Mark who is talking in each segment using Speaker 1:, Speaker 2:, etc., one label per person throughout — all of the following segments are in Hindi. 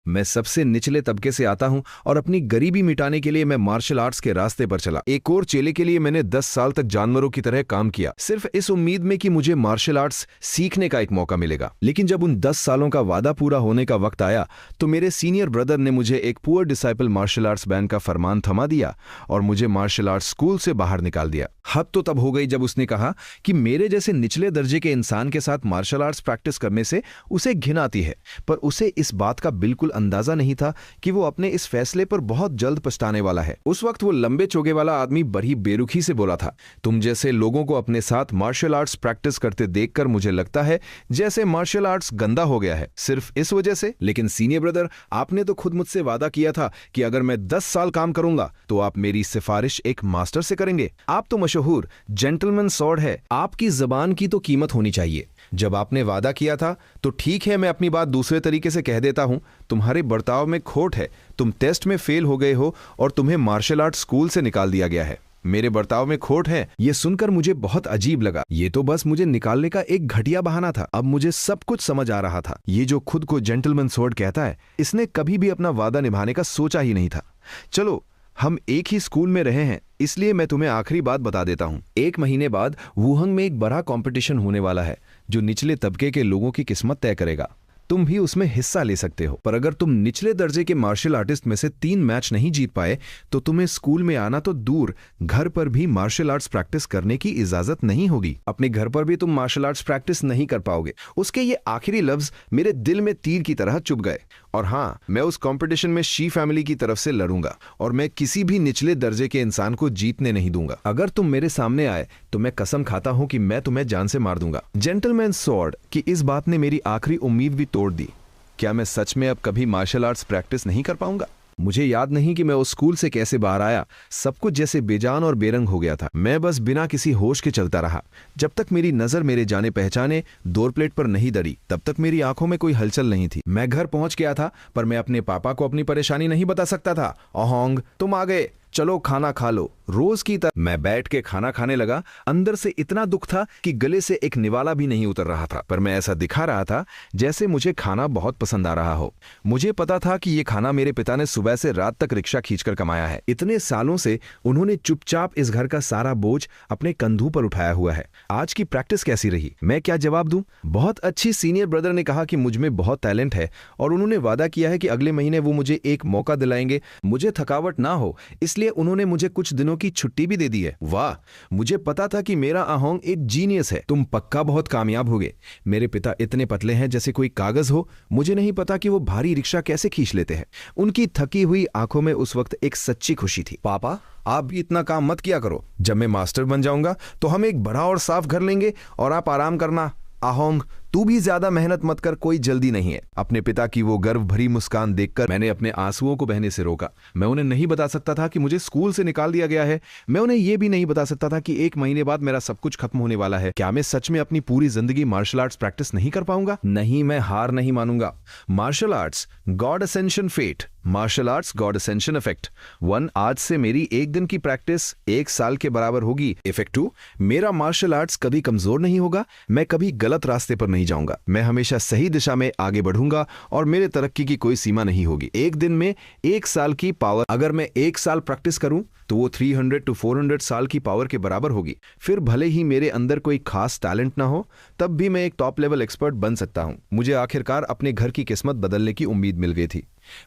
Speaker 1: मैं सबसे निचले तबके से आता हूं और अपनी गरीबी मिटाने के लिए मैं मार्शल आर्ट्स के रास्ते पर चला। एक और चेले के लिए मैंने 10 साल तक जानवरों की तरह काम किया, सिर्फ इस उम्मीद में कि मुझे मार्शल आर्ट्स सीखने का एक मौका मिलेगा। लेकिन जब उन 10 सालों का वादा पूरा होने का वक्त आया तो मेरे सीनियर ब्रदर ने मुझे एक poor disciple martial arts ban का फरमान थमा दिया और मुझे मार्शल आर्ट्स स्कूल से बाहर निकाल दिया। हद तो तब हो गई जब उसने कहा कि मेरे जैसे निचले दर्जे के इंसान के साथ मार्शल आर्ट्स प्रैक्टिस करने से उसे घिन आती है। पर उसे इस बात का बिल्कुल अंदाजा नहीं था कि वो अपने इस फैसले पर बहुत जल्द पछताने वाला है। उस वक्त वो लंबे चोगे वाला आदमी बड़ी बेरुखी से बोला था, तुम जैसे लोगों को अपने साथ मार्शल आर्ट्स प्रैक्टिस करते देखकर मुझे लगता है जैसे मार्शल आर्ट्स गंदा हो गया है, सिर्फ इस वजह से। लेकिन सीनियर ब्रदर, आपने तो खुद मुझसे वादा किया था कि अगर मैं 10 साल काम करूंगा तो आप मेरी सिफारिश एक मास्टर से करेंगे। आप तो मशहूर जेंटलमैन सॉर्ड है, आपकी जबान की तो कीमत होनी चाहिए। जब आपने वादा किया था तो ठीक है, मैं अपनी बात दूसरे तरीके से कह देता हूं, तुम्हारे बर्ताव में खोट है। तुम टेस्ट में फेल हो गए हो और तुम्हें मार्शल आर्ट स्कूल से निकाल दिया गया है। मेरे बर्ताव में खोट है, यह सुनकर मुझे बहुत अजीब लगा। ये तो बस मुझे निकालने का एक घटिया बहाना था। अब मुझे सब कुछ समझ आ रहा था। ये जो खुद को जेंटलमैन सॉर्ड कहता है, इसने कभी भी अपना वादा निभाने का सोचा ही नहीं था। चलो, हम एक ही स्कूल में रहे हैं, इसलिए मैं तुम्हें आखिरी बात बता देता हूं। 1 महीने बाद वुहांग में एक बड़ा कंपटीशन होने वाला है जो निचले तबके के लोगों की किस्मत तय करेगा। तुम भी उसमें हिस्सा ले सकते हो, पर अगर तुम निचले दर्जे के मार्शल आर्टिस्ट में से 3 मैच नहीं जीत पाए तो तुम्हें स्कूल में आना तो दूर, घर पर भी मार्शल आर्ट्स प्रैक्टिस करने की इजाजत नहीं होगी। अपने घर पर भी तुम मार्शल आर्ट्स प्रैक्टिस नहीं कर पाओगे। उसके ये आखिरी लफ्ज मेरे दिल में तीर की तरह चुभ गए। और हाँ, मैं उस कंपटीशन में शी फैमिली की तरफ से लड़ूंगा और मैं किसी भी निचले दर्जे के इंसान को जीतने नहीं दूंगा। अगर तुम मेरे सामने आए तो मैं कसम खाता हूं कि मैं तुम्हें जान से मार दूंगा। जेंटलमैन सॉर्ड की इस बात ने मेरी आखिरी उम्मीद भी तोड़ दी। क्या मैं सच में अब कभी मार्शल आर्ट्स प्रैक्टिस नहीं कर पाऊंगा? मुझे याद नहीं कि मैं उस स्कूल से कैसे बाहर आया। सब कुछ जैसे बेजान और बेरंग हो गया था। मैं बस बिना किसी होश के चलता रहा जब तक मेरी नजर मेरे जाने पहचाने डोर प्लेट पर नहीं दड़ी। तब तक मेरी आंखों में कोई हलचल नहीं थी। मैं घर पहुंच गया था, पर मैं अपने पापा को अपनी परेशानी नहीं बता सकता था। ओहोंग, तुम आ गए, चलो खाना खा लो। रोज की तरह मैं बैठ के खाना खाने लगा। अंदर से इतना दुख था कि गले से एक निवाला भी नहीं उतर रहा था, पर मैं ऐसा दिखा रहा था जैसे मुझे खाना बहुत पसंद आ रहा हो। मुझे पता था कि ये खाना मेरे पिता ने सुबह से रात तक रिक्शा खींचकर कमाया है। इतने सालों से उन्होंने चुपचाप इस घर का सारा बोझ अपने कंधों पर उठाया हुआ है। आज की प्रैक्टिस कैसी रही? मैं क्या जवाब दूं? बहुत अच्छी। सीनियर ब्रदर ने कहा कि मुझ में बहुत टैलेंट है और उन्होंने वादा किया है कि अगले महीने वो मुझे एक मौका दिलाएंगे, मुझे थकावट ना हो, इसलिए उन्होंने मुझे कुछ दिनों की छुट्टी भी दे दी है। वाह, मुझे पता था कि मेरा अहोंग एक जीनियस है। तुम पक्का बहुत कामयाब होगे। मेरे पिता इतने पतले हैं जैसे कोई कागज हो। मुझे नहीं पता कि वो भारी रिक्शा कैसे खींच लेते हैं। उनकी थकी हुई आंखों में उस वक्त एक सच्ची खुशी थी। पापा, आप भी इतना काम मत किया करो। जब मैं मास्टर बन जाऊंगा तो हम एक बड़ा और साफ घर लेंगे और आप आराम करना। अहोंग, तू भी ज्यादा मेहनत मत कर, कोई जल्दी नहीं है। अपने पिता की वो गर्व भरी मुस्कान देखकर मैंने अपने आंसुओं को बहने से रोका। मैं उन्हें नहीं बता सकता था कि मुझे स्कूल से निकाल दिया गया है। मैं उन्हें यह भी नहीं बता सकता था कि 1 महीने बाद मेरा सब कुछ खत्म होने वाला है। क्या मैं सच में अपनी पूरी जिंदगी मार्शल आर्ट्स प्रैक्टिस नहीं कर पाऊंगा? नहीं, मैं हार नहीं मानूंगा। Martial arts god ascension fate, martial arts god ascension effect 1। आज से मेरी 1 दिन की प्रैक्टिस 1 साल के बराबर होगी। इफेक्ट 2, मेरा मार्शल आर्ट्स कभी कमजोर नहीं होगा। मैं कभी गलत रास्ते पर नहीं जाऊंगा। मैं हमेशा सही दिशा में आगे बढ़ूंगा और मेरे तरक्की की कोई सीमा नहीं होगी। 1 दिन में 1 साल की पावर, अगर मैं 1 साल प्रैक्टिस करूं तो वो 300 to 400 साल की पावर के बराबर होगी। फिर भले ही मेरे अंदर कोई खास टैलेंट ना हो, तब भी मैं एक टॉप लेवल एक्सपर्ट बन सकता हूं। मुझे आखिरकार अपने घर की किस्मत बदलने की उम्मीद मिल गई थी।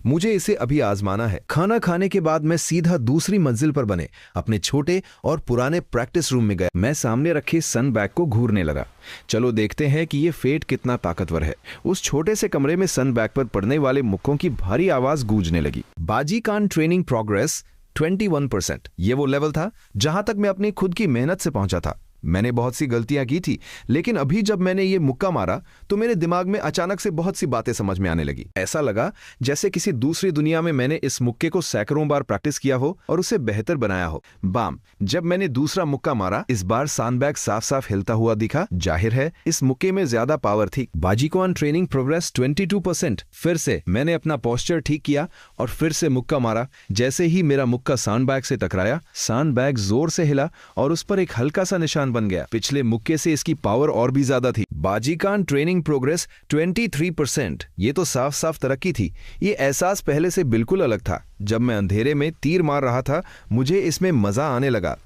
Speaker 1: मुझे इसे अभी आजमाना है। खाना खाने के बाद मैं सीधा दूसरी मंजिल पर बने अपने छोटे और पुराने प्रैक्टिस रूम में गया। मैं सामने रखे सन बैग को घूरने लगा। चलो देखते हैं कि ये फेट कितना ताकतवर है। उस छोटे से कमरे में सन बैग पर पड़ने वाले मुक्कों की भारी आवाज गूंजने लगी। बाजी कान ट्रेनिंग प्रोग्रेस 21%। ये वो लेवल था जहां तक मैं अपनी खुद की मेहनत से पहुंचा था। मैंने बहुत सी गलतियां की थी, लेकिन अभी जब मैंने ये मुक्का मारा तो मेरे दिमाग में अचानक से बहुत सी बातें समझ में आने लगी। ऐसा लगा जैसे किसी दूसरी दुनिया में मैंने इस मुक्के को सैकड़ों बार प्रैक्टिस किया हो और उसे बेहतर बनाया हो। बाम, जब मैंने दूसरा मुक्का मारा, इस बार सैंडबैग साफ साफ हिलता हुआ दिखा। जाहिर है इस मुक्के में ज्यादा पावर थी। बाजीकॉन ट्रेनिंग प्रोग्रेस 22%। फिर से मैंने अपना पोस्चर ठीक किया और फिर से मुक्का मारा। जैसे ही मेरा मुक्का सैंडबैग से टकराया, सैंडबैग जोर से हिला और उस पर एक हल्का सा निशान पहलवान बन गया। पिछले मुक्के से इसकी पावर और भी ज्यादा थी। बाजीकान ट्रेनिंग प्रोग्रेस 23%। ये तो साफ साफ तरक्की थी। ये एहसास पहले से बिल्कुल अलग था। जब मैं अंधेरे में तीर मार रहा था, मुझे इसमें मजा आने लगा।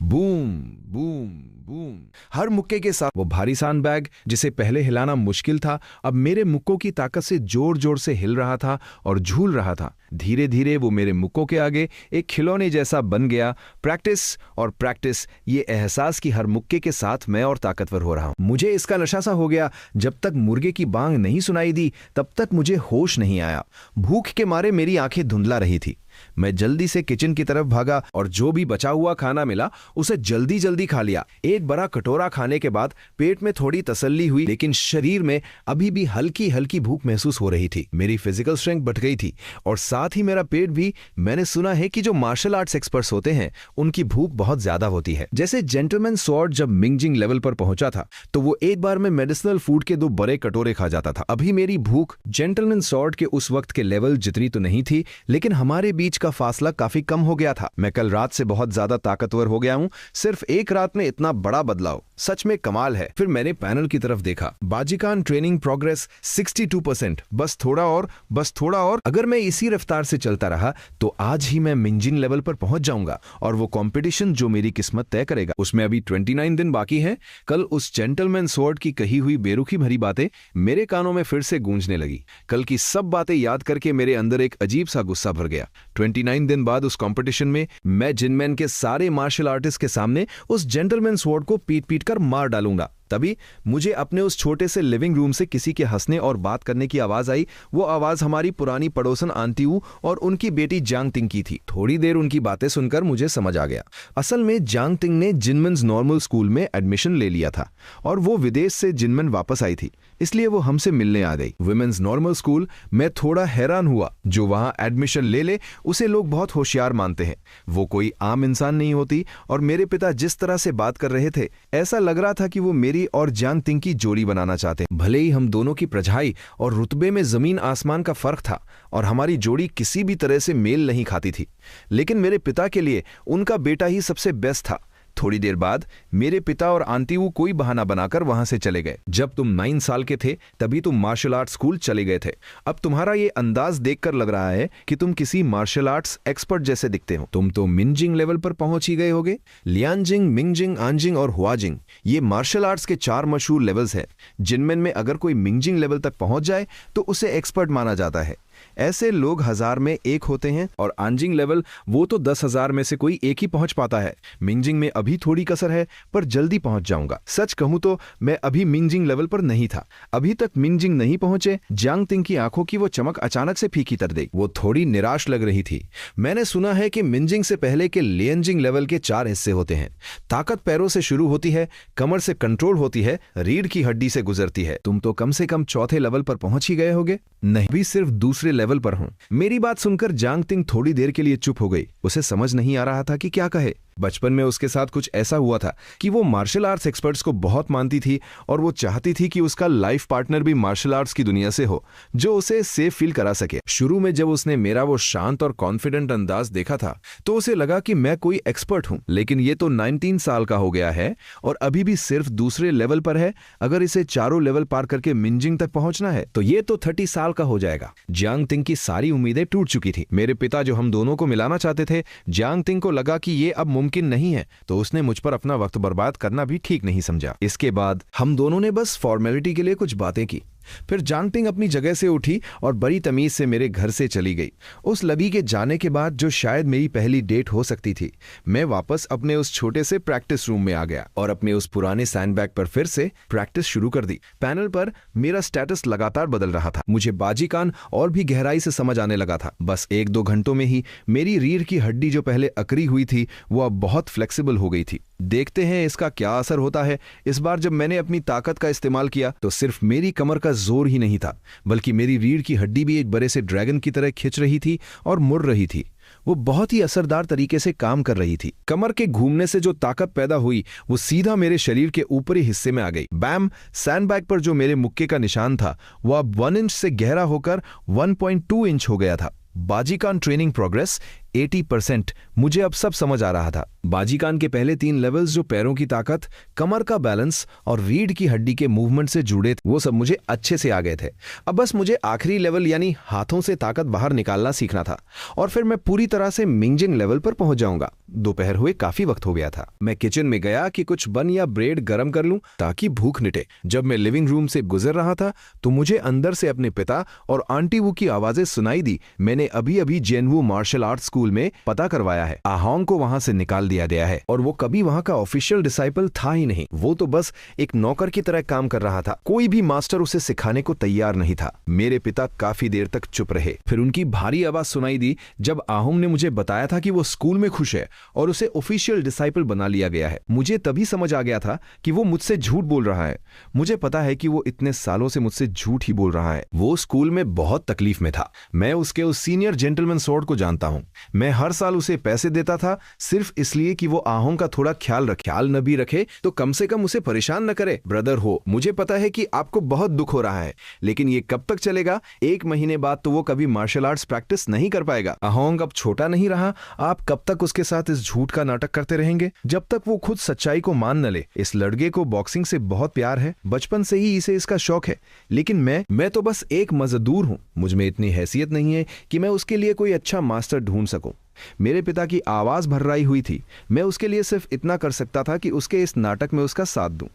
Speaker 1: Boom boom boom. हर मुक्के के साथ वो भारी सैंडबैग, जिसे पहले हिलाना मुश्किल था, अब मेरे मुक्कों की ताकत से जोर जोर से हिल रहा था और झूल रहा था। धीरे धीरे वो मेरे मुक्कों के आगे एक खिलौने जैसा बन गया। प्रैक्टिस और प्रैक्टिस, ये एहसास कि हर मुक्के के साथ मैं और ताकतवर हो रहा हूं। मुझे इसका नशा सा हो गया। जब तक मुर्गे की बांग नहीं सुनाई दी, तब तक मुझे होश नहीं आया। भूख के मारे मेरी आंखें धुंधला रही थी। मैं जल्दी से किचन की तरफ भागा और जो भी बचा हुआ खाना मिला उसे जल्दी जल्दी खा लिया। एक बड़ा कटोरा खाने के बाद पेट में थोड़ी तसल्ली हुई, लेकिन शरीर में अभी भी हल्की हल्की भूख महसूस हो रही थी। मेरी फिजिकल स्ट्रेंथ बढ़ गई थी और साथ ही मेरा पेट भी। मैंने सुना है कि जो मार्शल आर्ट्स एक्सपर्ट्स होते हैं, उनकी भूख बहुत ज्यादा होती है। जैसे जेंटलमैन स्वॉर्ड जब मिंगजिंग लेवल पर पहुंचा था, तो वो एक बार में मेडिसिनल फूड के 2 बड़े कटोरे खा जाता था। अभी मेरी भूख जेंटलमैन स्वॉर्ड के उस वक्त के लेवल जितनी तो नहीं थी, लेकिन हमारे बीच का फासला काफी कम हो गया था। मैं कल रात से बहुत ज्यादा ताकतवर हो गया हूं। सिर्फ एक रात में इतना बड़ा बदलाव सच में कमाल है। फिर मैंने पैनल की तरफ देखा। बाजीकान ट्रेनिंग प्रोग्रेस 62%। बस थोड़ा और, बस थोड़ा और। अगर मैं इसी रफ्तार से चलता रहा तो आज ही मैं मिंजिंग लेवल पर पहुंच जाऊंगा और वो कंपटीशन जो मेरी किस्मत तय करेगा। उसमें अभी 29 दिन बाकी हैं। कल उस जेंटलमैन स्वॉर्ड की कही हुई बेरुखी भरी बातें मेरे कानों में फिर से गूंजने लगी। कल की सब बातें याद करके मेरे अंदर एक अजीब सा गुस्सा भर गया। 29 दिन बाद उस कंपटीशन में मैं जिनमैन के सारे मार्शल आर्टिस्ट के सामने उस जेंटलमैन स्वॉर्ड को पीट पीट कर मार डालूंगा। तभी मुझे अपने उस छोटे से लिविंग रूम से किसी के हंसने और बात करने की आवाज आई। वो आवाज हमारी पुरानी पड़ोसन आंटी वू और उनकी बेटी जांग तिंग की थी। थोड़ी देर उनकी बातें सुनकर मुझे समझ आ गया। असल में जांग तिंग ने जिनमैन्स नॉर्मल स्कूल में एडमिशन ले लिया था और वो विदेश से जिनमैन वापस आई थी, इसलिए वो हमसे मिलने आ गई। Women's normal school. मैं थोड़ा हैरान हुआ। जो वहां एडमिशन ले ले उसे लोग बहुत होशियार मानते हैं। वो कोई आम इंसान नहीं होती। और मेरे पिता जिस तरह से बात कर रहे थे, ऐसा लग रहा था कि वो मेरी और जांग तिंग की जोड़ी बनाना चाहते हैं। भले ही हम दोनों की प्रजाई और रुतबे में जमीन आसमान का फर्क था और हमारी जोड़ी किसी भी तरह से मेल नहीं खाती थी, लेकिन मेरे पिता के लिए उनका बेटा ही सबसे बेस्ट था। थोड़ी देर बाद मेरे पिता और आंटी वो कोई बहाना बनाकर वहां से चले गए। जब तुम 9 साल के थे तभी तुम मार्शल आर्ट स्कूल चले गए थे। अब तुम्हारा ये अंदाज देखकर लग रहा है कि तुम किसी मार्शल आर्ट्स एक्सपर्ट जैसे दिखते हो। तुम तो मिंजिंग लेवल पर पहुंच ही गए होगे। लियांजिंग, मिंगजिंग, आंजिंग और हुआजिंग, ये मार्शल आर्ट्स के 4 मशहूर लेवल्स हैं, जिनमें अगर कोई मिंजिंग लेवल तक पहुंच जाए तो उसे एक्सपर्ट माना जाता है। ऐसे लोग 1000 में एक होते हैं। और आंजिंग लेवल, वो तो 10,000 में से कोई एक ही पहुंच पाता है। मिंजिंग में अभी थोड़ी कसर है, पर जल्दी पहुंच जाऊंगा। सच कहूं तो मैं अभी मिंजिंग लेवल पर नहीं था। अभी तक मिंजिंग नहीं पहुंचे। जांग तिंग की आंखों की वो चमक अचानक से फीकी कर दी। वो थोड़ी निराश लग रही थी। मैंने सुना है कि मिंजिंग से पहले के लियांजिंग लेवल के 4 हिस्से होते हैं। ताकत पैरों से शुरू होती है, कमर से कंट्रोल होती है, रीढ़ की हड्डी से गुजरती है। तुम तो कम से कम चौथे लेवल पर पहुंच ही गए होगे। नहीं, भी सिर्फ दूसरे लेवल पर हूं। मेरी बात सुनकर जांग तिंग थोड़ी देर के लिए चुप हो गई। उसे समझ नहीं आ रहा था कि क्या कहे। बचपन में उसके साथ कुछ ऐसा हुआ था कि वो मार्शल आर्ट्स एक्सपर्ट्स को बहुत मानती थी और वो चाहती थी कि उसका लाइफ पार्टनर भी मार्शल आर्ट्स की दुनिया से हो, जो उसे सेफ फील करा सके। शुरू में जब उसने मेरा वो शांत और कॉन्फिडेंट अंदाज देखा था तो उसे लगा कि मैं कोई एक्सपर्ट हूं, लेकिन ये तो 19 साल का हो गया है और अभी भी सिर्फ दूसरे लेवल पर है। अगर इसे चारों लेवल पार करके मिंजिंग तक पहुंचना है तो ये तो 30 साल का हो जाएगा। जांग तिंग की सारी उम्मीदें टूट चुकी थी। मेरे पिता जो हम दोनों को मिलाना चाहते थे, जांग तिंग को लगा कि ये अब मुमकिन नहीं है, तो उसने मुझ पर अपना वक्त बर्बाद करना भी ठीक नहीं समझा। इसके बाद हम दोनों ने बस फॉर्मेलिटी के लिए कुछ बातें की। फिर जांग तिंग अपनी जगह से उठी और बड़ी तमीज से मेरे घर से चली गई। उस लबी के जाने के बाद, जो शायद मेरी पहली डेट हो सकती थी, मैं वापस अपने उस छोटे से प्रैक्टिस रूम में आ गया और अपने उस पुराने सैंडबैग पर फिर से प्रैक्टिस शुरू कर दी। पैनल पर मेरा स्टेटस लगातार बदल रहा था। मुझे बाजीकान और भी गहराई से समझ आने लगा था। बस 1-2 घंटों में ही मेरी रीढ़ की हड्डी जो पहले अकड़ी हुई थी, वो अब बहुत फ्लेक्सिबल हो गई थी। देखते हैं इसका क्या असर होता है। इस बार जब मैंने अपनी ताकत का इस्तेमाल किया तो सिर्फ मेरी कमर का जोर ही नहीं था, बल्कि मेरी रीढ़ की हड्डी भी एक बड़े से ड्रैगन की तरह खिंच रही थी और मुड़ रही थी। वो बहुत ही असरदार तरीके से काम कर रही थी। कमर के घूमने से जो ताकत पैदा हुई वो सीधा मेरे शरीर के ऊपरी हिस्से में आ गई। बैम! सैंडबैग पर जो मेरे मुक्के का निशान था वो अब 1 इंच से गहरा होकर 1.2 इंच हो गया था। बाजीकान ट्रेनिंग प्रोग्रेस 80%। मुझे अब सब समझ आ रहा था। बाजीकान के पहले 3 लेवल्स जो पैरों की ताकत, कमर का बैलेंस और रीढ़ की हड्डी के मूवमेंट से जुड़े थे, वो सब मुझे अच्छे से आ गए थे। अब बस मुझे आखिरी लेवल यानी हाथों से ताकत बाहर निकालना सीखना था और फिर मैं पूरी तरह से मिंजिंग लेवल पर पहुंच जाऊंगा। दोपहर हुए काफी वक्त हो गया था। मैं किचन में गया कि कुछ बन या ब्रेड गरम कर लूं ताकि भूख मिटे। जब मैं लिविंग रूम से गुजर रहा था तो मुझे अंदर से अपने पिता और आंटी वू की आवाजें सुनाई दी। मैंने अभी अभी जेनवू मार्शल आर्ट स्कूल में पता करवाया है। आहोंग को वहां से निकाल दिया गया है और वो कभी वहां का ऑफिशियल डिसाइपल था ही नहीं। वो तो बस एक नौकर की तरह काम कर रहा था। कोई भी मास्टर उसे सिखाने को तैयार नहीं था। मेरे पिता काफी देर तक चुप रहे। फिर उनकी भारी आवाज सुनाई दी जब आहोंग ने मुझे बताया था कि वो स्कूल में खुश है और उसे ऑफिशियल डिसाइपल बना लिया गया है। मुझे तभी समझ आ गया था कि वो मुझसे झूठ बोल रहा है। मुझे पता है कि वो इतने सालों से मुझसे झूठ ही बोल रहा है। वो स्कूल में बहुत तकलीफ में था। मैं उसके उस सीनियर जेंटलमैन सॉर्ड को जानता हूं। मैं हर साल उसे पैसे देता था सिर्फ इसलिए कि वो आहोंग का थोड़ा ख्याल न भी रखे तो कम से कम उसे परेशान न करे। ब्रदर हो, मुझे पता है कि आपको बहुत दुख हो रहा है, लेकिन ये कब तक चलेगा? 1 महीने बाद तो वो कभी मार्शल आर्ट्स प्रैक्टिस नहीं कर पाएगा। आहोंग अब छोटा नहीं रहा। आप कब तक उसके साथ इस झूठ का नाटक करते रहेंगे जब तक वो खुद सच्चाई को मान न ले? इस लड़के को बॉक्सिंग से बहुत प्यार है, बचपन से ही इसे इसका शौक है, लेकिन मैं तो बस एक मजदूर हूं। मुझ में इतनी हैसियत नहीं है कि मैं उसके लिए कोई अच्छा मास्टर ढूंढ सकूं। मेरे पिता की आवाज भर्राई हुई थी। मैं उसके लिए सिर्फ इतना कर सकता था कि उसके इस नाटक में उसका साथ दूं।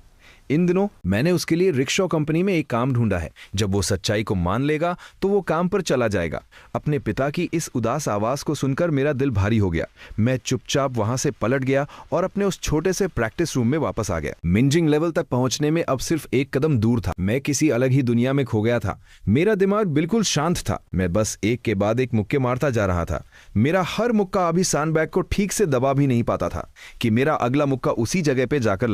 Speaker 1: इन दिनों मैंने उसके लिए रिक्शा कंपनी में एक काम ढूंढा है। जब वो सच्चाई को मान लेगा तो वो काम पर चला जाएगा। अपने पिता की इस उदास आवाज को सुनकर मेरा दिल भारी हो गया। मैं चुपचाप वहां से पलट गया और अपने उस छोटे से प्रैक्टिस रूम में वापस आ गया। मिंजिंग लेवल तक पहुंचने में अब सिर्फ एक कदम दूर था। मैं किसी अलग ही दुनिया में खो गया था। मेरा दिमाग बिल्कुल शांत था। मैं बस एक के बाद एक मुक्के मारता जा रहा था। मेरा हर मुक्का अभी सैंडबैग को ठीक से दबा भी नहीं पाता था कि मेरा अगला मुक्का उसी जगह पे जाकर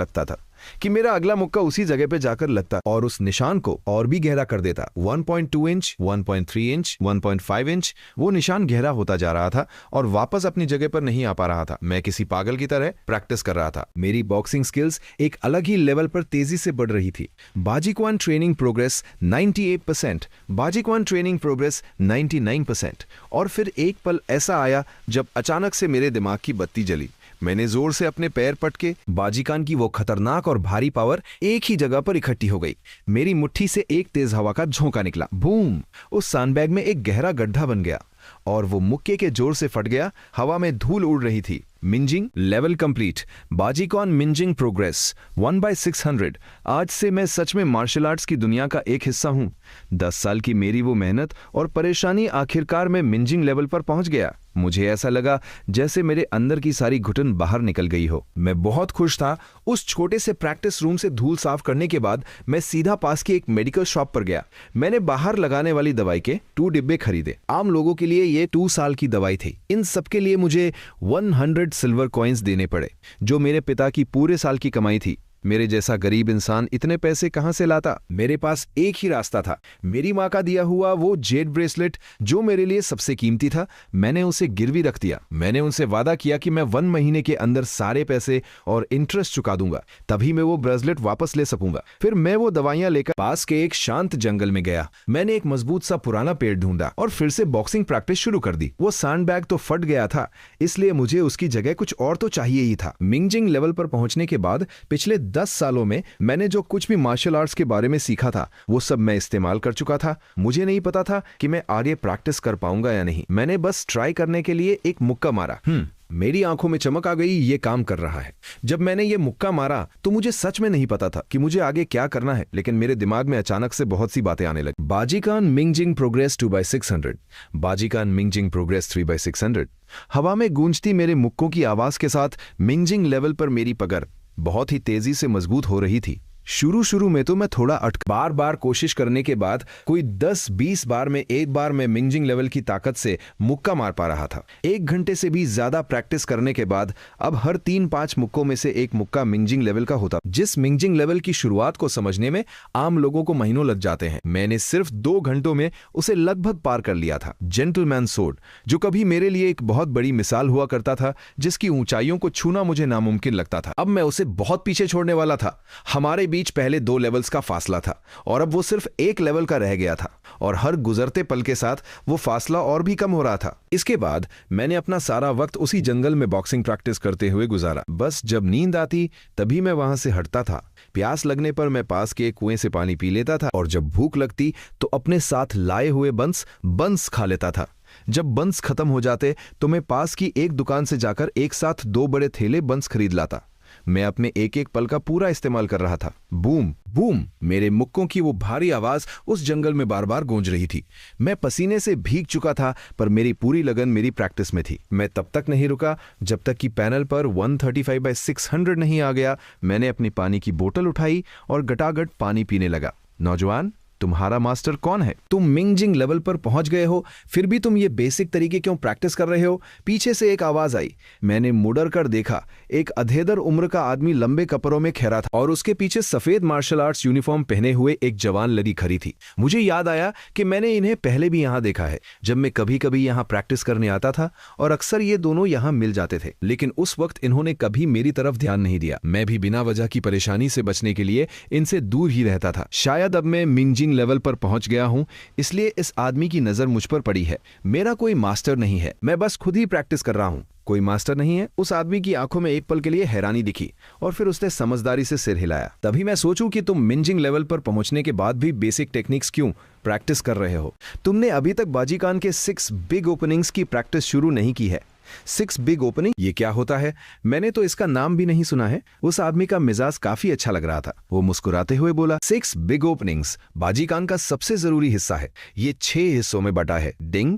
Speaker 1: लगता और उस निशान को और भी गहरा कर देता। 1.2 इंच, 1.3 इंच, 1.5 इंच, वो निशान गहरा होता जा रहा था और वापस अपनी जगह पर नहीं आ पा रहा था। मैं किसी पागल की तरह प्रैक्टिस कर रहा था। मेरी बॉक्सिंग स्किल्स एक अलग ही लेवल पर तेजी से बढ़ रही थी। बाजीक्वान ट्रेनिंग प्रोग्रेस 98%, बाजीक्वान ट्रेनिंग प्रोग्रेस 99%। और फिर एक पल ऐसा आया जब अचानक से मेरे दिमाग की बत्ती जली। मैंने जोर से अपने पैर पटके। बाजीकान की वो खतरनाक और भारी पावर एक ही जगह पर इकट्ठी हो गई। मेरी मुट्ठी से एक तेज हवा का झोंका निकला। बूम! उस सैंडबैग में एक गहरा गड्ढा बन गया और वो मुक्के के जोर से फट गया। हवा में धूल उड़ रही थी। मिंजिंग लेवल कंप्लीट। बाजीकॉन मिंजिंग प्रोग्रेस 1/600। आज से मैं सच में मार्शल आर्ट्स की दुनिया का एक हिस्सा हूं। 10 साल की मेरी वो मेहनत और परेशानी आखिरकार मैं मिंजिंग लेवल पर पहुंच गया। मुझे ऐसा लगा जैसे मेरे अंदर की सारी घुटन बाहर निकल गई हो। मैं बहुत खुश था। उस छोटे से प्रैक्टिस रूम से धूल साफ करने के बाद मैं सीधा पास की एक मेडिकल शॉप पर गया। मैंने बाहर लगाने वाली दवाई के 2 डिब्बे खरीदे। आम लोगों के लिए ये 2 साल की दवाई थी। इन सब के लिए मुझे 100 सिल्वर कॉइन्स देने पड़े, जो मेरे पिता की पूरे साल की कमाई थी। मेरे जैसा गरीब इंसान इतने पैसे कहां से लाता? मेरे पास एक ही रास्ता था। मेरी मां का दिया हुआ वो जेड ब्रेसलेट जो मेरे लिए सबसे कीमती था, मैंने उसे गिरवी रख दिया। मैंने उनसे वादा किया कि मैं 1 महीने के अंदर सारे पैसे और इंटरेस्ट चुका दूंगा, तभी मैं वो ब्रेसलेट वापस ले सकूंगा। फिर मैं वो दवाइयां लेकर पास के एक शांत जंगल में गया। मैंने एक मजबूत सा पुराना पेड़ ढूंढा और फिर से बॉक्सिंग प्रैक्टिस शुरू कर दी। वो सैंडबैग तो फट गया था, इसलिए मुझे उसकी जगह कुछ और तो चाहिए ही था। मिंजिंग लेवल पर पहुंचने के बाद पिछले 10 सालों में मैंने जो कुछ भी मार्शल आर्ट्स के बारे में सीखा था वो सब मैं इस्तेमाल कर चुका था। मुझे नहीं पता था कि मैं आगे प्रैक्टिस कर पाऊंगा या नहीं। मैंने बस ट्राई करने के लिए एक मुक्का मारा। मेरी आंखों में चमक आ गई, ये काम कर रहा है। जब मैंने ये मुक्का मारा तो मुझे सच में नहीं पता था कि मुझे आगे क्या करना है, लेकिन मेरे दिमाग में अचानक से बहुत सी बातें आने लगी। बाजीकान मिंजिंग प्रोग्रेस 2/600, बाजीकान मिंजिंग प्रोग्रेस 3/600। हवा में गूंजती मेरे मुक्कों की आवाज के साथ मिंजिंग लेवल पर मेरी पकड़ बहुत ही तेजी से मजबूत हो रही थी। शुरू में तो मैं थोड़ा बार बार कोशिश करने के बाद कोई 10-20 बार में एक बार मैं मिंजिंग लेवल की ताकत से मुक्का मार पा रहा था। 1 घंटे से भी ज्यादा प्रैक्टिस करने के बाद अब हर 3-5 मुक्कों में से एक मुक्का मिंजिंग लेवल का होता। जिस मिंजिंग लेवल की शुरुआत को समझने में आम लोगों को महीनों लग जाते हैं, मैंने सिर्फ 2 घंटों में उसे लगभग पार कर लिया था। जेंटलमैन सोर्ड, जो कभी मेरे लिए एक बहुत बड़ी मिसाल हुआ करता था, जिसकी ऊंचाइयों को छूना मुझे नामुमकिन लगता था, अब मैं उसे बहुत पीछे छोड़ने वाला था। हमारे बीच पहले 2 लेवल्स का फासला था और अब वो सिर्फ 1 लेवल का रह गया था और हर गुजरते पल के साथ वो फासला और भी कम हो रहा था। इसके बाद मैंने अपना सारा वक्त उसी जंगल में बॉक्सिंग प्रैक्टिस करते हुए गुजारा। बस जब नींद आती तभी मैं वहां से हटता था। प्यास लगने पर मैं पास के एक कुएं से पानी पी लेता था और जब भूख लगती तो अपने साथ लाए हुए बंस खा लेता था। जब बंस खत्म हो जाते तो मैं पास की एक दुकान से जाकर एक साथ 2 बड़े थैले बंस खरीद लाता। मैं अपने एक एक पल का पूरा इस्तेमाल कर रहा था। बूम बूम, मेरे मुक्कों की वो भारी आवाज उस जंगल में बार बार गूंज रही थी। मैं पसीने से भीग चुका था पर मेरी पूरी लगन मेरी प्रैक्टिस में थी। मैं तब तक नहीं रुका जब तक कि पैनल पर 135/600 नहीं आ गया। मैंने अपनी पानी की बोतल उठाई और गटागट पानी पीने लगा। नौजवान, तुम्हारा मास्टर कौन है? तुम मिंगजिंग लेवल पर पहुंच गए हो, फिर भी तुम ये बेसिक तरीके क्यों प्रैक्टिस कर रहे हो? पीछे से एक आवाज आई। मैंने मुड़कर कर देखा। एक अधेदर उम्र का आदमी लंबे कपड़ों में खड़ा था और उसके पीछे सफेद मार्शल आर्ट्स यूनिफॉर्म पहने हुए एक जवान लड़ी खड़ी थी। मुझे याद आया कि मैंने इन्हें पहले भी यहां देखा है, जब मैं कभी कभी यहां प्रैक्टिस करने आता था और अक्सर ये दोनों यहां मिल जाते थे। लेकिन उस वक्त इन्होंने कभी मेरी तरफ ध्यान नहीं दिया। मैं भी बिना वजह की परेशानी से बचने के लिए इनसे दूर ही रहता था। शायद अब मैं मिंगजिंग लेवल पर पहुंच गया हूं, इसलिए इस आदमी की नजर मुझ पर पड़ी है। मेरा कोई मास्टर नहीं है, मैं बस खुद ही प्रैक्टिस कर रहा हूं। कोई मास्टर नहीं है? उस आदमी की आंखों में एक पल के लिए हैरानी दिखी और फिर उसने समझदारी से सिर हिलाया। तभी मैं सोचूं कि तुम मिंजिंग लेवल पर पहुंचने के बाद भी बेसिक टेक्निक्स क्यों प्रैक्टिस कर रहे हो? तुमने अभी तक बाजीकान के 6 बिग ओपनिंग्स की प्रैक्टिस शुरू नहीं की है। 6 बिग ओपनिंग, ये क्या होता है? मैंने तो इसका नाम भी नहीं सुना है। उस आदमी का मिजाज काफी अच्छा लग रहा था। वो मुस्कुराते हुए बोला, 6 बिग ओपनिंग्स बाजीकान का सबसे जरूरी हिस्सा है। ये 6 हिस्सों में बटा है। डिंग,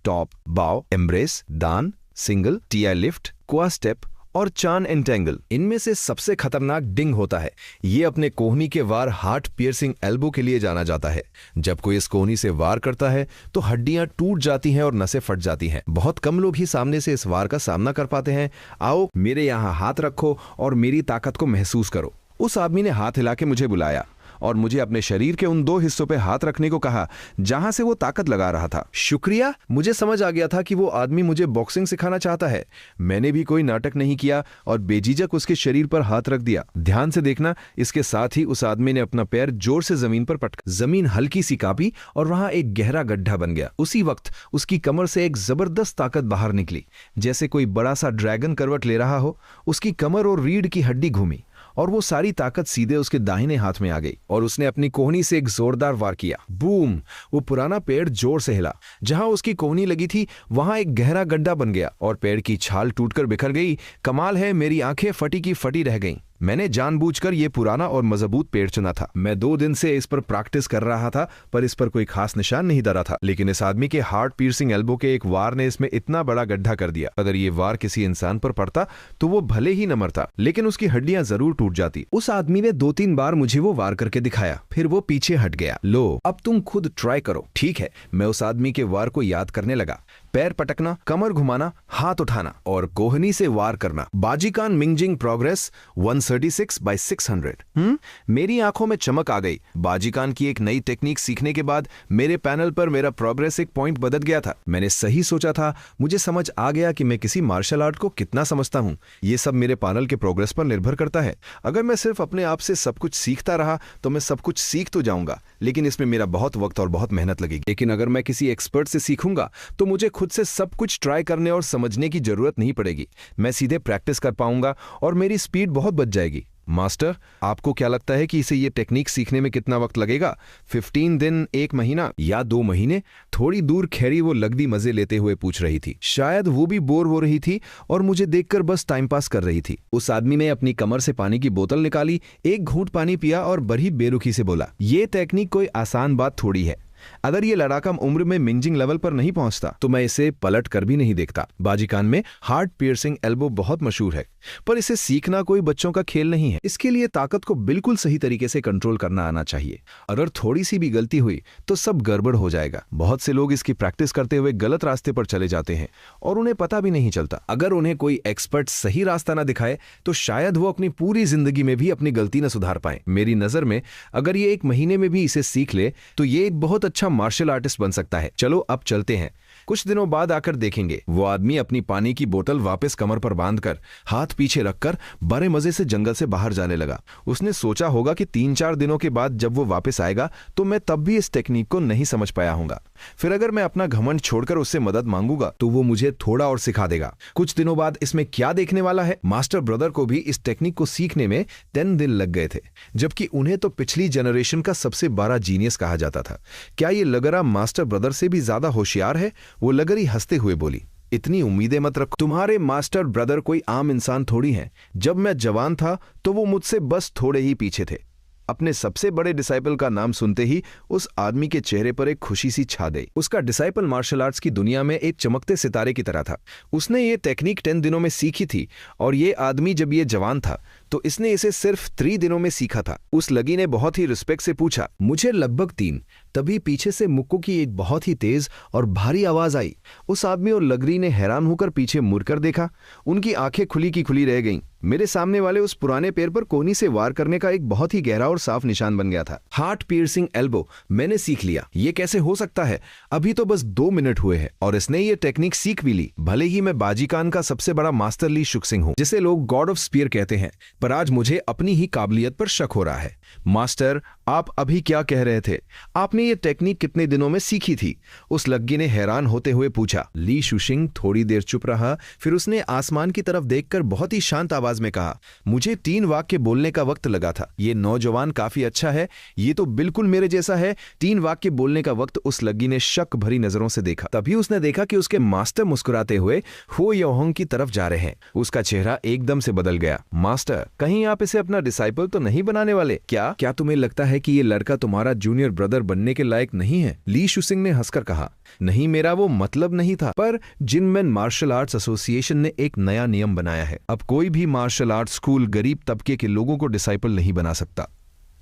Speaker 1: टॉप, बाव, एम्ब्रेस, दान, सिंगल, टीआई लिफ्ट, क्वा स्टेप और चान एंटेंगल। इनमें से सबसे खतरनाक डिंग होता है। ये अपने कोहनी के वार हार्ट पियर्सिंग एल्बो के लिए जाना जाता है। जब कोई इस कोहनी से वार करता है तो हड्डियां टूट जाती हैं और नसें फट जाती हैं। बहुत कम लोग ही सामने से इस वार का सामना कर पाते हैं। आओ मेरे यहाँ हाथ रखो और मेरी ताकत को महसूस करो। उस आदमी ने हाथ हिला के मुझे बुलाया और मुझे अपने शरीर के उन 2 हिस्सों पे हाथ रखने को कहा जहां से वो ताकत लगा रहा था। शुक्रिया। मुझे समझ आ गया था कि वो आदमी मुझे बॉक्सिंग सिखाना चाहता है। मैंने भी कोई नाटक नहीं किया और बेझिझक उसके शरीर पर हाथ रख दिया। ध्यान से देखना, इसके साथ ही उस आदमी ने अपना पैर जोर से जमीन पर पटका। जमीन हल्की सी कांपी और वहां एक गहरा गड्ढा बन गया। उसी वक्त उसकी कमर से एक जबरदस्त ताकत बाहर निकली, जैसे कोई बड़ा सा ड्रैगन करवट ले रहा हो। उसकी कमर और रीढ़ की हड्डी घूमी और वो सारी ताकत सीधे उसके दाहिने हाथ में आ गई और उसने अपनी कोहनी से एक जोरदार वार किया। बूम! वो पुराना पेड़ जोर से हिला। जहां उसकी कोहनी लगी थी वहां एक गहरा गड्ढा बन गया और पेड़ की छाल टूटकर बिखर गई। कमाल है, मेरी आंखें फटी की फटी रह गईं। मैंने जानबूझकर ये पुराना और मजबूत पेड़ चुना था। मैं 2 दिन से इस पर प्रैक्टिस कर रहा था पर इस पर कोई खास निशान नहीं धरा था। लेकिन इस आदमी के हार्ट पियर्सिंग एल्बो के एक वार ने इसमें इतना बड़ा गड्ढा कर दिया। अगर ये वार किसी इंसान पर पड़ता तो वो भले ही न मरता, लेकिन उसकी हड्डियां जरूर टूट जाती। उस आदमी ने 2-3 बार मुझे वो वार करके दिखाया, फिर वो पीछे हट गया। लो, अब तुम खुद ट्राई करो। ठीक है। मैं उस आदमी के वार को याद करने लगा। पैर पटकना, कमर घुमाना, हाथ उठाना और कोहनी से वार करना। बाजीकान मिंगजिंग प्रोग्रेस 136/600। मेरी आंखों में चमक आ गई। बाजीकान की एक नई टेक्निक सीखने के बाद मेरे पैनल पर मेरा प्रोग्रेस एक पॉइंट बदल गया था। मैंने सही सोचा था। मुझे समझ आ गया कि मैं किसी मार्शल आर्ट को कितना समझता हूं। ये सब मेरे पैनल के प्रोग्रेस पर निर्भर करता है। अगर मैं सिर्फ अपने आप से सब कुछ सीखता रहा तो मैं सब कुछ सीख तो जाऊंगा, लेकिन इसमें मेरा बहुत वक्त और बहुत मेहनत लगेगी। लेकिन अगर मैं किसी एक्सपर्ट से सीखूंगा तो मुझे खुद से सब कुछ ट्राई करने और समझने की जरूरत नहीं पड़ेगी। मैं सीधे प्रैक्टिस कर पाऊंगा और मेरी स्पीड बहुत बच जाएगी। मास्टर, आपको क्या लगता है कि इसे ये टेक्निक सीखने में कितना वक्त लगेगा? 15 दिन, 1 महीना या 2 महीने? थोड़ी दूर खैरी वो लगदी मजे लेते हुए पूछ रही थी। शायद वो भी बोर हो रही थी और मुझे देखकर बस टाइम पास कर रही थी। उस आदमी ने अपनी कमर से पानी की बोतल निकाली, एक घूंट पानी पिया और बड़ी बेरुखी से बोला, ये टेक्निक कोई आसान बात थोड़ी है। अगर ये लड़ाका उम्र में मिंजिंग लेवल पर नहीं पहुंचता तो मैं इसे पलट कर भी नहीं देखता। बाजीकान में हार्ट पियर्सिंग एल्बो बहुत मशहूर है, पर इसे सीखना कोई बच्चों का खेल नहीं है। इसके लिए ताकत को बिल्कुल सही तरीके से कंट्रोल करना आना चाहिए। अगर थोड़ी सी भी गलती हुई तो सब गड़बड़ हो जाएगा। बहुत से लोग इसकी प्रैक्टिस करते हुए गलत रास्ते पर चले जाते हैं और उन्हें पता भी नहीं चलता। अगर उन्हें कोई एक्सपर्ट सही रास्ता ना दिखाए तो शायद वो अपनी पूरी जिंदगी में भी अपनी गलती न सुधार पाए। मेरी नजर में अगर ये 1 महीने में भी इसे सीख ले तो ये एक बहुत अच्छा मार्शल आर्टिस्ट बन सकता है। चलो अब चलते हैं। कुछ दिनों बाद आकर देखेंगे। वो आदमी अपनी पानी की बोतल वापस कमर पर बांधकर हाथ पीछे रखकर बड़े मजे से जंगल से बाहर जाने लगा। उसने सोचा होगा कि 3-4 दिनों के बाद जब वो वापस आएगा तो मैं तब भी इस टेक्निक को नहीं समझ पाया हूंगा। फिर अगर मैं अपना घमंड छोड़कर उससे मदद मांगूंगा तो वो मुझे थोड़ा और सिखा देगा। कुछ दिनों बाद इसमें क्या देखने वाला है। मास्टर ब्रदर को भी इस टेक्निक को सीखने में 10 दिन लग गए थे, जबकि उन्हें तो पिछली जनरेशन का सबसे बड़ा जीनियस कहा जाता था। क्या ये लगरा मास्टर ब्रदर से भी ज्यादा होशियार है? वो लगरी हंसते हुए बोली, इतनी उम्मीदें मत रखो। तुम्हारे मास्टर ब्रदर कोई आम इंसान थोड़ी हैं। जब मैं जवान था तो वो मुझसे बस थोड़े ही पीछे थे। अपने सबसे बड़े डिसाइपल का नाम सुनते ही उस आदमी के चेहरे पर एक खुशी सी छा गई। उसका डिसाइपल मार्शल आर्ट्स की दुनिया में एक चमकते सितारे की तरह था। उसने ये टेक्निक 10 दिनों में सीखी थी और ये आदमी जब ये जवान था तो इसने इसे सिर्फ 3 दिनों में सीखा था। उस लगी ने बहुत ही रिस्पेक्ट से पूछा, मुझे लगभग 3। तभी पीछे से मुक्कू की एक बहुत ही तेज और भारी आवाज आई। उस आदमी और लगरी ने हैरान होकर पीछे मुड़कर देखा। उनकी आंखें खुली की खुली रह गईं। मेरे सामने वाले उस पुराने पैर पर कोहनी से वार करने का एक बहुत ही गहरा और साफ निशान बन गया था। हार्ट पियर्सिंग एल्बो मैंने सीख लिया। ये कैसे हो सकता है? अभी तो बस 2 मिनट हुए हैं और इसने ये टेक्निक सीख भी ली। भले ही मैं बाजीकान का सबसे बड़ा मास्टर ली शुक्सिंग हूं, जिसे लोग गॉड ऑफ स्पीयर कहते हैं, पर आज मुझे अपनी ही काबिलियत पर शक हो रहा है। मास्टर, आप अभी क्या कह रहे थे? आपने ये टेक्निक कितने दिनों में सीखी थी? उस लग्गी ने हैरान होते हुए पूछा। ली शुशिंग थोड़ी देर चुप रहा, फिर उसने आसमान की तरफ देखकर बहुत ही शांत आवाज में कहा, मुझे 3 वाक्य बोलने का वक्त लगा था। ये नौजवान काफी अच्छा है। ये तो बिल्कुल मेरे जैसा है। 3 वाक्य बोलने का वक्त। उस लग्गी ने शक भरी नजरों से देखा। तभी उसने देखा कि उसके मास्टर मुस्कुराते हुए हो योहोंग की तरफ जा रहे हैं। उसका चेहरा एकदम से बदल गया। मास्टर, कहीं आप इसे अपना डिसाइपल तो नहीं बनाने वाले? क्या तुम्हें लगता है कि ये लड़का तुम्हारा जूनियर ब्रदर बनने के लायक नहीं है? ली शुसिंग ने हंसकर कहा, नहीं, मेरा वो मतलब नहीं था। पर जिनमैन मार्शल आर्ट्स एसोसिएशन ने एक नया नियम बनाया है। अब कोई भी मार्शल आर्ट्स स्कूल गरीब तबके के लोगों को डिसाइपल नहीं बना सकता।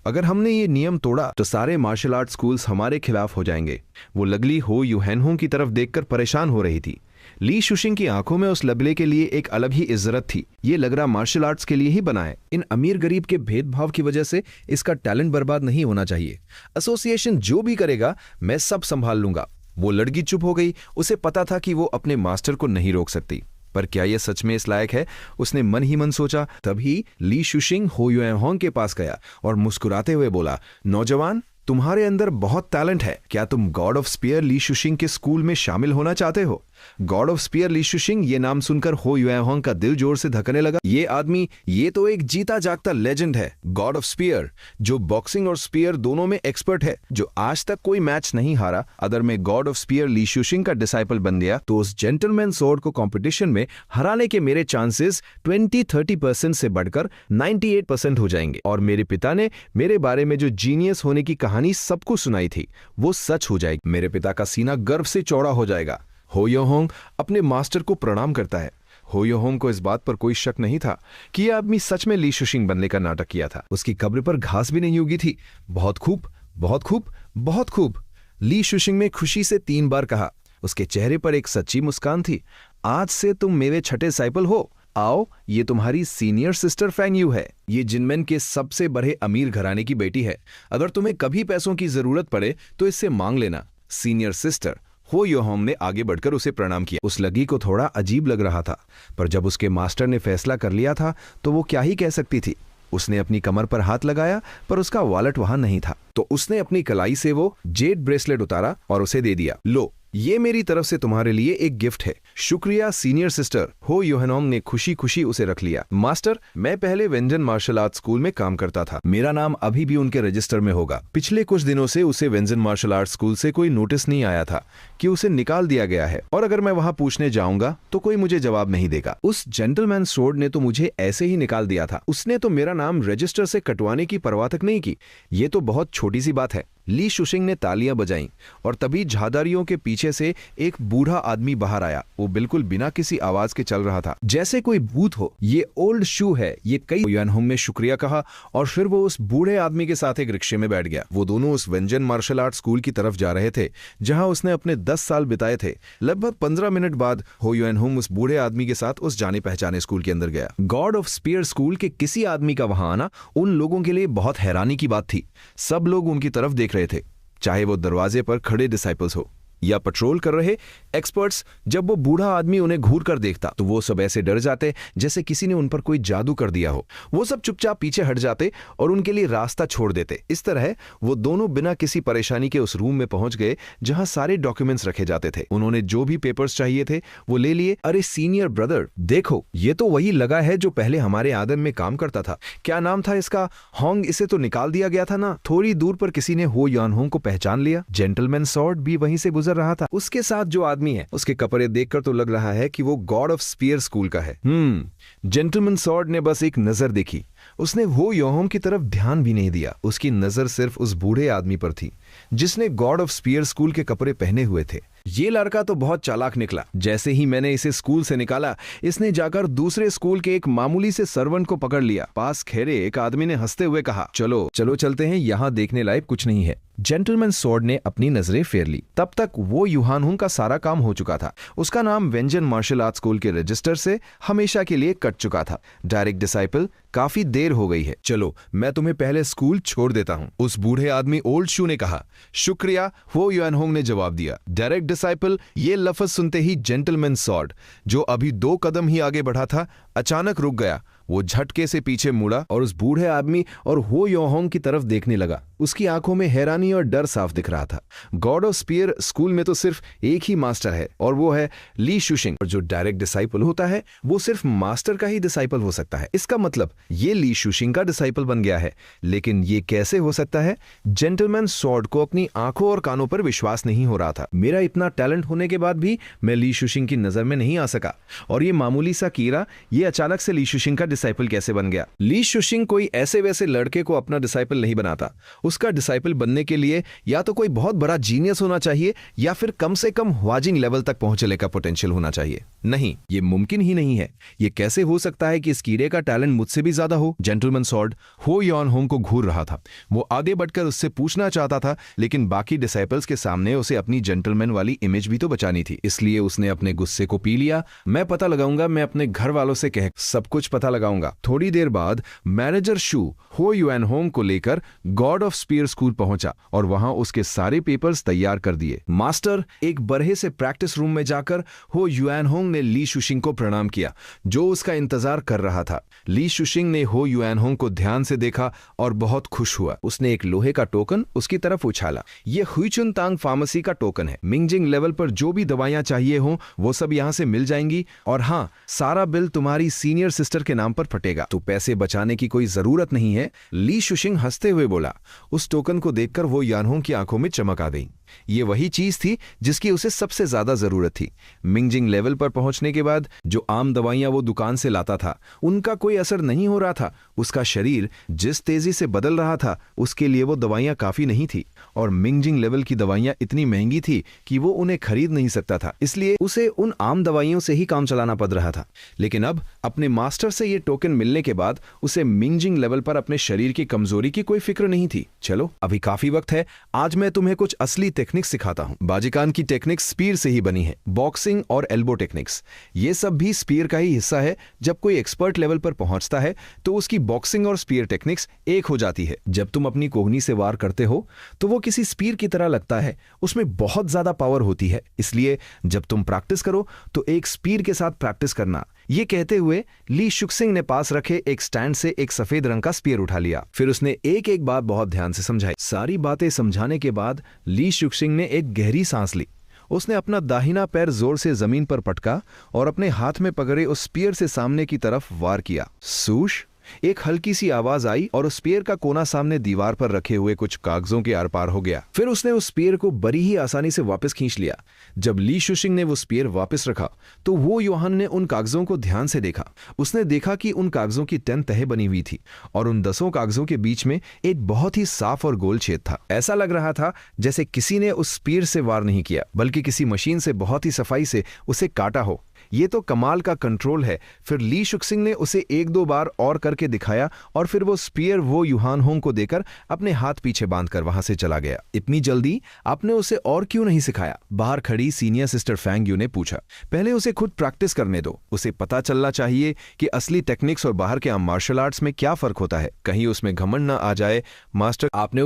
Speaker 1: अगर हमने ये नियम तोड़ा तो सारे मार्शल आर्ट स्कूल्स हमारे खिलाफ हो जाएंगे। वो लगली हो यूहैनहोंग की तरफ देखकर परेशान हो रही थी। ली शुशिंग की आंखों में उस लबले के लिए एक अलग ही इज्जत थी। ये लग रहा मार्शल आर्ट्स के लिए ही बना है। इन अमीर गरीब के भेदभाव की वजह से इसका टैलेंट बर्बाद नहीं होना चाहिए। एसोसिएशन जो भी करेगा मैं सब संभाल लूंगा। वो लड़की चुप हो गई। उसे पता था कि वो अपने मास्टर को नहीं रोक सकती, पर क्या यह सच में इस लायक है? उसने मन ही मन सोचा। तभी ली शुशिंग हो युएहोंग के पास गया और मुस्कुराते हुए बोला, नौजवान, तुम्हारे अंदर बहुत टैलेंट है। क्या तुम गॉड ऑफ स्पीयर ली शुशिंग के स्कूल में शामिल होना चाहते हो? गॉड ऑफ स्पीयर ली शुशिंग, ये नाम सुनकर हो युएहोंग का दिल जोर से धड़कने लगा। ये आदमी, ये तो एक जीता जागता लेजेंड है। गॉड ऑफ स्पीयर, जो बॉक्सिंग और स्पीयर दोनों में एक्सपर्ट है, जो आज तक कोई मैच नहीं हारा। अगर मैं गॉड ऑफ स्पीयर ली शुशिंग का डिसाइपल बन गया तो उस जेंटलमैन स्वॉर्ड को कंपटीशन में हराने के मेरे चांसेस 20-30% से बढ़कर 98% हो जाएंगे। और मेरे पिता ने मेरे बारे में जो जीनियस होने की कहानी सबको सुनाई थी, वो सच हो जाएगी। मेरे पिता का सीना गर्व से चौड़ा हो जाएगा। हो योहोंग अपने मास्टर को प्रणाम करता है। हो योहोंग को इस बात पर कोई शक नहीं था कि यह आदमी सच में ली शुशिंग बनने का नाटक किया था। उसकी कब्र पर घास भी नहीं उगी थी। बहुत खूब, बहुत खूब, बहुत खूब, ली शुशिंग ने खुशी से 3 बार कहा। उसके चेहरे पर एक सच्ची मुस्कान थी। आज से तुम मेरे छठे डिसाइपल हो। आओ, ये तुम्हारी सीनियर सिस्टर फैंग यू है। ये जिनमैन के सबसे बड़े अमीर घराने की बेटी है। अगर तुम्हें कभी पैसों की जरूरत पड़े तो इससे मांग लेना। Senior sister. हो योहोंग ने आगे बढ़कर उसे प्रणाम किया। उस लगी को थोड़ा अजीब लग रहा था, पर जब उसके मास्टर ने फैसला कर लिया था तो वो क्या ही कह सकती थी। उसने अपनी कमर पर हाथ लगाया, पर उसका वॉलेट वहां नहीं था। तो उसने अपनी कलाई से वो जेड ब्रेसलेट उतारा और उसे दे दिया। लो, ये मेरी तरफ से तुम्हारे लिए एक गिफ्ट है। शुक्रिया सीनियर सिस्टर। हो युएहोंग ने खुशी खुशी उसे रख लिया। मास्टर, मैं पहले वेंजन मार्शल आर्ट स्कूल में काम करता था। मेरा नाम अभी भी उनके रजिस्टर में होगा। पिछले कुछ दिनों से उसे वेंजन मार्शल आर्ट स्कूल से कोई नोटिस नहीं आया था कि उसे निकाल दिया गया है, और अगर मैं वहां पूछने जाऊंगा तो कोई मुझे जवाब नहीं देगा। उस जेंटलमैन स्वॉर्ड ने तो मुझे ऐसे ही निकाल दिया था। उसने तो मेरा नाम रजिस्टर से कटवाने की परवाह तक नहीं की। ये तो बहुत छोटी सी बात है। ली शुशिंग ने तालियां बजाईं और तभी झादारियों के पीछे से एक बूढ़ा आदमी बाहर आया। वो बिल्कुल बिना किसी आवाज के चल रहा था, जैसे कोई भूत हो। ये ओल्ड शू है। ये कई युएहोंग ने शुक्रिया कहा और फिर वो उस बूढ़े आदमी के साथ एक रिक्शे में बैठ गया। वो दोनों उस वेंजन मार्शल आर्ट स्कूल की तरफ जा रहे थे जहां उसने अपने 10 साल बिताए थे। लगभग 15 मिनट बाद हो युएहोंग उस बूढ़े आदमी के साथ उस जाने पहचाने स्कूल के अंदर गया। गॉड ऑफ स्पीयर स्कूल के किसी आदमी का वहां आना उन लोगों के लिए बहुत हैरानी की बात थी। सब लोग उनकी तरफ देख रहे थे, चाहे वो दरवाजे पर खड़े डिसाइपल्स हो या पेट्रोल कर रहे एक्सपर्ट्स, जब वो बूढ़ा आदमी उन्हें घूर कर देखता तो वो सब ऐसे डर जाते जैसे किसी ने उन पर कोई जादू कर दिया हो। वो सब चुपचाप पीछे हट जाते और उनके लिए रास्ता छोड़ देते। इस तरह वो दोनों बिना किसी परेशानी के उस रूम में पहुंच गए जहां सारे डॉक्यूमेंट्स रखे जाते थे। उन्होंने जो भी पेपर्स चाहिए थे वो ले लिए। अरे सीनियर ब्रदर, देखो ये तो वही लगा है जो पहले हमारे आदम में काम करता था। क्या नाम था इसका? होंग। इसे तो निकाल दिया गया था ना। थोड़ी दूर पर किसी ने हो यान होंग को पहचान लिया। जेंटलमैन सॉर्ड भी वहीं से गुजर रहा था। उसके साथ जो आदमी है उसके कपड़े देखकर तो लग रहा है कि वो गॉड ऑफ स्पीयर स्कूल का है। जेंटलमैन सॉर्ड ने बस एक नजर देखी। उसने हो योहोम की तरफ ध्यान भी नहीं दिया। उसकी नजर सिर्फ उस बूढ़े आदमी पर थी जिसने गॉड ऑफ स्पीयर स्कूल के कपड़े पहने हुए थे। ये लड़का तो बहुत चालाक निकला। जैसे ही मैंने इसे स्कूल से निकाला, इसने जाकर दूसरे स्कूल के एक मामूली से सर्वेंट को पकड़ लिया। पास खड़े एक आदमी ने हंसते हुए कहा, चलो चलो चलते हैं, यहाँ देखने लायक कुछ नहीं है। जेंटलमैन सॉर्ड ने अपनी नजरें फेर ली। तब तक वो युहानहुंग का सारा काम हो चुका था। उसका नाम वेंजन मार्शल आर्ट स्कूल के रजिस्टर से हमेशा के लिए कट चुका था। डायरेक्ट डिसाइपल, काफी देर हो गई है, चलो मैं तुम्हें पहले स्कूल छोड़ देता हूं। उस बूढ़े आदमी ओल्ड शू ने कहा। शुक्रिया, हो युहानहुंग ने जवाब दिया। डायरेक्ट डिसाइपल, ये लफ्ज सुनते ही जेंटलमैन सॉर्ड, जो अभी 2 कदम ही आगे बढ़ा था, अचानक रुक गया। वो झटके से पीछे मुड़ा और उस बूढ़े आदमी और हो योहोंग की तरफ देखने लगा। उसकी आंखों में हैरानी और डर साफ दिख रहा था। गॉड ऑफ स्पीयर स्कूल में तो सिर्फ एक ही मास्टर है और वो है ली शुशिंग। और जो डायरेक्ट डिसाइपल होता है वो सिर्फ मास्टर का ही डिसाइपल हो सकता है। इसका मतलब ये ली शुशिंग का डिसाइपल बन गया है। लेकिन ये कैसे हो सकता है? जेंटलमैन सॉर्ड को अपनी आंखों और कानों पर विश्वास नहीं हो रहा था। मेरा इतना टैलेंट होने के बाद भी मैं ली शुशिंग की नजर में नहीं आ सका, और ये मामूली सा कीड़ा ये अचानक से ली शुशिंग का डिसाइपल कैसे बन गया? ली शुशिंग कोई ऐसे वैसे लड़के को अपना डिसाइपल नहीं बनाता। उसका डिसाइपल बनने के लिए या तो कोई बहुत बड़ा जीनियस होना चाहिए या फिर कम से कम ह्वाजिंग लेवल तक पहुंचने का पोटेंशियल होना चाहिए। नहीं, ये मुमकिन ही नहीं है। ये कैसे हो सकता है कि इस कीड़े का टैलेंट मुझसे भी ज्यादा हो? जेंटलमैन सॉर्ड हो यानहोंग को घूर रहा था। वो आगे बढ़कर उससे पूछना चाहता था, लेकिन बाकी डिसाइपल्स के सामने उसे अपनी जेंटलमैन वाली इमेज भी तो बचानी थी। इसलिए उसने अपने गुस्से को पी लिया। मैं पता लगाऊंगा, मैं अपने घर वालों से कह सब कुछ पता लगाऊंगा। थोड़ी देर बाद मैनेजर शू हो युआनहोंग को लेकर गॉड ऑफ स्पीयर स्कूल पहुंचा और वहां उसके सारे पेपर्स तैयार कर दिए। मास्टर एक बरहे से प्रैक्टिस रूम में जाकर हो युआनहोंग ने ली शुशिंग को प्रणाम किया, जो उसका इंतजार कर रहा था। ली शुशिंग ने हो युआनहोंग को ध्यान से देखा और बहुत खुश हुआ। उसने एक लोहे का टोकन उसकी तरफ उछाला। ये हुईचुन तांग फार्मेसी का टोकन है। मिंगजिंग लेवल पर जो भी दवाइयां चाहिए हो वो सब यहां से मिल जाएंगी, और हाँ, सारा बिल तुम्हारी सीनियर सिस्टर के नाम पर फटेगा, तो पैसे बचाने की कोई जरूरत नहीं है। ली शुशिंग हंसते हुए बोला। उस टोकन को देखकर वो यानहोंग की आंखों में चमक आ गई। ये वही चीज थी जिसकी उसे सबसे ज्यादा जरूरत थी। मिंगजिंग लेवल पर पहुंचने के बाद जो आम दवाइयां वो दुकान से लाता था उनका कोई असर नहीं हो रहा था। उसका शरीर जिस तेजी से बदल रहा था उसके लिए वो दवाइयां काफी नहीं थी, और मिंगजिंग लेवल की दवाइयां इतनी महंगी थी कि वो उन्हें खरीद नहीं सकता था। इसलिए उसे उन आम दवाइयों से ही काम चलाना पड़ रहा था। लेकिन अब अपने मास्टर से ये टोकन मिलने के बाद उसे मिंगजिंग लेवल पर अपने शरीर की कमजोरी की कोई फिक्र नहीं थी। चलो अभी काफी वक्त है, आज मैं तुम्हें कुछ असली टेक्निक्स सिखाता हूं। बाजिकान की टेक्निक्स स्पीयर से ही बनी है। बॉक्सिंग और एल्बो टेक्निक्स, ये सब भी स्पीयर का ही हिस्सा है। जब कोई एक्सपर्ट लेवल पर पहुंचता है तो उसकी बॉक्सिंग और स्पीयर टेक्निक्स एक हो जाती है। जब तुम अपनी कोहनी से वार करते हो तो वो किसी स्पीयर की तरह लगता है, उसमें बहुत ज्यादा पावर होती है। इसलिए जब तुम प्रैक्टिस करो तो एक स्पीयर के साथ प्रैक्टिस करना। ये कहते हुए ली शुक्सिंग ने पास रखे एक स्टैंड से एक सफेद रंग का स्पीयर उठा लिया। फिर उसने एक एक बात बहुत ध्यान से समझाई। सारी बातें समझाने के बाद ली शुक्सिंग ने एक गहरी सांस ली। उसने अपना दाहिना पैर जोर से जमीन पर पटका और अपने हाथ में पकड़े उस स्पीयर से सामने की तरफ वार किया। सूश, एक हल्की सी आवाज आई और उस स्पीयर का कोना सामने दीवार पर रखे हुए कुछ कागजों के आर पार हो गया। फिर उसने उस स्पीयर को बड़ी ही आसानी से वापस खींच लिया। जब ली शुशिंग ने वो स्पीयर वापस रखा तो वो योहान ने उन कागजों को ध्यान से देखा। उसने देखा कि उन कागजों की 10 तहें बनी हुई थी और उन 10 कागजों के बीच में एक बहुत ही साफ और गोल छेद था। ऐसा लग रहा था जैसे किसी ने उस स्पीयर से वार नहीं किया, बल्कि किसी मशीन से बहुत ही सफाई से उसे काटा हो। ये तो कमाल का कंट्रोल है। फिर ली शुक्सिंग ने उसे एक दो बार और करके दिखाया और फिर वो स्पीयर वो युहान होंग को देकर अपने हाथ पीछे बांधकर वहां से चला गया। इतनी जल्दी आपने उसे और क्यों नहीं सिखाया? बाहर खड़ी सीनियर सिस्टर फैंग यू ने पूछा। पहले उसे खुद प्रैक्टिस करने दो, उसे पता चलना चाहिए कि असली टेक्निक्स और बाहर के आम मार्शल आर्ट्स में क्या फर्क होता है, कहीं उसमें घमंड ना आ जाए। मास्टर आपने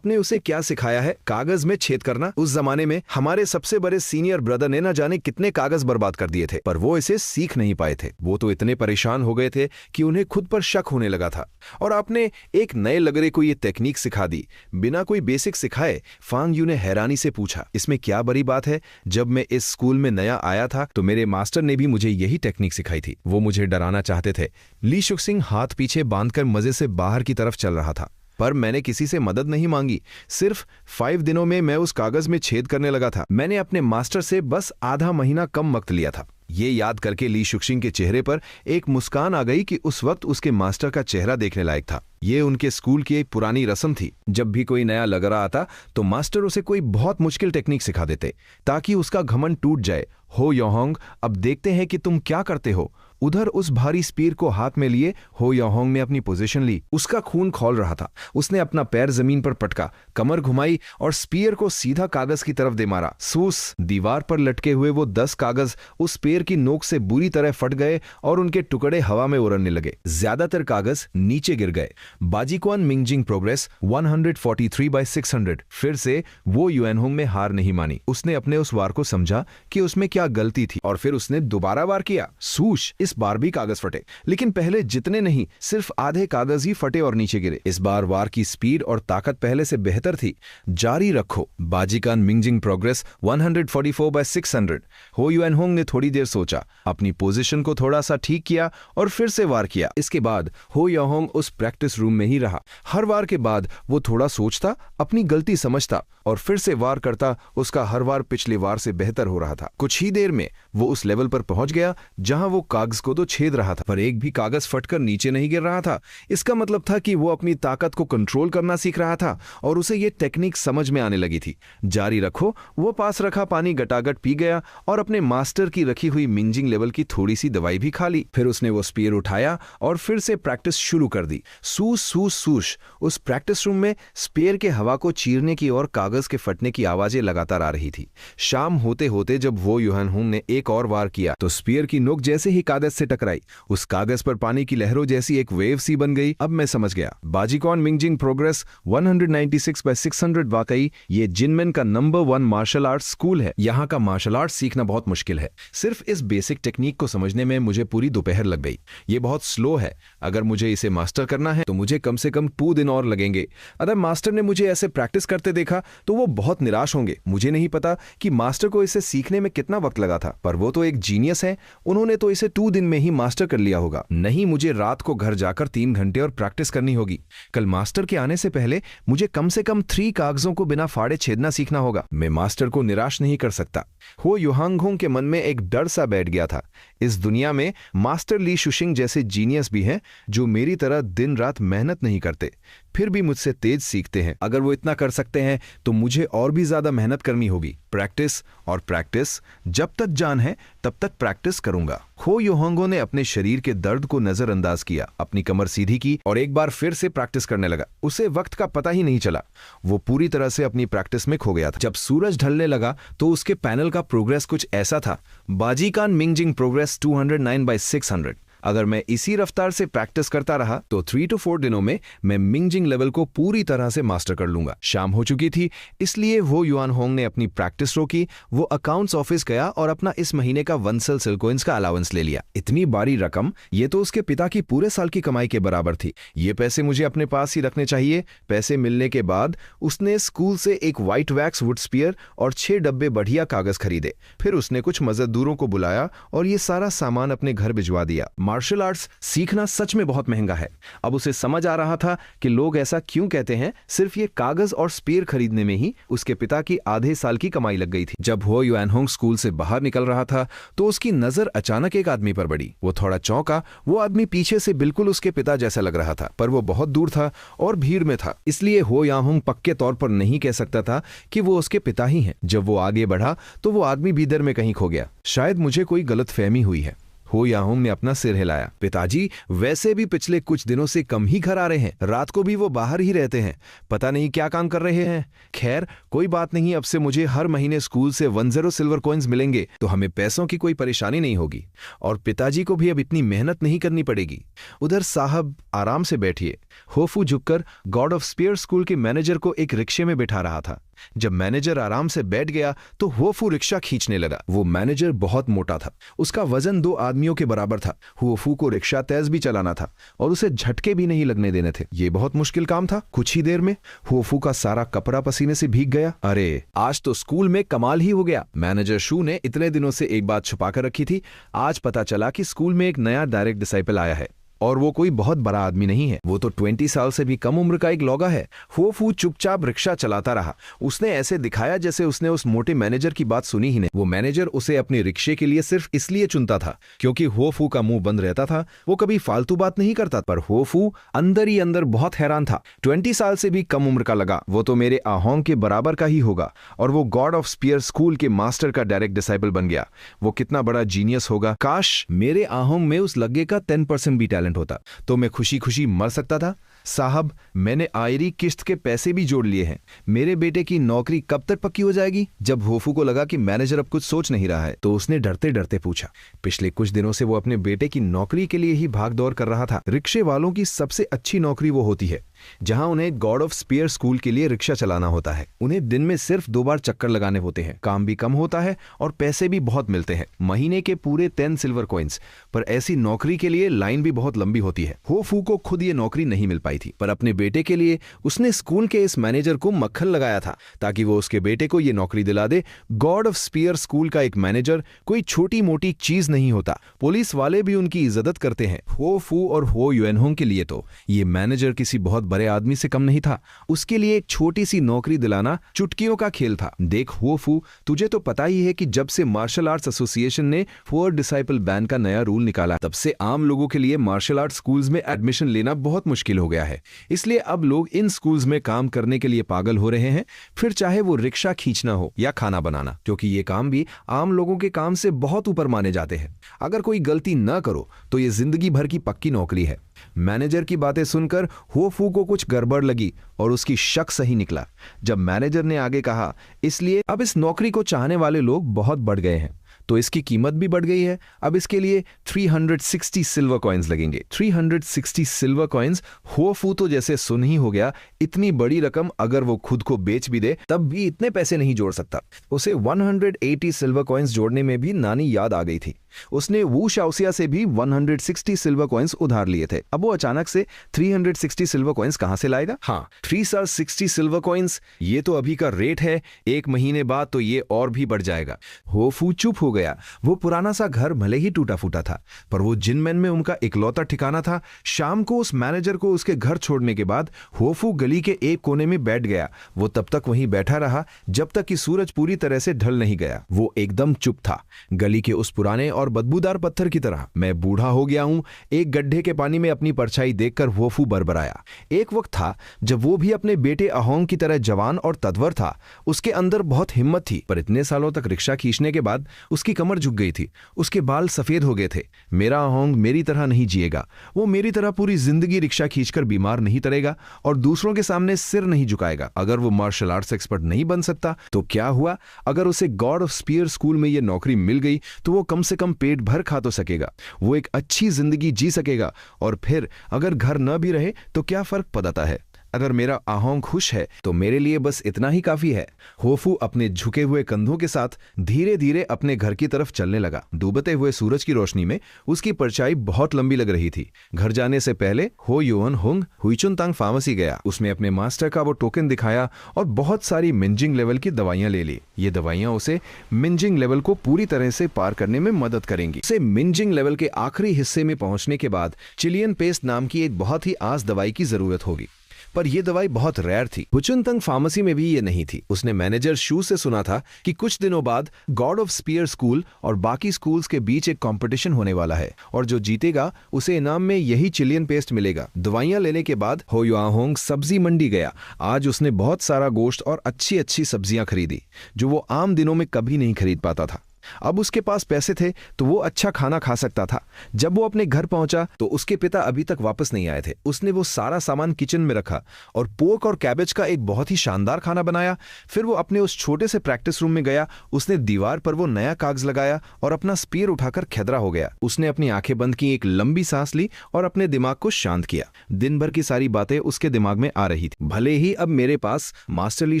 Speaker 1: उसे क्या सिखाया है? कागज में छेद करना। उस जमाने में हमारे सबसे बड़े सीनियर ब्रदर ने न जाने कितने कागज बर्बाद कर दिए थे, पर वो इसे सीख नहीं पाए थे। वो तो इतने परेशान हो गए थे कि उन्हें खुद पर शक होने लगा था, और आपने एक नए लगरे को ये टेक्निक सिखा दी बिना कोई बेसिक सिखाए। फांग यू ने हैरानी से पूछा, इसमें क्या बड़ी बात है? जब मैं इस स्कूल में नया आया था तो मेरे मास्टर ने भी मुझे यही टेक्निक सिखाई थी। वो मुझे डराना चाहते थे। ली शुक्सिंग हाथ पीछे बांधकर मजे से बाहर की तरफ चल रहा था। पर मैंने किसी से मदद नहीं मांगी। सिर्फ 5 दिनों में मैं उस कागज में छेद करने लगा था। मैंने अपने मास्टर से बस आधा महीना कम वक्त लिया था। ये याद करके ली शुक्सिंग के चेहरे पर एक मुस्कान आ गई कि उस वक्त उसके मास्टर का चेहरा देखने लायक था। ये उनके स्कूल की एक पुरानी रस्म थी। जब भी कोई नया लगरा आता तो मास्टर उसे कोई बहुत मुश्किल टेक्निक सिखा देते ताकि उसका घमंड टूट जाए। हो योहोंग, अब देखते हैं कि तुम क्या करते हो। उधर उस भारी स्पीर को हाथ में लिए हो योहोंग ने अपनी पोजीशन ली। उसका खून खौल रहा था। उसने अपना पैर जमीन पर पटका, कमर घुमाई और स्पीयर को सीधा कागज की तरफ दे मारा। सूस दीवार पर लटके हुए वो 10 कागज उस पेड़ की नोक से बुरी तरह फट गए और उनके टुकड़े हवा में उड़ने लगे। ज्यादातर कागज नीचे गिर गए। बाजीक्वान मिंगजिंग प्रोग्रेस 143/600। फिर से वो युएनहोंग ने हार नहीं मानी। उसने अपने उस वार को समझा कि उसमें क्या गलती थी और फिर उसने दोबारा वार किया। सूश, इस बार भी कागज फटे, लेकिन पहले जितने नहीं, सिर्फ आधे कागज ही फटे और नीचे गिरे। इस बार वार की स्पीड और ताकत पहले से बेहतर थी। जारी रखो। बाजीकान मिंगजिंग प्रोग्रेस 144/600। हो युएनहोंग ने थोड़ी देर सोचा, अपनी पोजीशन को थोड़ा सा ठीक किया और फिर से वार किया। इसके बाद हो योहोंग उस प्रैक्टिस रूम में ही रहा। हर वार के बाद वो थोड़ा सोचता, अपनी गलती समझता और फिर से वार करता। उसका हर वार पिछले वार से बेहतर हो रहा था। कुछ ही देर में वो उस लेवल पर पहुंच गया जहां वो कागज को तो छेद रहा था, पर एक भी कागज फटकर नीचे नहीं गिर रहा था। इसका मतलब था कि वो अपनी ताकत को कंट्रोल करना सीख रहा था और उसे ये टेक्निक समझ में आने लगी थी। जारी रखो। वो पास रखा पानी गटागट पी गया और अपने मास्टर की रखी हुई मिंजिंग लेवल की थोड़ी सी दवाई भी खा ली। फिर उसने वो स्पीयर उठाया और फिर से प्रैक्टिस शुरू कर दी। सूस सूस सूश। उस प्रैक्टिस रूम में स्पीयर के हवा को चीरने की और कागज के फटने की आवाजें लगातार आ रही थी। शाम होते होते जब वो युएनहोंग ने एक और वार किया तो स्पीयर की नोक जैसे ही कागज से टकराई, उस कागज पर पानी की लहरों जैसी एक वेव सी बन गई। अब मैं समझ गया। बाजीकॉन मिंगजिंग प्रोग्रेस 196/600 वाकई ये जिनमेन का नंबर 1 मार्शल आर्ट्स स्कूल है। यहाँ का मार्शल आर्ट्स सीखना बहुत मुश्किल है। सिर्फ इस बेसिक टेक्निक को समझने में मुझे पूरी दोपहर लग गई। ये बहुत स्लो है। अगर मुझे इसे मास्टर करना है तो मुझे कम से कम 2 दिन और लगेंगे। अगर मास्टर ने मुझे ऐसे प्रैक्टिस करते देखा तो वो बहुत निराश होंगे। मुझे नहीं पता कि मास्टर को इसे सीखने में कितना वक्त लगा था, पर वो तो एक जीनियस है। उन्होंने तो इसे 2 दिन में ही मास्टर कर लिया होगा। नहीं, मुझे रात को घर जाकर 3 घंटे और प्रैक्टिस करनी होगी। कल मास्टर के आने से पहले मुझे कम से कम 3 कागजों को बिना फाड़े छेदना सीखना होगा। मैं मास्टर को निराश नहीं कर सकता। हो युहांगहोंग के मन में एक डर सा बैठ गया था। इस दुनिया में मास्टर ली शुशिंग जैसे जीनियस भी हैं जो मेरी तरह दिन रात मेहनत नहीं करते, फिर भी मुझसे तेज सीखते हैं। अगर वो इतना कर सकते हैं तो मुझे और भी ज्यादा मेहनत करनी होगी। प्रैक्टिस और प्रैक्टिस। जब तक जान है तब तक प्रैक्टिस करूंगा। हो युहांगो ने अपने शरीर के दर्द को नजरअंदाज किया, अपनी कमर सीधी की और एक बार फिर से प्रैक्टिस करने लगा। उसे वक्त का पता ही नहीं चला। वो पूरी तरह से अपनी प्रैक्टिस में खो गया था। जब सूरज ढलने लगा तो उसके पैनल का प्रोग्रेस कुछ ऐसा था। बाजीकान मिंगजिंग प्रोग्रेस 209/600। अगर मैं इसी रफ्तार से प्रैक्टिस करता रहा तो 3 to 4 दिनों में मैं मिंगजिंग लेवल को पूरी तरह से मास्टर कर लूंगा। शाम हो चुकी थी, इसलिए वो युआनहोंग ने अपनी प्रैक्टिस रोकी। वो अकाउंट्स ऑफिस गया और अपना इस महीने का 1 सेल सिल्कोइंस का अलाउंस ले लिया। इतनी बड़ी रकम, ये तो उसके पिता की पूरे साल की कमाई के बराबर थी। ये पैसे मुझे अपने पास ही रखने चाहिए। पैसे मिलने के बाद उसने स्कूल से एक व्हाइट वैक्स वुड स्पीयर और 6 डब्बे बढ़िया कागज खरीदे। फिर उसने कुछ मजदूरों को बुलाया और ये सारा सामान अपने घर भिजवा दिया। मार्शल आर्ट्स सीखना सच में बहुत महंगा है। अब उसे समझ आ रहा था कि लोग ऐसा क्यों कहते हैं। सिर्फ ये कागज और स्पेयर खरीदने में ही उसके पिता की आधे साल की कमाई लग गई थी। जब हो युएनहोंग स्कूल से बाहर निकल रहा था तो उसकी नजर अचानक एक आदमी पर पड़ी। वो थोड़ा चौंका। वो आदमी पीछे से बिल्कुल उसके पिता जैसा लग रहा था, पर वो बहुत दूर था और भीड़ में था, इसलिए हो याहोंग पक्के तौर पर नहीं कह सकता था कि वो उसके पिता ही हैं। जब वो आगे बढ़ा तो वो आदमी भीतर में कहीं खो गया। शायद मुझे कोई गलतफहमी हुई है। हो याहोंग ने अपना सिर हिलाया। पिताजी वैसे भी पिछले कुछ दिनों से कम ही घर आ रहे हैं, रात को भी वो बाहर ही रहते हैं, पता नहीं क्या काम कर रहे हैं। खैर कोई बात नहीं, अब से मुझे हर महीने स्कूल से 10 सिल्वर कॉइन्स मिलेंगे तो हमें पैसों की कोई परेशानी नहीं होगी और पिताजी को भी अब इतनी मेहनत नहीं करनी पड़ेगी। उधर साहब आराम से बैठिए। होफू झुककर गॉड ऑफ स्पेयर स्कूल के मैनेजर को एक रिक्शे में बिठा रहा था। जब मैनेजर आराम से बैठ गया तो होफू रिक्शा खींचने लगा। वो मैनेजर बहुत मोटा था, उसका वजन 2 आदमियों के बराबर था। होफू को रिक्शा तेज भी चलाना था और उसे झटके भी नहीं लगने देने थे। ये बहुत मुश्किल काम था। कुछ ही देर में होफू का सारा कपड़ा पसीने से भीग गया। अरे आज तो स्कूल में कमाल ही हो गया। मैनेजर शू ने इतने दिनों से एक बात छुपा कर रखी थी। आज पता चला कि स्कूल में एक नया डायरेक्ट डिसाइपल आया है और वो कोई बहुत बड़ा आदमी नहीं है, वो तो 20 साल से भी कम उम्र का एक लौगा है। होफू चुपचाप रिक्शा चलाता रहा। उसने ऐसे दिखाया जैसे उसने उस मोटे मैनेजर की बात सुनी ही नहीं। वो मैनेजर उसे अपने रिक्शे के लिए सिर्फ इसलिए चुनता था क्योंकि होफू का मुंह बंद रहता था। वो कभी फालतू बात नहीं करता। पर होफू अंदर ही अंदर बहुत हैरान था। 20 साल से भी कम उम्र का लगा, वो तो मेरे आहोंग के बराबर का ही होगा और वो गॉड ऑफ स्पेयर स्कूल के मास्टर का डायरेक्ट डिसाइपल बन गया। वो कितना बड़ा जीनियस होगा। काश मेरे आहोंग में उस लग्गे का 10% भी टैलेंट होता तो मैं खुशी खुशी मर सकता था। साहब मैंने आयरी किस्त के पैसे भी जोड़ लिए हैं। मेरे बेटे की नौकरी कब तक पक्की हो जाएगी? जब होफू को लगा कि मैनेजर अब कुछ सोच नहीं रहा है तो उसने डरते डरते पूछा। पिछले कुछ दिनों से वो अपने बेटे की नौकरी के लिए ही भाग दौड़ कर रहा था। रिक्शे वालों की सबसे अच्छी नौकरी वो होती है जहां उन्हें गॉड ऑफ स्पेयर स्कूल के लिए रिक्शा चलाना होता है। उन्हें दिन में सिर्फ 2 बार चक्कर लगाने होते हैं, काम भी कम होता है और पैसे भी बहुत मिलते हैं, महीने के पूरे 10 सिल्वर कॉइन्स। पर ऐसी नौकरी के लिए लाइन भी बहुत लंबी होती है। होफू को खुद ये नौकरी नहीं मिल पाई थी, पर अपने बेटे के लिए उसने स्कूल के इस मैनेजर को मक्खन लगाया था ताकि वो उसके बेटे को ये नौकरी दिला दे। गॉड ऑफ स्पेयर स्कूल का एक मैनेजर कोई छोटी मोटी चीज नहीं होता। पुलिस वाले भी उनकी इज्जत करते हैं। होफू और हो युएनहोंग के लिए तो ये मैनेजर किसी बहुत बड़े आदमी से कम नहीं था। उसके लिए एक छोटी सी नौकरी दिलाना चुटकियों का खेल था। देख होफू, तुझे तो पता ही है कि जब से मार्शल आर्ट्स एसोसिएशन ने 4 डिसाइपल बैन का नया रूल निकाला तब से आम लोगों के लिए मार्शल आर्ट स्कूल्स में एडमिशन लेना बहुत मुश्किल हो गया है। इसलिए अब लोग इन स्कूल्स में काम करने के लिए पागल हो रहे हैं, फिर चाहे वो रिक्शा खींचना हो या खाना बनाना, क्योंकि ये काम भी आम लोगों के काम से बहुत ऊपर माने जाते हैं। अगर कोई गलती न करो तो ये जिंदगी भर की पक्की नौकरी है। मैनेजर की बातें सुनकर होफू को कुछ गड़बड़ लगी और उसकी शक सही निकला। जब मैनेजर ने आगे कहा, इसलिए अब इस नौकरी को चाहने वाले लोग बहुत बढ़ गए हैं तो इसकी कीमत भी बढ़ गई है। अब इसके लिए 360 सिल्वर कॉइन्स लगेंगे। 360 सिल्वर कॉइन्स। होफू तो जैसे सुन ही हो गया। इतनी बड़ी रकम अगर वो खुद को बेच भी दे तब भी इतने पैसे नहीं जोड़ सकता। उसे 180 सिल्वर कॉइन्स जोड़ने में भी नानी याद आ गई थी। उसने वू शाओसिया से भी 160 सिल्वर कॉइन्स उधार लिए थे। अब वो अचानक से 360 सिल्वर कॉइन्स कहां से लाएगा? हाँ, 360 सिल्वर कॉइन्स, ये तो अभी का रेट है। 1 महीने बाद तो ये और भी बढ़ जाएगा। होफू चुप हो गया। वो पुराना सा घर भले ही टूटा फूटा था, पर वो जिनमेन में उनका इकलौता ठिकाना था। शाम को उस मैनेजर को उसके घर छोड़ने के बाद होफू गली के एक कोने में बैठ गया। वो तब तक वहीं बैठा रहा जब तक कि सूरज पूरी तरह से ढल नहीं गया। वो एकदम चुप था, गली के उस पुराने और बदबूदार पत्थर की तरह। मैं बूढ़ा हो गया हूं, एक गड्ढे के पानी में अपनी परछाई देखकर होफू बरबराया। एक वक्त था जब वो भी अपने बेटे अहोंग की तरह जवान और तत्वर था। उसके अंदर बहुत हिम्मत थी, पर इतने सालों तक रिक्शा खींचने के बाद उसकी कमर झुक गई थी, उसके बाल सफेद हो गए थे। मेरा अहोंग मेरी तरह नहीं जिएगा। वो मेरी तरह पूरी जिंदगी रिक्शा खींचकर बीमार नहीं तरेगा और दूसरों के सामने सिर नहीं झुकाएगा। अगर वो मार्शल आर्ट्स एक्सपर्ट नहीं बन सकता तो क्या हुआ? अगर उसे गॉड ऑफ स्पेयर स्कूल में ये नौकरी मिल गई तो वो कम से कम पेट भर खा तो सकेगा, वो एक अच्छी जिंदगी जी सकेगा। और फिर अगर घर न भी रहे तो क्या फर्क पड़ता है? अगर मेरा आहोंग खुश है तो मेरे लिए बस इतना ही काफी है। होफू अपने झुके हुए कंधों के साथ धीरे धीरे अपने घर की तरफ चलने लगा। डूबते हुए सूरज की रोशनी में उसकी परछाई बहुत लंबी लग रही थी। घर जाने से पहले हो युअन होंग हुईचुनतांग फार्मेसी गया। उसने अपने मास्टर का वो टोकन दिखाया और बहुत सारी मिंजिंग लेवल की दवाइयां ले ली। ये दवाइयां उसे मिंजिंग लेवल को पूरी तरह से पार करने में मदद करेंगी। उसे मिंजिंग लेवल के आखिरी हिस्से में पहुंचने के बाद चिलियन पेस्ट नाम की एक बहुत ही आस दवाई की जरूरत होगी, पर यह दवाई बहुत रेयर थी। हुचुनतंग फार्मेसी में भी ये नहीं थी। उसने मैनेजर शू से सुना था कि कुछ दिनों बाद गॉड ऑफ स्पीयर स्कूल और बाकी स्कूल्स के बीच एक कंपटीशन होने वाला है और जो जीतेगा उसे इनाम में यही चिलियन पेस्ट मिलेगा। दवाइयां लेने के बाद हो युआहोंग सब्जी मंडी गया। आज उसने बहुत सारा गोश्त और अच्छी अच्छी सब्जियां खरीदी जो वो आम दिनों में कभी नहीं खरीद पाता था। अब उसके पास पैसे थे तो वो अच्छा खाना खा सकता था। जब वो अपने घर पहुंचा तो उसके पिता अभी तक वापस नहीं आए थे। उसने वो सारा सामान किचन में रखा और पोर्क और कैबेज का एक बहुत ही शानदार खाना बनाया। फिर वो अपने उस छोटे से प्रैक्टिस रूम में गया। उसने दीवार पर वो नया कागज लगाया और अपना स्पीयर उठाकर खैदरा हो गया। उसने अपनी आंखें बंद की, एक लंबी सांस ली और अपने दिमाग को शांत किया। दिन भर की सारी बातें उसके दिमाग में आ रही थी। भले ही अब मेरे पास मास्टर ली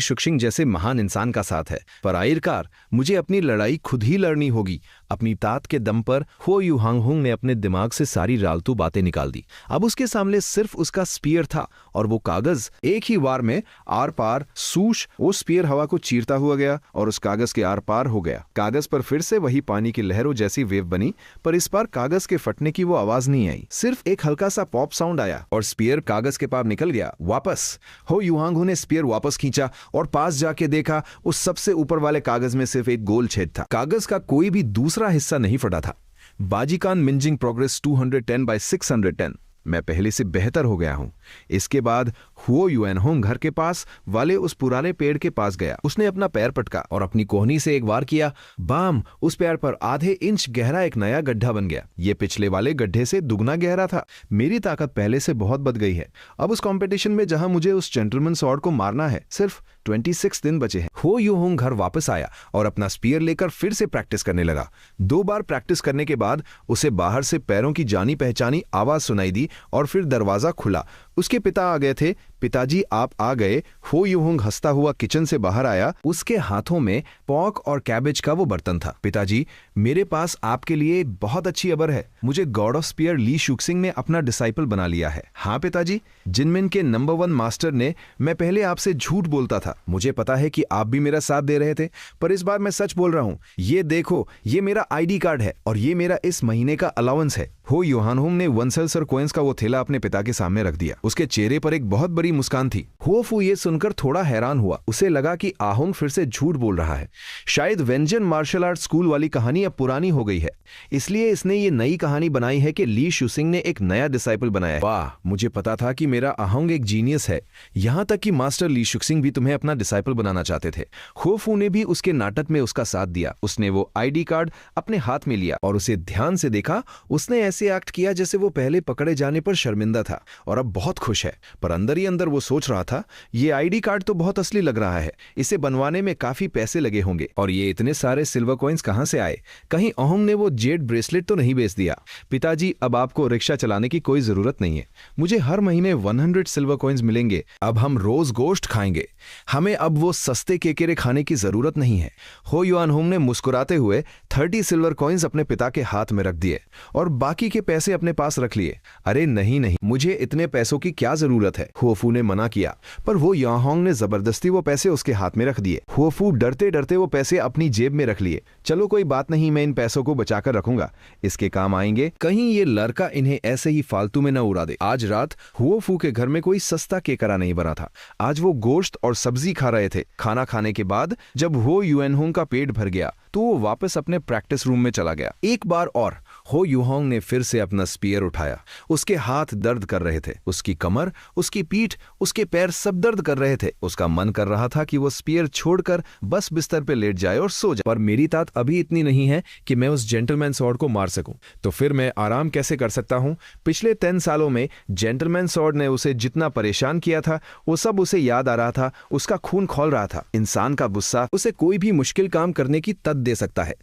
Speaker 1: शुक्सिंग जैसे महान इंसान का साथ है, पर आखिरकार मुझे अपनी लड़ाई खुद ही लड़नी होगी। अपनी तात के दम पर हो युआहोंग ने अपने दिमाग से सारी रालतू बातें निकाल दी। अब उसके सामने सिर्फ उसका स्पीयर था और वो कागज। एक ही वार में आर पार सूश वो स्पीयर हवा को चीरता हुआ गया और उस कागज के आर पार हो गया। कागज पर फिर से वही पानी की लहरों जैसी वेव बनी, पर इस बार कागज के फटने की वो आवाज नहीं आई। सिर्फ एक हल्का सा पॉप साउंड आया और स्पीयर कागज के पार निकल गया। वापस हो युआहोंग ने स्पीयर वापस खींचा और पास जाके देखा उस सबसे ऊपर वाले कागज में सिर्फ एक गोल छेद था। कागज का कोई भी दूसरा हिस्सा नहीं फटा था। बाजीकान मिंजिंग प्रोग्रेस 210/610। मैं पहले से बेहतर हो गया हूं। इसके बाद हुओ युआनहोंग घर के पास वाले उस पुराने पेड़ के पास गया। उसने अपना पैर पटका और अपनी कोहनी से एक वार किया। बाम! उस पैर पर आधे इंच गहरा एक नया गड्ढा बन गया। यह पिछले वाले गड्ढे से दुगना गहरा था। मेरी ताकत पहले से बहुत बढ़ गई है। अब उस कंपटीशन में जहां मुझे उस जेंटलमैन सॉर्ड को मारना है, सिर्फ 26 दिन बचे हैं। हो युआहोंग घर वापस आया और अपना स्पीयर लेकर फिर से प्रैक्टिस करने लगा। 2 बार प्रैक्टिस करने के बाद उसे बाहर से पैरों की जानी पहचानी आवाज सुनाई दी और फिर दरवाजा खुला। उसके पिता आ गए थे। पिताजी, आप आ गए। हो युआहोंग हंसता हुआ किचन से बाहर आया। उसके हाथों में पॉक और कैबेज का वो बर्तन था। पिताजी, मेरे पास आपके लिए बहुत अच्छी खबर है। मुझे गॉड ऑफ स्पीयर ली शुक्सिंग ने अपना डिसाइपल बना लिया है। हाँ पिताजी, जिनमिन के नंबर 1 मास्टर ने। मैं पहले आपसे झूठ बोलता था। मुझे पता है कि आप भी मेरा साथ दे रहे थे, पर इस बार मैं सच बोल रहा हूँ। ये देखो, ये मेरा आईडी कार्ड है और ये मेरा इस महीने का अलाउंस है। हो युआनहोंग ने 1 सेल्सर कॉइंस का वो थैला अपने पिता के सामने रख दिया। उसके चेहरे पर एक बहुत बड़ी मुस्कान थी। हुओफू ये सुनकर थोड़ा हैरान हुआ। उसे लगा कि आहोंग फिर से झूठ बोल रहा है। शायद वेंजन मार्शल आर्ट स्कूल वाली कहानी अब पुरानी हो गई है, इसलिए इसने ये नई कहानी बनाई है कि ली शुसिंग ने एक नया डिसाइपल बनाया है। वाह, मुझे पता था कि मेरा आहोंग एक जीनियस है। यहां तक कि मास्टर ली शुसिंग भी तुम्हें अपना डिसाइपल बनाना चाहते थे। हुओफू ने भी उसके नाटक में उसका साथ दिया। उसने वो आईडी कार्ड अपने हाथ में लिया और उसे ध्यान से देखा। उसने ऐसे एक्ट किया जैसे वो पहले पकड़े जाने पर शर्मिंदा था और अब बहुत खुश है, पर अंदर ही अंदर वो सोच रहा था, ये आईडी कार्ड तो बहुत असली लग रहा है। इसे बनवाने में काफी पैसे लगे होंगे और ये इतने सारे सिल्वर कॉइंस कहां से आए? कहीं अहोंग ने वो जेड ब्रेसलेट तो नहीं बेच दिया? पिताजी, अब आपको रिक्शा चलाने की कोई जरूरत नहीं है। मुझे हर महीने 100 सिल्वर कॉइंस मिलेंगे। अब हम रोज गोश्त खाएंगे। हमें अब वो सस्ते केकेरे खाने की जरूरत नहीं है। हो युआनहोंग ने मुस्कुराते हुए 30 सिल्वर कॉइंस अपने पिता के हाथ में रख दिए और बाकी के पैसे अपने पास रख लिए। अरे नहीं नहीं, मुझे इतने पैसों की क्या जरूरत है? हुओफू ने मना किया, पर वो युआनहोंग ने जबरदस्ती वो पैसे उसके हाथ में रख दिए। हुओफू डरते डरते वो पैसे अपनी जेब में रख लिए। चलो कोई बात नहीं, मैं इन पैसों को बचाकर रखूंगा, इसके काम आएंगे। कहीं ये लड़का इन्हें ऐसे ही फालतू में न उड़ा दे। आज रात हुओफू के घर में कोई सस्ता केकरा नहीं बना था। आज वो गोश्त और सब्जी खा रहे थे। खाना खाने के बाद जब हो युआनहोंग का पेट भर गया तो वो वापस अपने प्रैक्टिस रूम में चला गया। एक बार और हो युआहोंग ने फिर से अपना स्पीयर उठाया। उसके हाथ दर्द कर रहे थे, उसकी कमर, उसकी पीठ, उसके पैर सब दर्द कर रहे थे। उसका मन कर रहा था कि वो स्पीयर छोड़कर बस बिस्तर पे लेट जाए और सो जाए, पर मेरी ताकत अभी इतनी नहीं है कि मैं उस जेंटलमैन सॉर्ड को मार सकूं। तो फिर मैं आराम कैसे कर सकता हूं? पिछले 10 सालों में जेंटलमैन सॉर्ड ने उसे जितना परेशान किया था वो सब उसे याद आ रहा था। उसका खून खौल रहा था। इंसान का गुस्सा उसे कोई भी मुश्किल काम करने की तद दे सकता है।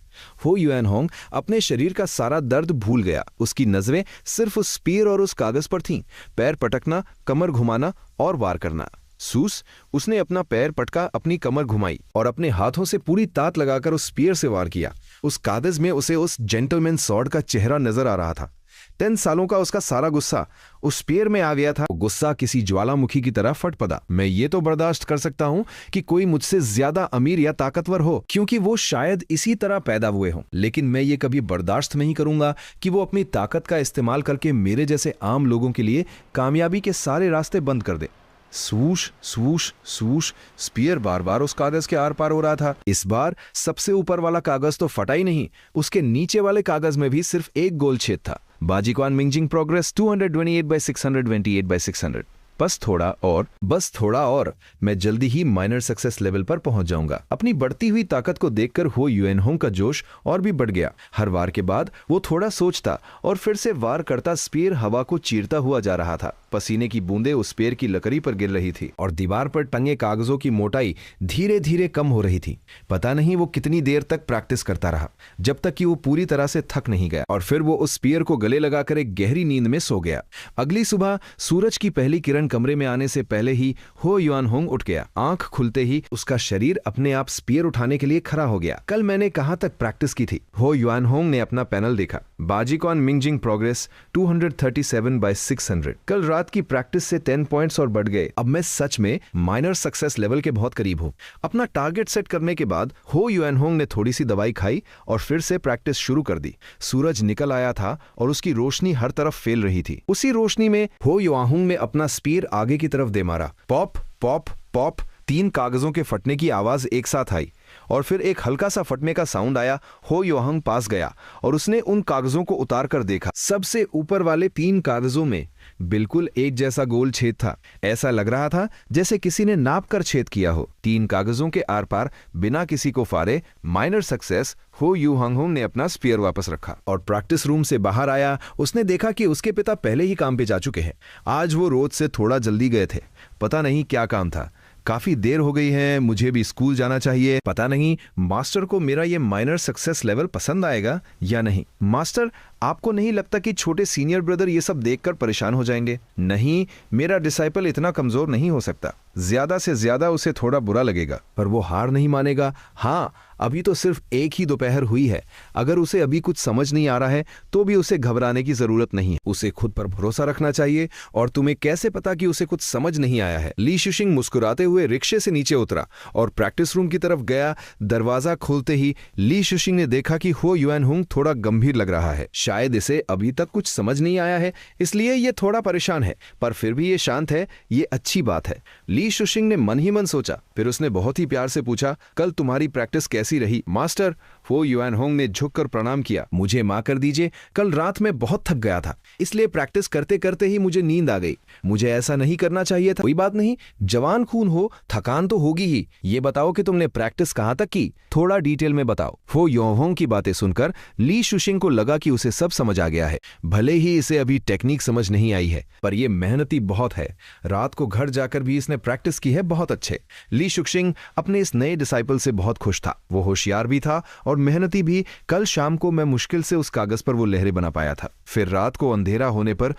Speaker 1: हो युएनहोंग अपने शरीर का सारा दर्द भूल गया। उसकी नजरें सिर्फ उस स्पीयर और उस कागज पर थीं। पैर पटकना, कमर घुमाना और वार करना। सूस, उसने अपना पैर पटका, अपनी कमर घुमाई और अपने हाथों से पूरी ताकत लगाकर उस स्पीयर से वार किया। उस कागज में उसे उस जेंटलमैन सॉर्ड का चेहरा नजर आ रहा था। 10 सालों का उसका सारा गुस्सा उस स्पीयर में आ गया था। गुस्सा किसी ज्वालामुखी की तरह फट पड़ा। मैं ये तो बर्दाश्त कर सकता हूं कि कोई मुझसे ज्यादा अमीर या ताकतवर हो, क्योंकि वो शायद इसी तरह पैदा हुए हों, लेकिन मैं ये कभी बर्दाश्त नहीं करूंगा कि वो अपनी ताकत का इस्तेमाल करके मेरे जैसे आम लोगों के लिए कामयाबी के सारे रास्ते बंद कर दे। स्वूश स्वूश स्वूश, स्पीयर बार बार उस कागज के आर पार हो रहा था। इस बार सबसे ऊपर वाला कागज तो फटा ही नहीं, उसके नीचे वाले कागज में भी सिर्फ एक गोल छेद था। बाजीकॉन मिंजिंग प्रोग्रेस 228/628/600। बस थोड़ा और मैं जल्दी ही माइनर सक्सेस लेवल पर पहुंच जाऊंगा। अपनी बढ़ती हुई ताकत को देखकर हो युएनहोंग का जोश और भी बढ़ गया। हर वार के बाद वो थोड़ा सोचता और फिर से वार करता स्पीयर हवा को चीरता हुआ जा रहा था। पसीने की बूंदें उस स्पीयर की लकड़ी पर गिर रही थी और दीवार पर टंगे कागजों की मोटाई धीरे धीरे कम हो रही थी। पता नहीं वो कितनी देर तक प्रैक्टिस करता रहा, जब तक कि वो पूरी तरह से थक नहीं गया और फिर वो उस स्पीयर को गले लगाकर एक गहरी नींद में सो गया। अगली सुबह सूरज की पहली किरण कमरे में आने से पहले ही हो युएनहोंग उठ गया। आंख खुलते ही उसका शरीर अपने आप स्पीयर उठाने के लिए खड़ा हो गया। कल मैंने कहां तक प्रैक्टिस की थी? हो युएनहोंग ने अपना पैनल देखा। बाजीकॉन मिंजिंग प्रोग्रेस 237/600। कल रात की प्रैक्टिस से 10 पॉइंट्स और बढ़ गए। अब मैं सच में माइनर सक्सेस लेवल के बहुत करीब हूं। अपना टारगेट सेट करने के बाद हो युएनहोंग ने थोड़ी सी दवाई खाई और फिर से प्रैक्टिस शुरू कर दी। सूरज निकल आया था और उसकी रोशनी हर तरफ फैल रही थी। उसी रोशनी में हो युएनहोंग ने अपना स्पीयर आगे की तरफ दे मारा। पॉप पॉप पॉप, 3 कागजों के फटने की आवाज एक साथ आई और फिर एक हल्का सा फटने का साउंड आया। हो युएनहोंग पास गया और उसने उन कागजों को उतार कर देखा। सबसे ऊपर वाले 3 कागजों में बिल्कुल एक जैसा गोल छेद था। ऐसा लग रहा था जैसे किसी ने नाप कर छेद किया हो। 3 कागजों के आर पार बिना किसी को फाड़े माइनर सक्सेस हो युएनहोंग ने अपना स्पीयर वापस रखा और प्रैक्टिस रूम से बाहर आया। उसने देखा कि उसके पिता पहले ही काम पे जा चुके हैं। आज वो रोज से थोड़ा जल्दी गए थे। पता नहीं क्या काम था। काफी देर हो गई है, मुझे भी स्कूल जाना चाहिए। पता नहीं मास्टर को मेरा ये माइनर सक्सेस लेवल पसंद आएगा या नहीं। मास्टर, आपको नहीं लगता कि छोटे सीनियर ब्रदर ये सब देखकर परेशान हो जाएंगे? नहीं, मेरा डिसाइपल इतना कमजोर नहीं हो सकता। ज्यादा से ज्यादा उसे थोड़ा बुरा लगेगा, पर वो हार नहीं मानेगा। हाँ, अभी तो सिर्फ एक ही दोपहर हुई है। अगर उसे अभी कुछ समझ नहीं आ रहा है तो भी उसे घबराने की जरूरत नहीं है। उसे खुद पर भरोसा रखना चाहिए। और तुम्हें कैसे पता कि उसे कुछ समझ नहीं आया है? ली शुशिंग मुस्कुराते हुए रिक्शे से नीचे उतरा और प्रैक्टिस रूम की तरफ गया। दरवाजा खोलते ही ली शुशिंग ने देखा कि हो युएनहोंग थोड़ा गंभीर लग रहा है। शायद इसे अभी तक कुछ समझ नहीं आया है, इसलिए ये थोड़ा परेशान है, पर फिर भी ये शांत है। ये अच्छी बात है, ली शुशिंग ने मन ही मन सोचा। फिर उसने बहुत ही प्यार से पूछा, कल तुम्हारी प्रैक्टिस कैसी रही? मास्टर, हो युएनहोंग ने झुककर प्रणाम किया। मुझे माफ कर दीजिए, कल रात में बहुत थक गया था, इसलिए प्रैक्टिस करते करते ही मुझे नींद आ गई। मुझे ऐसा नहीं करना चाहिए था। कोई बात नहीं, जवान खून हो, थकान तो होगी ही। ये बताओ कि तुमने प्रैक्टिस कहां तक की? थोड़ा डिटेल में बताओ। हो युएनहोंग की बातें सुनकर ली शुशिंग को लगा कि उसे सब समझ आ गया है। भले ही इसे अभी टेक्निक समझ नहीं आई है, पर यह मेहनती बहुत है। रात को घर जाकर भी इसने प्रैक्टिस की है बहुत अच्छे। ली शुशिंग अपने इस नए डिसाइपल से बहुत खुश था। वो होशियार भी था और मेहनती भी। कल शाम को मैं मुश्किल से उस कागज पर वो लहरें बना पाया था। फिर रात को अंधेरा होने पर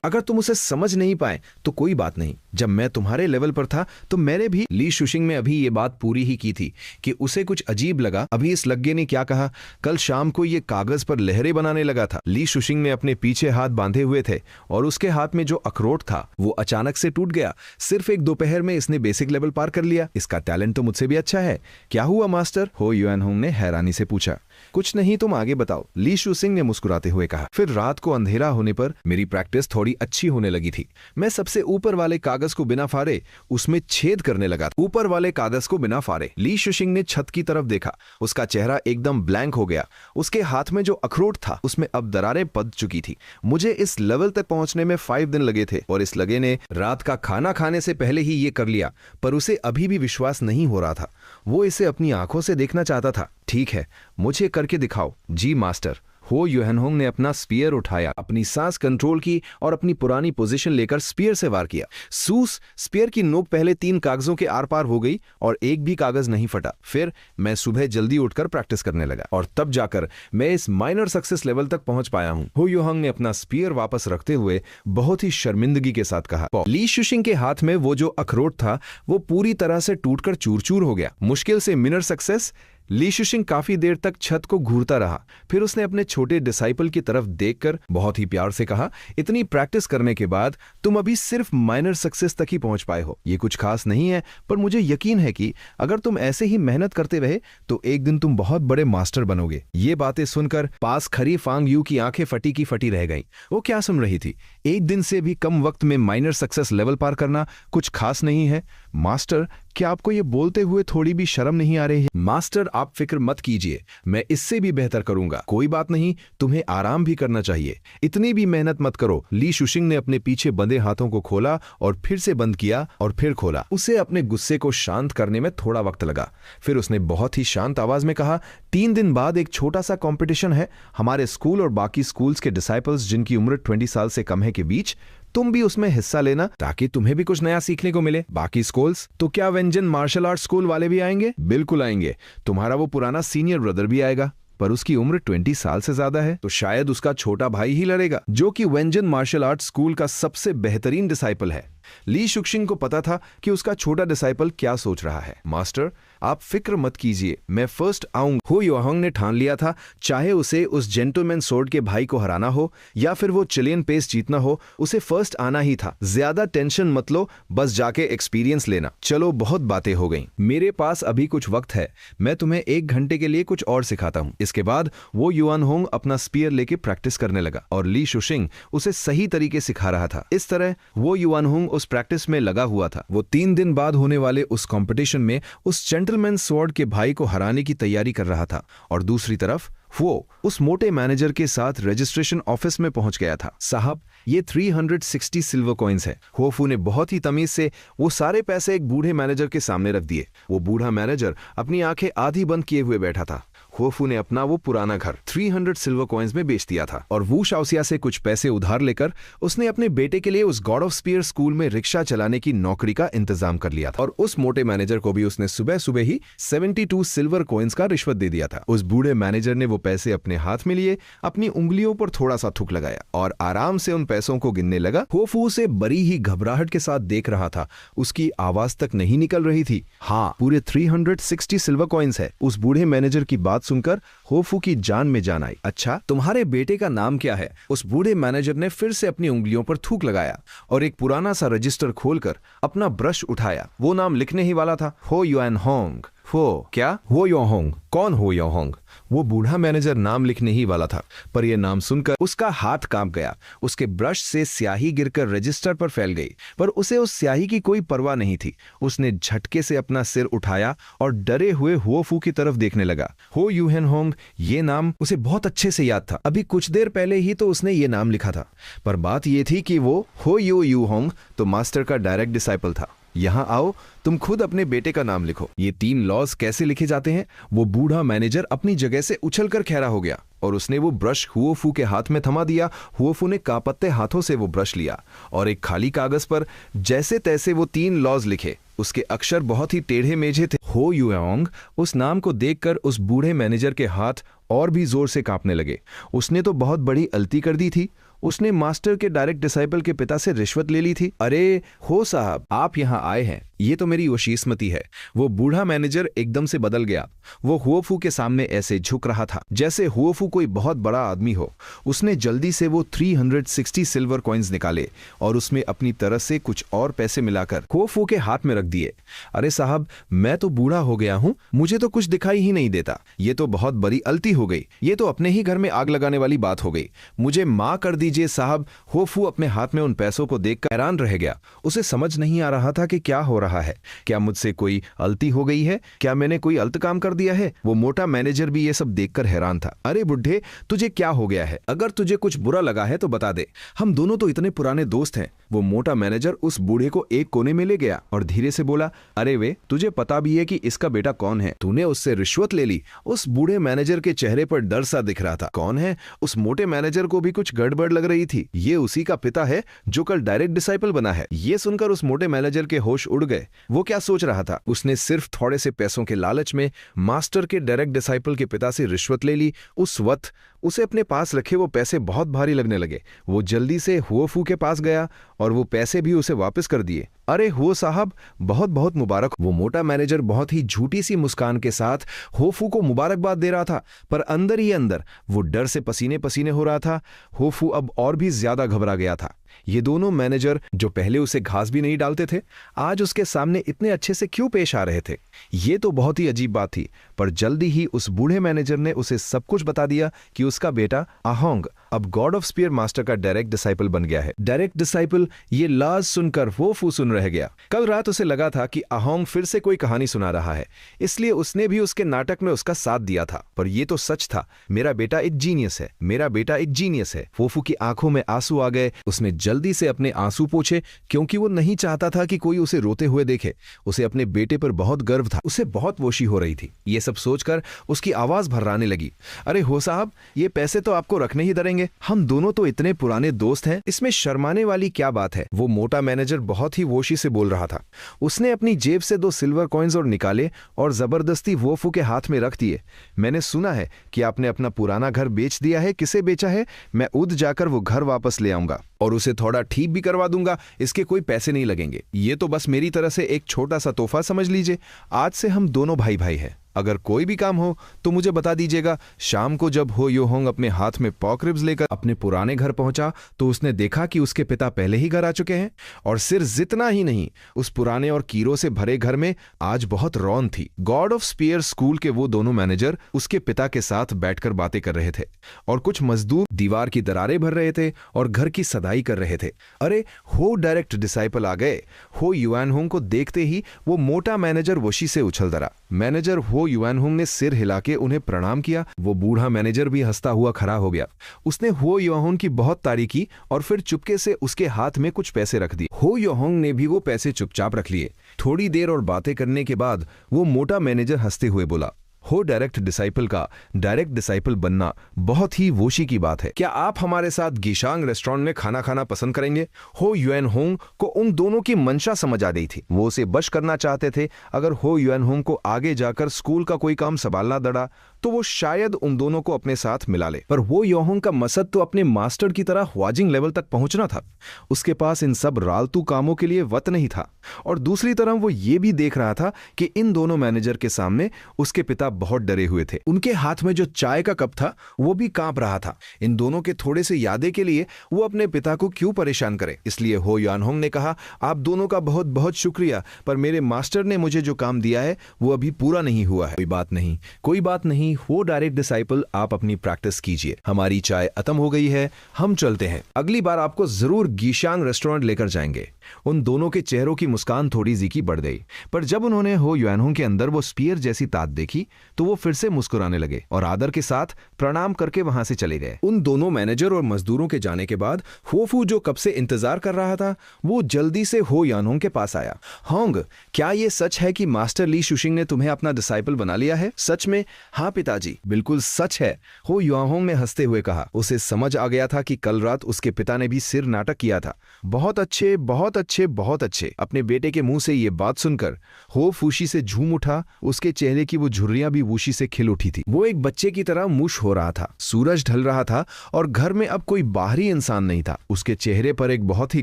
Speaker 1: अगर तुम उसे समझ नहीं पाए तो कोई बात नहीं। जब मैं तुम्हारे लेवल पर था तो मैंने भी। ली शुशिंग में अभी ये बात पूरी ही की थी कि उसे कुछ अजीब लगा। अभी इस लग्गे ने क्या कहा? कल शाम को ये कागज पर लहरें बनाने लगा था। ली शुशिंग ने अपने पीछे हाथ बांधे हुए थे और उसके हाथ में जो अखरोट था वो अचानक से टूट गया। सिर्फ एक दोपहर में इसने बेसिक लेवल पार कर लिया। इसका टैलेंट तो मुझसे भी अच्छा है। क्या हुआ मास्टर? हो युएनहोंग ने हैरानी से पूछा। कुछ नहीं, तुम आगे बताओ, ली शुशिंग ने मुस्कुराते हुए कहा। फिर रात को अंधेरा होने पर मेरी प्रैक्टिस थोड़ी अच्छी होने लगी थी। मैं सबसे ऊपर वाले कागज को बिना फाड़े उसमें छेद करने लगा। ऊपर वाले कागज को बिना फाड़े। ली शुशिंग ने छत की तरफ देखा। उसका चेहरा एकदम ब्लैंक हो गया। उसके हाथ में जो अखरोट था उसमें अब दरारें पड़ चुकी थी। मुझे इस लेवल तक पहुंचने में 5 दिन लगे थे और इस लगे ने रात का खाना खाने से पहले ही ये कर लिया, पर उसे अभी भी विश्वास नहीं हो रहा था। वो इसे अपनी आंखों से देखना चाहता था। ठीक है, मुझे करके दिखाओ। जी मास्टर, हो यूएनहोंग ने अपना स्पीयर उठाया, अपनी सांस कंट्रोल की और अपनी पुरानी पोजीशन लेकर स्पीयर से वार किया। सूस स्पीयर की नोक पहले 3 कागजों के आर पार हो गई और एक भी कागज नहीं फटा। फिर मैं सुबह जल्दी उठकर प्रैक्टिस करने लगा और तब जाकर मैं इस माइनर सक्सेस लेवल तक पहुंच पाया हूं। हो यूएनहोंग ने अपना स्पीयर वापस रखते हुए बहुत ही शर्मिंदगी के साथ कहा। ली शुशिंग के हाथ में वो जो अखरोट था वो पूरी तरह से टूटकर चूर-चूर हो गया। मुश्किल से मिनर सक्सेस। ली शुशिंग काफी देर तक छत को घूरता रहा। फिर उसने अपने छोटे डिसाइपल की तरफ देखकर बहुत ही प्यार से कहा, इतनी प्रैक्टिस करने के बाद तुम अभी सिर्फ माइनर सक्सेस तक ही पहुंच पाए हो। ये कुछ खास नहीं है, पर मुझे यकीन है कि अगर तुम ऐसे ही मेहनत करते रहे तो एक दिन तुम बहुत बड़े मास्टर बनोगे। ये बातें सुनकर पास खड़ी फांग यू की आंखें फटी की फटी रह गईं। वो क्या सुन रही थी? एक दिन से भी कम वक्त में माइनर सक्सेस लेवल पार करना कुछ खास नहीं है। मास्टर, क्या आपको ये बोलते हुए थोड़ी भी शर्म नहीं आ रही है? मास्टर, आप फिक्र मत कीजिए, मैं इससे भी बेहतर करूंगा। कोई बात नहीं, तुम्हें आराम भी करना चाहिए, इतनी भी मेहनत मत करो। ली शुशिंग ने अपने पीछे बंधे हाथों को खोला और फिर से बंद किया और फिर खोला। उसे अपने गुस्से को शांत करने में थोड़ा वक्त लगा। फिर उसने बहुत ही शांत आवाज में कहा, 3 दिन बाद एक छोटा सा कंपटीशन है हमारे स्कूल और बाकी स्कूल्स के डिसाइपल्स जिनकी उम्र 20 साल से कम है के बीच। तुम भी उसमें हिस्सा लेना ताकि तुम्हें भी कुछ नया सीखने को मिले। बाकी स्कूल्स तो क्या व्यंजन मार्शल आर्ट स्कूल वाले भी आएंगे? बिल्कुल आएंगे। तुम्हारा वो पुराना सीनियर ब्रदर भी आएगा, पर उसकी उम्र 20 साल से ज्यादा है, तो शायद उसका छोटा भाई ही लड़ेगा, जो कि व्यंजन मार्शल आर्ट स्कूल का सबसे बेहतरीन डिसाइपल है। ली शुशिंग को पता था कि उसका छोटा डिसाइपल क्या सोच रहा है। मास्टर, आप फिक्र मत कीजिए, मैं फर्स्ट आऊंगा। हो यूएनहोंग ने ठान लिया था, चाहे उसे उस जेंटलमैन सोर्ड के भाई को हराना हो या फिर वो चिलियन पेस जीतना हो, उसे फर्स्ट आना ही था। ज्यादा टेंशन मत लो, बस जाके एक्सपीरियंस लेना। चलो, बहुत बातें हो गई, मेरे पास अभी कुछ वक्त है, मैं तुम्हें 1 घंटे के लिए कुछ और सिखाता हूँ। इसके बाद वो यूएनहोंग अपना स्पीयर लेके प्रैक्टिस करने लगा और ली शुशिंग उसे सही तरीके सिखा रहा था। इस तरह वो यूएनहोंग उस प्रैक्टिस में लगा हुआ था। वो 3 दिन बाद होने वाले उस कंपटीशन में उस जेंटलमैन स्वॉर्ड के भाई को हराने की तैयारी कर रहा था और दूसरी तरफ वो उस मोटे मैनेजर के साथ रजिस्ट्रेशन ऑफिस में पहुंच गया था। साहब, ये 360 सिल्वर कॉइन्स है। होफू ने बहुत ही तमीज से वो सारे पैसे एक बूढ़े मैनेजर के सामने रख दिए। वो बूढ़ा मैनेजर अपनी आंखें आधी बंद किए हुए बैठा था। होफू ने अपना वो पुराना घर 300 सिल्वर कॉइन्स में बेच दिया था और वू शाओसिया से कुछ पैसे उधार लेकर उसने अपने बेटे के लिए उस गॉड ऑफ स्पीयर स्कूल में रिक्शा चलाने की नौकरी का इंतजाम कर लिया था। और उस मोटे मैनेजर को भी उसने सुबह सुबह ही 72 सिल्वर कॉइन्स का रिश्वत दे दिया था। उस बूढ़े मैनेजर ने वो पैसे अपने हाथ में लिए, अपनी उंगलियों पर थोड़ा सा थूक लगाया और आराम से उन पैसों को गिनने लगा। होफू उसे बड़ी ही घबराहट के साथ देख रहा था, उसकी आवाज तक नहीं निकल रही थी। हाँ, पूरे 360 सिल्वर कॉइन्स है। उस बूढ़े मैनेजर की बात सुनकर होफू की जान में जान आई। अच्छा, तुम्हारे बेटे का नाम क्या है? उस बूढ़े मैनेजर ने फिर से अपनी उंगलियों पर थूक लगाया और एक पुराना सा रजिस्टर खोलकर अपना ब्रश उठाया। वो नाम लिखने ही वाला था, हो यूएनहोंग। हो क्या? हो यूएनहोंग? कौन हो यूएनहोंग? वो बूढ़ा मैनेजर नाम लिखने ही वाला था, पर यह नाम सुनकर उसका हाथ कांप गया। उसके ब्रश से स्याही गिरकर रजिस्टर पर फैल गई, पर उसे उस स्याही की कोई परवाह नहीं थी। उसने झटके से अपना सिर उठाया और डरे हुए होफू की तरफ देखने लगा। हो यूएनहोंग, ये नाम उसे बहुत अच्छे से याद था। अभी कुछ देर पहले ही तो उसने ये नाम लिखा था, पर बात यह थी कि वो हो यूएनहोंग तो मास्टर का डायरेक्ट डिसाइपल था। यहाँ आओ, तुम खुद अपने बेटे का नाम लिखो। ये 3 लॉज कैसे लिखे जाते हैं? वो बूढ़ा मैनेजर अपनी जगह से उछलकर खड़ा हो गया और उसने वो ब्रश हुओफू के हाथ में थमा दिया। हुओफू ने कांपते हाथों से वो ब्रश लिया और एक खाली कागज पर जैसे तैसे वो 3 लॉज लिखे। उसके अक्षर बहुत ही टेढ़े मेढ़े थे। हो यूएनहोंग, उस नाम को देखकर उस बूढ़े मैनेजर के हाथ और भी जोर से कांपने लगे। उसने तो बहुत बड़ी गलती कर दी थी। उसने मास्टर के डायरेक्ट डिसाइपल के पिता से रिश्वत ले ली थी। अरे हो साहब, आप यहाँ आए हैं, ये तो मेरी वशीस्मती है। वो बूढ़ा मैनेजर एकदम से बदल गया। वो हुओफू के सामने ऐसे झुक रहा था जैसे हुओफू कोई बहुत बड़ा आदमी हो। उसने जल्दी से वो 360 सिल्वर कॉइन्स निकाले और उसमें अपनी तरफ से कुछ और पैसे मिलाकर हुओफू के हाथ में रख दिए। अरे साहब, मैं तो बूढ़ा हो गया हूँ, मुझे तो कुछ दिखाई ही नहीं देता। ये तो बहुत बड़ी गलती हो गई। ये तो अपने ही घर में आग लगाने वाली बात हो गई। मुझे माफ कर दीजिए साहब। हुओफू अपने हाथ में उन पैसों को देखकर हैरान रह गया। उसे समझ नहीं आ रहा था कि क्या हो रहा है। क्या मुझसे कोई गलती हो गई है? क्या मैंने कोई गलत काम कर दिया है? वो मोटा मैनेजर भी ये सब देखकर हैरान था। अरे बुढ़े, तुझे क्या हो गया है? अगर तुझे कुछ बुरा लगा है तो बता दे, हम दोनों तो इतने पुराने दोस्त हैं। वो मोटा मैनेजर उस बूढ़े को एक कोने में ले गया और धीरे से बोला, अरे वे, तुझे पता भी है कि इसका बेटा कौन है? तूने उससे रिश्वत ले ली। उस बूढ़े मैनेजर के चेहरे पर डर सा दिख रहा था। कौन है? उस मोटे मैनेजर को भी कुछ गड़बड़ लग रही थी। ये उसी का पिता है जो कल डायरेक्ट डिसाइपल बना है। ये सुनकर उस मोटे मैनेजर के होश उड़ गए। वो क्या सोच रहा था? उसने सिर्फ थोड़े से पैसों के लालच में मास्टर के डायरेक्ट डिसाइपल के पिता से रिश्वत ले ली। उस वक्त उसे अपने पास रखे वो पैसे बहुत भारी लगने लगे। वो जल्दी से हुओफू के पास गया और वो पैसे भी उसे वापस कर दिए। अरे हुओ साहब, बहुत बहुत मुबारक। वो मोटा मैनेजर बहुत ही झूठी सी मुस्कान के साथ होफू को मुबारकबाद दे रहा था, पर अंदर ही अंदर वो डर से पसीने पसीने हो रहा था। होफू अब और भी ज्यादा घबरा गया था। ये दोनों मैनेजर जो पहले उसे घास भी नहीं डालते थे, आज उसके सामने इतने अच्छे से क्यों पेश आ रहे थे? ये तो बहुत ही अजीब बात थी। पर जल्दी ही उस बूढ़े मैनेजर ने उसे सब कुछ बता दिया कि उसका बेटा अहोंग अब गॉड ऑफ स्पीयर मास्टर का डायरेक्ट डिसाइपल बन गया है। डायरेक्ट डिसाइपल, ये लाज सुनकर होफू सुन रह गया। कल रात उसे लगा था कि अहोंग फिर से कोई कहानी सुना रहा है, इसलिए उसने भी उसके नाटक में उसका साथ दिया था। पर ये तो सच था। मेरा बेटा एक जीनियस है, मेरा बेटा एक जीनियस है। होफू की आंखों में आंसू आ गए। उसने जल्दी से अपने आंसू पोंछे, क्योंकि वो नहीं चाहता था कि कोई उसे रोते हुए देखे। उसे अपने बेटे पर बहुत गर्व था। उसे बहुत वोशी हो रही थी। ये सब सोचकर उसकी आवाज भर्राने लगी। अरे हो साहब, ये पैसे तो आपको रखने ही धरेंगे। हम दोनों तो इतने पुराने दोस्त हैं, इसमें शर्माने वाली क्या बात है? वो मोटा मैनेजर बहुत ही वोशी से बोल रहा था। उसने अपनी जेब से 2 सिल्वर कॉइन्स और निकाले और जबरदस्ती वोफू के हाथ में रख दिए। मैंने सुना है कि आपने अपना पुराना घर बेच दिया है। किसे बेचा है? मैं उद जाकर वो घर वापस ले आऊंगा और उसे थोड़ा ठीक भी करवा दूंगा। इसके कोई पैसे नहीं लगेंगे। ये तो बस मेरी तरह से एक छोटा सा तोहफा समझ लीजिए। आज से हम दोनों भाई भाई हैं। अगर कोई भी काम हो तो मुझे बता दीजिएगा। शाम को जब हो योहोंग अपने हाथ में पॉक रिब्स लेकर अपने पुराने घर पहुंचा तो उसने देखा कि उसके पिता पहले ही घर आ चुके हैं। और सिर्फ जितना ही नहीं, उस पुराने और कीरों से भरे घर में आज बहुत रौनक थी। गॉड ऑफ स्पीयर स्कूल के वो दोनों मैनेजर उसके पिता के साथ बैठकर बातें कर रहे थे और कुछ मजदूर दीवार की दरारें भर रहे थे और घर की सदाई कर रहे थे। अरे हो डायरेक्ट डिसाइपल आ गए। हो युआनहोंग को देखते ही वो मोटा मैनेजर वशी से उछल धरा। मैनेजर हो युआनहोंग ने सिर हिला के उन्हें प्रणाम किया। वो बूढ़ा मैनेजर भी हंसता हुआ खड़ा हो गया। उसने हो युआनहोंग की बहुत तारीफ की और फिर चुपके से उसके हाथ में कुछ पैसे रख दिए। हो युआनहोंग ने भी वो पैसे चुपचाप रख लिए। थोड़ी देर और बातें करने के बाद वो मोटा मैनेजर हंसते हुए बोला, हो डायरेक्ट डिसाइपल का डायरेक्ट डिसाइपल बनना बहुत ही वोशी की बात है। क्या आप हमारे साथ गिशांग रेस्टोरेंट में खाना खाना पसंद करेंगे? हो युआनहोंग को उन दोनों की मंशा समझ आ गई थी। वो उसे बश करना चाहते थे। अगर हो युआनहोंग को आगे जाकर स्कूल का कोई काम संभालना दड़ा तो वो शायद उन दोनों को अपने साथ मिला ले। पर हो युआनहोंग का मकसद तो अपने मास्टर की तरह ह्वाजिंग लेवल तक पहुंचना था। उसके पास इन सब रालतू कामों के लिए वक्त नहीं था। और दूसरी तरफ वो ये भी देख रहा था कि इन दोनों मैनेजर के सामने उसके पिता बहुत डरे हुए थे। उनके हाथ में जो चाय का कप था वो भी कांप रहा था। इन दोनों के थोड़े से यादें के लिए वो अपने पिता को क्यों परेशान करे? इसलिए हो युआनहोंग ने कहा, आप दोनों का बहुत बहुत शुक्रिया, पर मेरे मास्टर ने मुझे जो काम दिया है वो अभी पूरा नहीं हुआ है। कोई बात नहीं, कोई बात नहीं। हो डायरेक्ट डिसाइपल, आप अपनी प्रैक्टिस कीजिए। हमारी चाय खत्म हो गई है, हम चलते हैं। अगली बार आपको जरूर गिशांग रेस्टोरेंट लेकर जाएंगे। उन दोनों के चेहरों की मुस्कान थोड़ी जीकी बढ़ गई। पर जब उन्होंने हो युआनहोंग के अंदर वो स्पीयर जैसी ताक देखी तो वो फिर से मुस्कुराने लगे और आदर के साथ प्रणाम करके वहां से चले गए। उन दोनों मैनेजर और मजदूरों के जाने के बाद होफू, जो कब से इंतजार कर रहा था, वो जल्दी से हो युआनहोंग के पास आया। होंग, क्या ये सच है कि मास्टर ली शुशिंग ने तुम्हें अपना डिसाइपल बना लिया है? सच में? हाँ पिताजी, बिल्कुल सच है, हो युआनहोंग ने हंसते हुए कहा। उसे समझ आ गया था कि कल रात उसके पिता ने भी सिर नाटक किया था। बहुत अच्छे, बहुत अच्छे, बहुत अच्छे। अपने बेटे के मुंह से ये बात सुनकर हो फूशी से झूम उठा। उसके चेहरे की वो झुर्रियां भी वूशी से खिल उठी थी। वो एक बच्चे की तरह मुश हो रहा था। सूरज ढल रहा था और घर में अब कोई बाहरी इंसान नहीं था। उसके चेहरे पर एक बहुत ही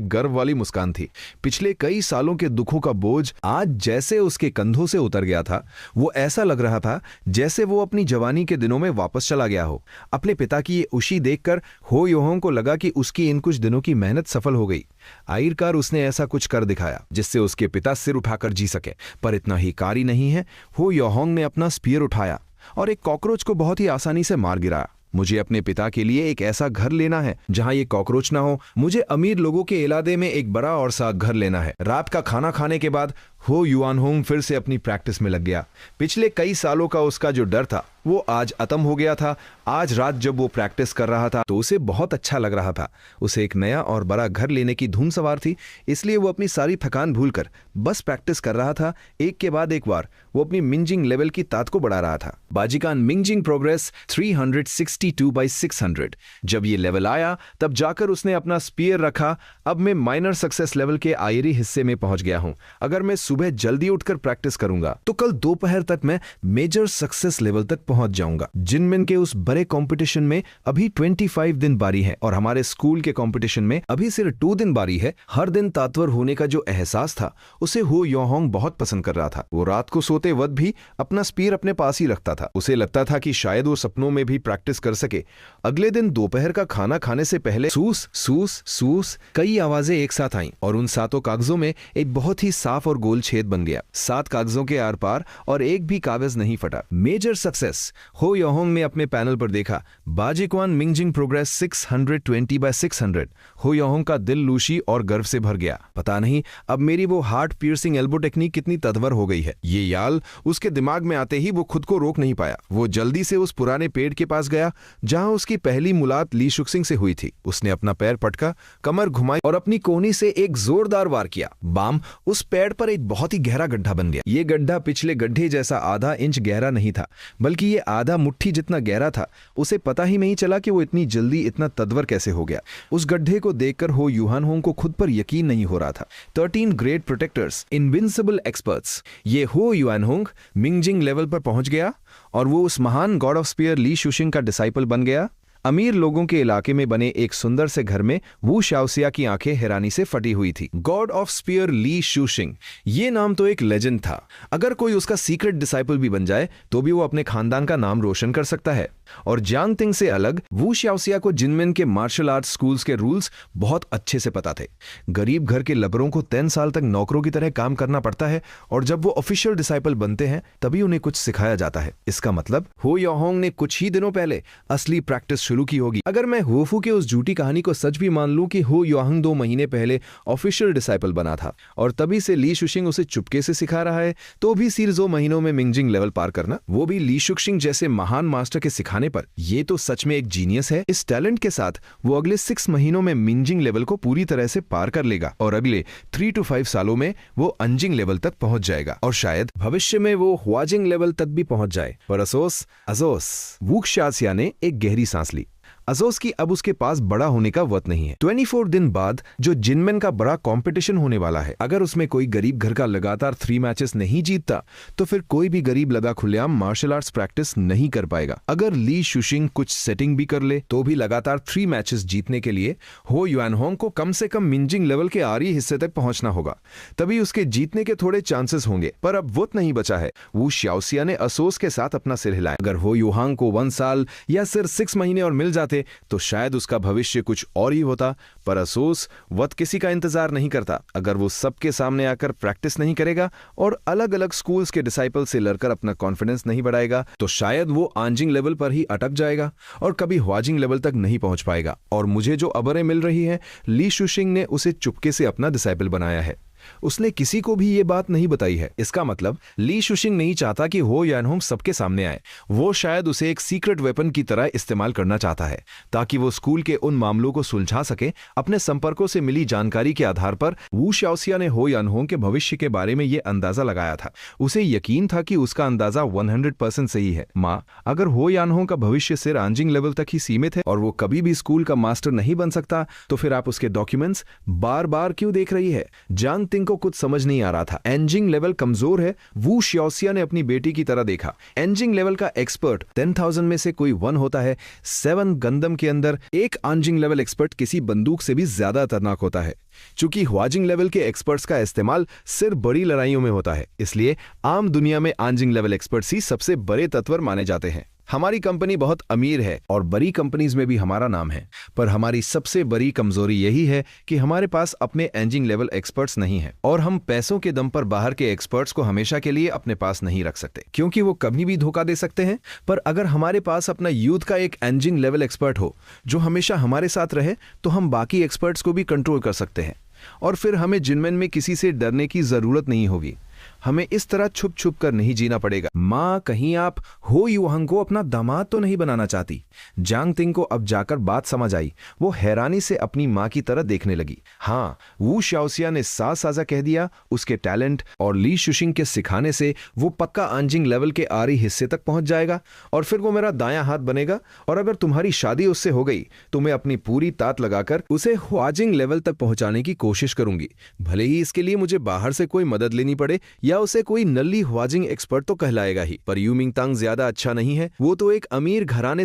Speaker 1: गर्व वाली मुस्कान थी। पिछले कई सालों के दुखों का बोझ आज जैसे उसके कंधों से उतर गया था। वो ऐसा लग रहा था जैसे वो अपनी जवानी के दिनों में वापस चला गया हो। अपने पिता की ये खुशी देखकर हो युआनहोंग को लगा कि उसकी इन कुछ दिनों की मेहनत सफल हो गई। आखिरकार उसने ऐसा कुछ कर दिखाया जिससे उसके पिता सिर उठाकर जी सके। पर इतना ही कारी नहीं है। हो युआनहोंग ने अपना स्पीयर उठाया और एक कॉकरोच को बहुत ही आसानी से मार गिराया। मुझे अपने पिता के लिए एक ऐसा घर लेना है जहां ये कॉकरोच ना हो। मुझे अमीर लोगों के इलाके में एक बड़ा और साफ घर लेना है। रात का खाना खाने के बाद हो युआनहोंग फिर से अपनी प्रैक्टिस में लग गया। पिछले कई सालों का उसका जो डर था वो आज खत्म हो गया था। आज रात जब वो प्रैक्टिस कर रहा था तो उसे बहुत अच्छा लग रहा था। उसे एक नया और बड़ा घर लेने की धूम सवार थी, इसलिए वो अपनी सारी थकान भूलकर बस प्रैक्टिस कर रहा था। एक के बाद एक बार वो अपनी मिंजिंग लेवल की ताकत को बढ़ा रहा था। बाजीकान मिंजिंग प्रोग्रेस 362/600। जब ये लेवल आया तब जाकर उसने अपना स्पीयर रखा। अब मैं माइनर सक्सेस लेवल के आखिरी हिस्से में पहुंच गया हूं। अगर मैं सुबह जल्दी उठकर प्रैक्टिस करूंगा तो कल दोपहर तक मैं मेजर सक्सेस लेवल तक पहुंच जाऊंगा। जिनमेन के उस बड़े कंपटीशन में अभी 25 दिन बारी है और हमारे स्कूल के कंपटीशन में अभी सिर्फ 2 दिन बारी है। हर दिन ताकतवर होने का जो एहसास था उसे हो युआनहोंग बहुत पसंद कर रहा था। वो रात को सोते वक्त भी अपना स्पीयर अपने पास ही रखता था। उसे लगता था कि शायद वो सपनों में भी प्रैक्टिस कर सके। अगले दिन दोपहर का खाना खाने से पहले सूस सूस सूस कई आवाजें एक साथ आईं और उन 7 कागजों में एक बहुत ही साफ और गोल छेद बन गया। 7 कागजों के आर पार और एक भी कागज नहीं फटा। मेजर सक्सेस हो युआनहोंग ने अपने पैनल पर देखा। बाजीक्वान मिंजिंग प्रोग्रेस 620/600। हो युआनहोंग का दिल लूशी और गर्व से भर गया। पता नहीं अब मेरी वो हार्ट पियर्सिंग एल्बो टेक्निक कितनी तदवर हो गई है। ये याल उसके दिमाग में आते ही वो खुद को रोक नहीं पाया। वो जल्दी से उस पुराने पेड़ के पास गया जहां उसकी पहली मुलाकात ली शुक्सिंग से हुई थी। उसने अपना पैर पटका, कमर घुमाई और अपनी कोहनी से एक जोरदार वार किया। बाम उस पेड़ पर एक बहुत ही गहरा गड्ढा बन गया। ये गड्ढा पिछले गड्ढे जैसा आधा इंच गहरा नहीं था, बल्कि ये आधा मुट्ठी जितना गहरा था। उसे पता ही नहीं चला कि वो इतनी जल्दी इतना तदवर कैसे हो गया। उस गड्ढे को देखकर हो युआनहोंग को खुद पर यकीन नहीं हो रहा था। 13 ग्रेट प्रोटेक्टर्स, इनविंसिबल एक्सपर्ट्स। ये हो युआनहोंग मिंजिंग लेवल पर पहुंच गया और वो उस महान गॉड ऑफ स्पीयर ली शुशिंग का डिसाइपल बन गया। अमीर लोगों के इलाके में बने एक सुंदर से घर में वू शाओसिया की आंखें हैरानी से फटी हुई थी। गॉड ऑफ स्पीयर ली शुशिंग, ये नाम तो एक लेजेंड था। अगर कोई उसका सीक्रेट डिसाइपल भी बन जाए तो भी वो अपने खानदान का नाम रोशन कर सकता है। और जियांग तिंग से अलग वू शाओसिया को जिनमेन के मार्शल आर्ट्स स्कूल्स के रूल्स बहुत अच्छे से पता थे। गरीब घर के लबरों को 3 साल तक नौकरों की तरह काम करना पड़ता है और जब वो ऑफिशियल डिसाइपल बनते हैं तभी उन्हें कुछ सिखाया जाता है। इसका मतलब हो युआनहोंग ने कुछ ही दिनों पहले असली प्रैक्टिस शुरू की होगी। अगर मैं होफू के उस झूठी कहानी को सच भी मान लूं कि हो युआनहोंग 2 महीने पहले ऑफिशियल डिसाइपल बना था और तभी से ली शुशिंग उसे चुपके से सिखा रहा है, तो भी सिर्फ 2 महीनों में मिंजिंग लेवल पार करना, वो भी ली शुशिंग जैसे महान मास्टर के सिखाने पर, ये तो सच में एक जीनियस है। इस टैलेंट के साथ वो अगले 6 महीनों में मिंजिंग लेवल को पूरी तरह से पार कर लेगा और अगले 3 to 5 सालों में वो अंजिंग लेवल तक पहुंच जाएगा और शायद भविष्य में वो हुआजिंग लेवल तक भी पहुंच जाए। पर अजोस वू शाओसिया ने एक गहरी सांस ली। अजोस की अब उसके पास बड़ा होने का वक्त नहीं है। 24 दिन बाद जो जिनमेन का बड़ा कंपटीशन होने वाला है, अगर उसमें कोई गरीब घर का लगातार 3 मैचेस नहीं जीतता तो फिर कोई भी गरीब लगा खुलेआम मार्शल आर्ट्स प्रैक्टिस नहीं कर पाएगा। अगर ली शुशिंग कुछ सेटिंग भी कर ले तो भी लगातार 3 मैचेस जीतने के लिए हो युआनहोंग को कम से कम मिंजिंग लेवल के आखिरी हिस्से तक पहुंचना होगा, तभी उसके जीतने के थोड़े चांसेस होंगे। पर अब वक्त नहीं बचा है। वू शाओसिया ने अफसोस के साथ अपना सिर हिलाया। अगर हो युआनहोंग को 1 साल या सिर्फ 6 महीने और मिल जाते तो शायद उसका भविष्य कुछ और ही होता। पर अफसोस वक्त किसी का इंतजार नहीं करता। अगर वो सबके सामने आकर प्रैक्टिस नहीं करेगा और अलग अलग स्कूल्स के डिसाइपल से लड़कर अपना कॉन्फिडेंस नहीं बढ़ाएगा तो शायद वो आंजिंग लेवल पर ही अटक जाएगा और कभी हुआजिंग लेवल तक नहीं पहुंच पाएगा। और मुझे जो खबरें मिल रही है, ली शुशिंग ने उसे चुपके से अपना डिसाइपल बनाया है। उसने किसी को भी ये बात नहीं बताई है। इसका मतलब ली शुशिंग नहीं चाहता कि हो युआनहोंग सबके सामने आए। वो शायद उसे एक सीक्रेट वेपन की तरह इस्तेमाल करना चाहता है ताकि वो स्कूल के उन मामलों को सुलझा सके। अपने संपर्कों से मिली जानकारी के आधार पर वू शाओसिया ने हो युआनहोंग के भविष्य के बारे में ये अंदाजा लगाया था। उसे यकीन था कि उसका अंदाजा 100% सही है। माँ, अगर हो युआनहोंग का भविष्य सिर्फ आंजिंग लेवल तक ही सीमित है और वो कभी भी स्कूल का मास्टर नहीं बन सकता तो फिर आप उसके डॉक्यूमेंट्स बार बार क्यों देख रही है? जियांग तिंग को कुछ समझ नहीं आ रहा था। एंजिंग लेवल कमजोर है। वू शाओसिया ने अपनी बेटी की तरह देखा। एंजिंग लेवल का एक्सपर्ट 10,000 में से कोई 1 होता है। 7 गंदम के अंदर एक आंजिंग लेवल एक्सपर्ट किसी बंदूक से भी ज्यादा खतरनाक होता है। चूंकि हुआजिंग लेवल के एक्सपर्ट्स का इस्तेमाल सिर्फ बड़ी लड़ाइयों में होता है, इसलिए आम दुनिया में आंजिंग लेवल एक्सपर्ट्स ही सबसे बड़े तत्वर माने जाते हैं। हमारी कंपनी बहुत अमीर है और बड़ी कंपनीज में भी हमारा नाम है, पर हमारी सबसे बड़ी कमजोरी यही है कि हमारे पास अपने एंजिंग लेवल एक्सपर्ट्स नहीं है और हम पैसों के दम पर बाहर के एक्सपर्ट्स को हमेशा के लिए अपने पास नहीं रख सकते क्योंकि वो कभी भी धोखा दे सकते हैं। पर अगर हमारे पास अपना यूथ का एक एंजिंग लेवल एक्सपर्ट हो जो हमेशा हमारे साथ रहे तो हम बाकी एक्सपर्ट्स को भी कंट्रोल कर सकते हैं और फिर हमें जिनमेन में किसी से डरने की जरूरत नहीं होगी। हमें इस तरह छुप छुप कर नहीं जीना पड़ेगा। माँ, कहीं आप हो युआंग को अपना दामाद तो नहीं बनाना चाहती? जांग तिंग को अब जाकर बात समझ आई। वो हैरानी से अपनी माँ की तरह देखने लगी। हाँ, वू शाओसिया ने साथ साझा कह दिया। उसके टैलेंट और ली शुशिंग के सिखाने से वो पक्का आंजिंग लेवल के आरी हिस्से तक पहुंच जाएगा और फिर वो मेरा दायां हाथ बनेगा। और अगर तुम्हारी शादी उससे हो गई तो मैं अपनी पूरी ताकत लगाकर उसे ह्वाजिंग लेवल तक पहुंचाने की कोशिश करूंगी। भले ही इसके लिए मुझे बाहर से कोई मदद लेनी पड़े या उसे कोई नल्ली ह्वाजिंग एक्सपर्ट तो कहलाएगा ही। पर यू मिंगतांग ज्यादा अच्छा नहीं है। वो तो एक अमीर घराने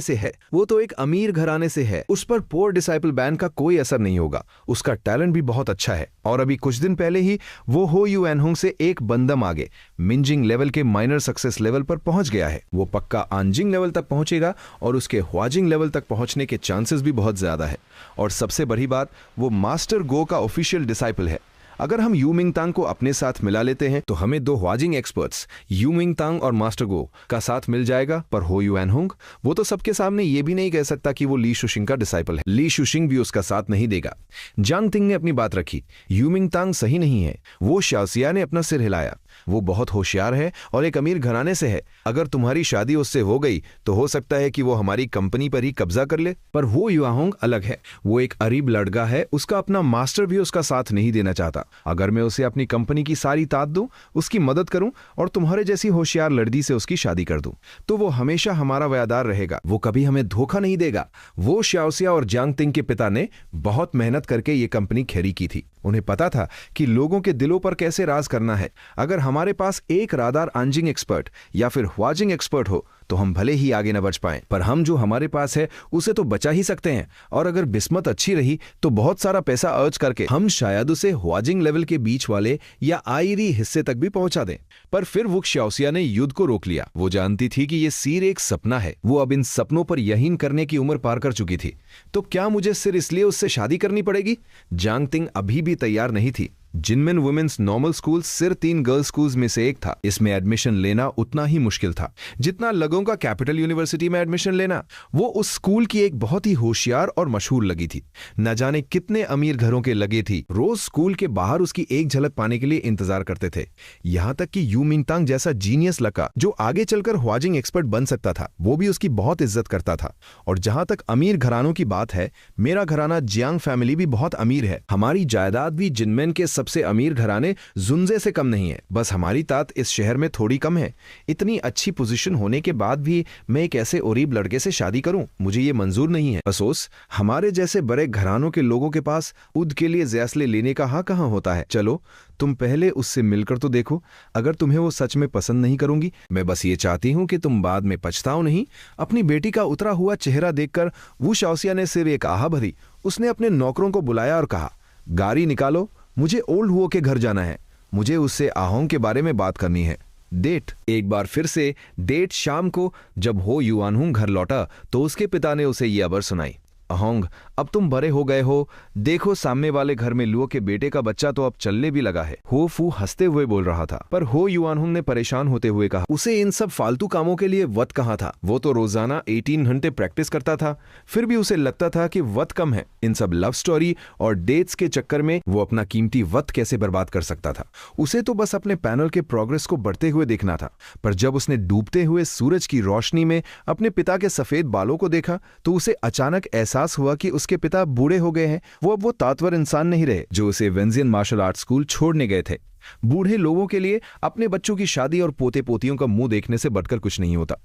Speaker 1: से है। उस पर पोर डिसाइपल बैन का कोई असर नहीं होगा। उसका टैलेंट भी बहुत अच्छा है और अभी कुछ दिन पहले ही वो हो यू एनहुंग से एक बंदम आगे मिंजिंग लेवल के माइनर सक्सेस लेवल पर पहुंच गया है। वो पक्का आंजिंग लेवल तक पहुंचेगा और उसके ह्वाजिंग लेवल तक पहुंचने के चांसेस भी बहुत ज्यादा है। और सबसे बड़ी बात, वो मास्टर गो का ऑफिशियल डिसाइपल है। अगर हम यू मिंगतांग को अपने साथ मिला लेते हैं तो हमें दो ह्वाजिंग एक्सपर्ट्स यू मिंगतांग और मास्टर गो का साथ मिल जाएगा। पर हो यू एनहुंग वो तो सबके सामने ये भी नहीं कह सकता कि वो ली शुशिंग का डिसाइपल है। ली शुशिंग भी उसका साथ नहीं देगा। जांग तिंग ने अपनी बात रखी। यू मिंगतांग सही नहीं है। वो शाओसिया ने अपना सिर हिलाया। वो बहुत होशियार है और एक अमीर घराने से है। अगर तुम्हारी शादी उससे हो गई तो हो सकता है कि वो हमारी कंपनी पर ही कब्जा कर ले। पर हो युआहोंग अलग है। वो एक अरीब लड़का है। उसका अपना मास्टर भी उसका साथ नहीं देना चाहता। अगर मैं उसे अपनी कंपनी की सारी ताकत दूं, उसकी मदद करूं और तुम्हारे जैसी होशियार लड़की से उसकी शादी कर दूं, तो वो हमेशा हमारा वफादार रहेगा। वो कभी हमें धोखा नहीं देगा। वो शाओसिया और जांग तिंग के पिता ने बहुत मेहनत करके ये कंपनी खड़ी की थी। उन्हें पता था कि लोगों के दिलों पर कैसे राज करना है। अगर हमारे पास एक रादार आंजिंग एक्सपर्ट या फिर ह्वाजिंग एक्सपर्ट हो तो हम भले ही आगे न बच पाएं, पर हम जो हमारे पास है उसे तो बचा ही सकते हैं। और अगर बिस्मत अच्छी रही तो बहुत सारा पैसा अर्ज करके हम शायद उसे ह्वाजिंग लेवल के बीच वाले या आईरी हिस्से तक भी पहुंचा दें। पर फिर वो शाओसिया ने युद्ध को रोक लिया। वो जानती थी कि ये सिर्फ एक सपना है। वो अब इन सपनों पर यकीन करने की उम्र पार कर चुकी थी। तो क्या मुझे सिर्फ इसलिए उससे शादी करनी पड़ेगी? जांग तिंग अभी भी तैयार नहीं थी। जिनमिन वुमेन्स नॉर्मल स्कूल सिर्फ 3 गर्ल्स स्कूल्स में से एक था। इसमें एडमिशन लेना उतना ही मुश्किल था जितना लोगों का कैपिटल यूनिवर्सिटी में एडमिशन लेना। वो उस स्कूल की एक बहुत ही होशियार और मशहूर लगी थी। न जाने कितने अमीर घरों के लगे थी रोज स्कूल के बाहर उसकी एक झलक पाने के लिए इंतजार करते थे। यहाँ तक कि यू मिंगतांग जैसा जीनियस लड़का जो आगे चलकर ह्वाजिंग एक्सपर्ट बन सकता था, वो भी उसकी बहुत इज्जत करता था। और जहां तक अमीर घरानों की बात है, मेरा घराना जियांग फैमिली भी बहुत अमीर है। हमारी जायदाद भी जिनमेन के सबसे अमीर घराने जुनजे से कम नहीं है। बस हमारी ताकत इस शहर में थोड़ी कम है। इतनी अच्छी पोजीशन होने के बाद भी मैं एक ऐसे ओरीब लड़के से शादी करूं, मुझे ये मंजूर नहीं है। अफसोस, हमारे जैसे बड़े घरानों के लोगों के पास उद के लिए ज़ैसले लेने का हक कहां होता है। चलो, तुम पहले उससे मिलकर तो देखो। अगर तुम्हें वो सच में पसंद नहीं करूंगी, मैं बस ये चाहती हूं कि तुम बाद में पछताओ नहीं। अपनी बेटी का उतरा हुआ चेहरा देखकर वू शाओसिया ने सिर्फ एक आह भरी। उसने अपने नौकरों को बुलाया और कहा, गाड़ी निकालो, मुझे ओल्ड हुओ के घर जाना है। मुझे उससे आहोंग के बारे में बात करनी है। डेट। एक बार फिर से डेट। शाम को जब हो युआनहुंग घर लौटा तो उसके पिता ने उसे ये खबर सुनाई। अहोंग, अब तुम बड़े हो गए हो। देखो, सामने वाले घर में लुओ के बेटे का बच्चा तो अब चलने भी लगा है। हो फू हंसते हुए बोल रहा था। पर हो युआनहुंग ने परेशान होते हुए कहा, उसे इन सब फालतू कामों के लिए वक्त कहाँ था? वो तो रोजाना 18 घंटे प्रैक्टिस करता था। फिर भी उसे लगता था कि वक्त कम है। इन सब लव स्टोरी और डेट्स के चक्कर में वो अपना कीमती वक्त कैसे बर्बाद कर सकता था? उसे तो बस अपने पैनल के प्रोग्रेस को बढ़ते हुए देखना था। पर जब उसने डूबते हुए सूरज की रोशनी में अपने पिता के सफेद बालों को देखा तो उसे अचानक एहसास हुआ कि उसके पिता बूढ़े हो गए हैं। वो ताकतवर इंसान नहीं रहे जो उसे वेंजियन मार्शल आर्ट स्कूल छोड़ने गए थे। बूढ़े लोगों के लिए अपने बच्चों की शादी और पोते पोतियों का मुंह देखने से बढ़कर कुछ नहीं होता।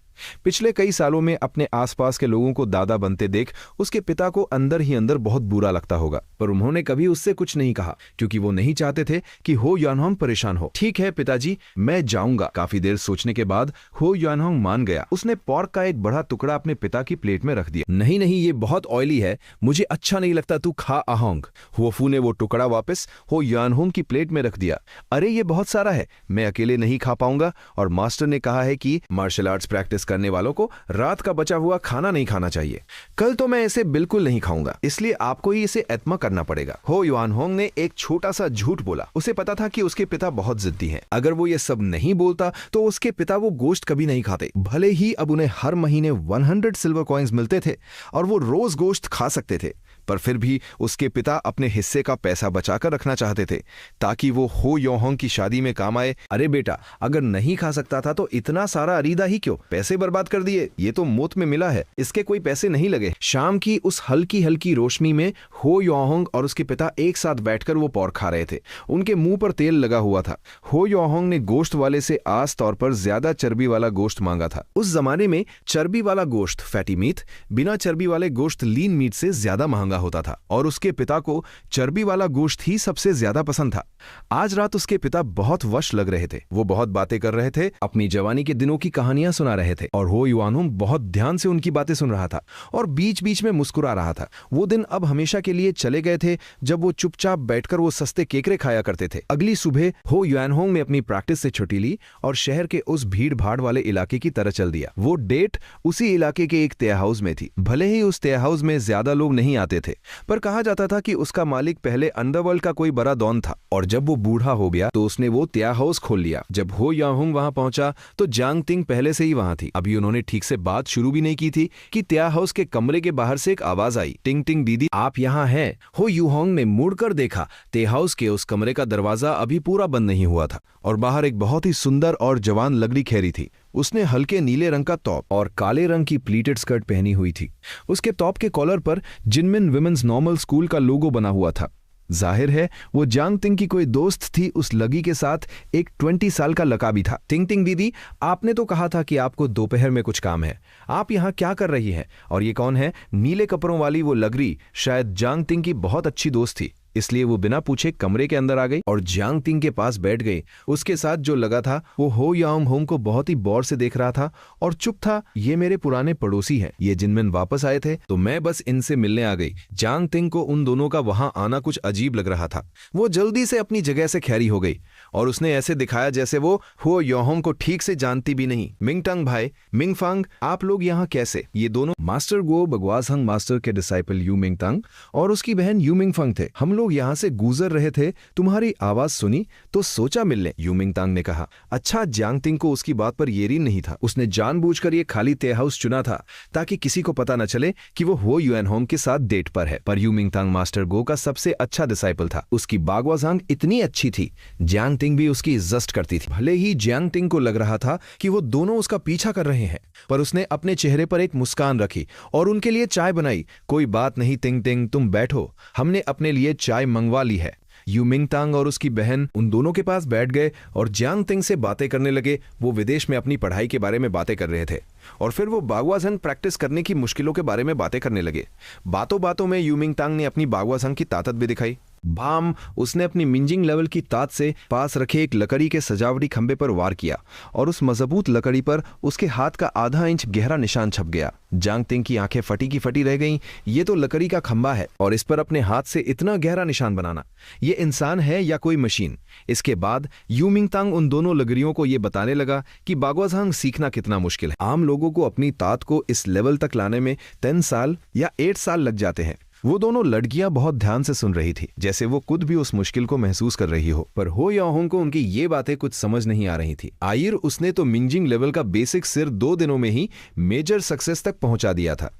Speaker 1: पिछले कई सालों में अपने आसपास के लोगों को दादा बनते देख उसके पिता को अंदर ही अंदर बहुत बुरा लगता होगा। पर उन्होंने कभी उससे कुछ नहीं कहा क्योंकि वो नहीं चाहते थे कि हो युआनहुंग परेशान हो। ठीक है पिताजी, मैं जाऊंगा। काफी देर सोचने के बाद हो युआनहुंग मान गया। उसने पोर्क का एक बड़ा टुकड़ा अपने पिता की प्लेट में रख दिया। नहीं नहीं, ये बहुत ऑयली है, मुझे अच्छा नहीं लगता, तू खा अहोंग। हुओफू ने वो टुकड़ा वापस हो युआनहुंग की प्लेट में रख दिया। अरे ये बहुत सारा है, मैं अकेले नहीं खा पाऊंगा और मास्टर ने कहा है कि मार्शल आर्ट्स प्रैक्टिस करने वालों को रात का बचा हुआ खाना नहीं खाना चाहिए। कल तो मैं इसे बिल्कुल नहीं खाऊंगा, इसलिए आपको ही इसे एतमा करना पड़ेगा। हो युआन होंग ने एक छोटा सा झूठ बोला। उसे पता था कि उसके पिता बहुत जिद्दी हैं। अगर वो ये सब नहीं बोलता तो उसके पिता वो गोश्त कभी नहीं खाते। भले ही अब उन्हें हर महीने 100 सिल्वर कॉइन्स मिलते थे और वो रोज गोश्त खा सकते थे, पर फिर भी उसके पिता अपने हिस्से का पैसा बचाकर रखना चाहते थे ताकि वो हो योहोंग की शादी में काम आए। अरे बेटा, अगर नहीं खा सकता था तो इतना सारा अरीदा ही क्यों? पैसे बर्बाद कर दिए, ये तो मौत में मिला है, इसके कोई पैसे नहीं लगे। शाम की उस हल्की हल्की रोशनी में हो योहोंग और उसके पिता एक साथ बैठकर वो पोर्क खा रहे थे। उनके मुंह पर तेल लगा हुआ था। हो योहोंग ने गोश्त वाले से आस तौर पर ज्यादा चर्बी वाला गोश्त मांगा था। उस जमाने में चर्बी वाला गोश्त फैटी मीट बिना चर्बी वाले गोश्त लीन मीट से ज्यादा महंगा होता था और उसके पिता को चर्बी वाला गोश्त ही सबसे ज्यादा पसंद था। आज रात उसके पिता बहुत वश लग रहे थे। वो बहुत बातें कर रहे थे, अपनी जवानी के दिनों की कहानियां सुना रहे थे और हो युआनहोंग बहुत ध्यान से उनकी बातें सुन रहा था और बीच बीच में मुस्कुरा रहा था। वो दिन अब हमेशा के लिए चले गए थे जब वो चुपचाप बैठकर वो सस्ते केकरे खाया करते थे। अगली सुबह हो युआनहोंग ने अपनी प्रैक्टिस से छुट्टी ली और शहर के उस भीड़ भाड़ वाले इलाके की तरह चल दिया। वो डेट उसी इलाके के एक तय हाउस में थी। भले ही उस तय हाउस में ज्यादा लोग नहीं आते थे, पर कहा जाता था कि उसका मालिक पहले अंडरवर्ल्ड का कोई बड़ा डॉन था और जब वो बूढ़ा हो गया तो उसने वो त्या हाउस खोल लिया। जब हो याहुंग वहां पहुंचा तो जांग तिंग पहले से ही वहां थी। अभी उन्होंने ठीक से बात शुरू भी नहीं की थी कि त्या हाउस के कमरे के बाहर से एक आवाज आई, टिंग टिंग दीदी आप यहाँ हैं। हो यूहोंग ने मुड़कर देखा, ते हाउस के उस कमरे का दरवाजा अभी पूरा बंद नहीं हुआ था और बाहर एक बहुत ही सुंदर और जवान लकड़ी खैरी थी। उसने हल्के नीले रंग का टॉप और काले रंग की प्लीटेड स्कर्ट पहनी हुई थी। उसके टॉप के कॉलर पर जिनमिन विमेंस नॉर्मल स्कूल का लोगो बना हुआ था। जाहिर है वो जांग तिंग की कोई दोस्त थी। उस लगी के साथ एक 20 साल का लड़का भी था। टिंग टिंग दीदी, आपने तो कहा था कि आपको दोपहर में कुछ काम है, आप यहाँ क्या कर रही हैं? और ये कौन है? नीले कपड़ों वाली वो लगरी शायद जांग तिंग की बहुत अच्छी दोस्त थी, इसलिए वो बिना पूछे कमरे के अंदर आ गई और जांग तिंग के पास बैठ गई। उसके साथ जो लगा था वो हो याओंग होंग को बहुत ही गौर से देख रहा था और चुप था। ये मेरे पुराने पड़ोसी हैं, ये जिनमिन वापस आए थे तो मैं बस इनसे मिलने आ गई। जांग तिंग को उन दोनों का वहां आना कुछ अजीब लग रहा था। वो जल्दी से अपनी जगह से खैरी हो गई और उसने ऐसे दिखाया जैसे वो हो याओंग को ठीक से जानती भी नहीं। मिंगटंग भाई, मिंगफांग, आप लोग यहाँ कैसे? ये दोनों मास्टर गो बगवासहंग मास्टर के डिसाइपल यू मिंगटंग और उसकी बहन यू मिंगफंग थे। हम लोग यहाँ से गुजर रहे थे, तुम्हारी आवाज सुनी तो सोचा मिलने, यू मिंगतांग ने कहा। अच्छा, जांग तिंग को उसकी बात पर यकीन नहीं था। उसने जानबूझकर ये खाली तय हाउस चुना था ताकि किसी को पता न चले कि वो हो युआनहोंग के साथ डेट पर है। पर यू मिंगतांग मास्टर गो का सबसे अच्छा डिसाइपल था। उसकी बागवाजांग इतनी अच्छी थी, जांग तिंग भी उसकी इज्जत करती थी। भले ही जांग तिंग को लग रहा था कि वो दोनों उसका पीछा कर रहे हैं, पर उसने अपने चेहरे पर एक मुस्कान रखी और उनके लिए चाय बनाई। कोई बात नहीं तिंग तिंग, तुम बैठो, हमने अपने लिए चाय मंगवा ली है। यू मिंगतांग और उसकी बहन उन दोनों के पास बैठ गए और जांग तिंग से बातें करने लगे। वो विदेश में अपनी पढ़ाई के बारे में बातें कर रहे थे और फिर वो बागवाजन प्रैक्टिस करने की मुश्किलों के बारे में बातें करने लगे। बातों बातों में यू मिंगतांग ने अपनी बागवाजंग की ताकत भी दिखाई। भाम, उसने अपनी मिंजिंग लेवल की ताज से पास रखे एक लकड़ी के सजावटी खंबे पर वार किया और उस मजबूत लकड़ी पर उसके हाथ का आधा इंच गहरा निशान छप गया। जांग तिंग की आंखें फटी की फटी रह गईं। ये तो लकड़ी का खंबा है और इस पर अपने हाथ से इतना गहरा निशान बनाना, ये इंसान है या कोई मशीन? इसके बाद यू मिंगतांग उन दोनों लगरियों को ये बताने लगा कि बागवाजांग सीखना कितना मुश्किल है। आम लोगों को अपनी ताकत को इस लेवल तक लाने में 10 साल या 8 साल लग जाते हैं। वो दोनों लड़कियां बहुत ध्यान से सुन रही थी, जैसे वो खुद भी उस मुश्किल को महसूस कर रही हो। पर हो याओंग को उनकी ये बातें कुछ समझ नहीं आ रही थी। आखिर उसने तो मिंजिंग लेवल का बेसिक सिर्फ 2 दिनों में ही मेजर सक्सेस तक पहुंचा दिया था।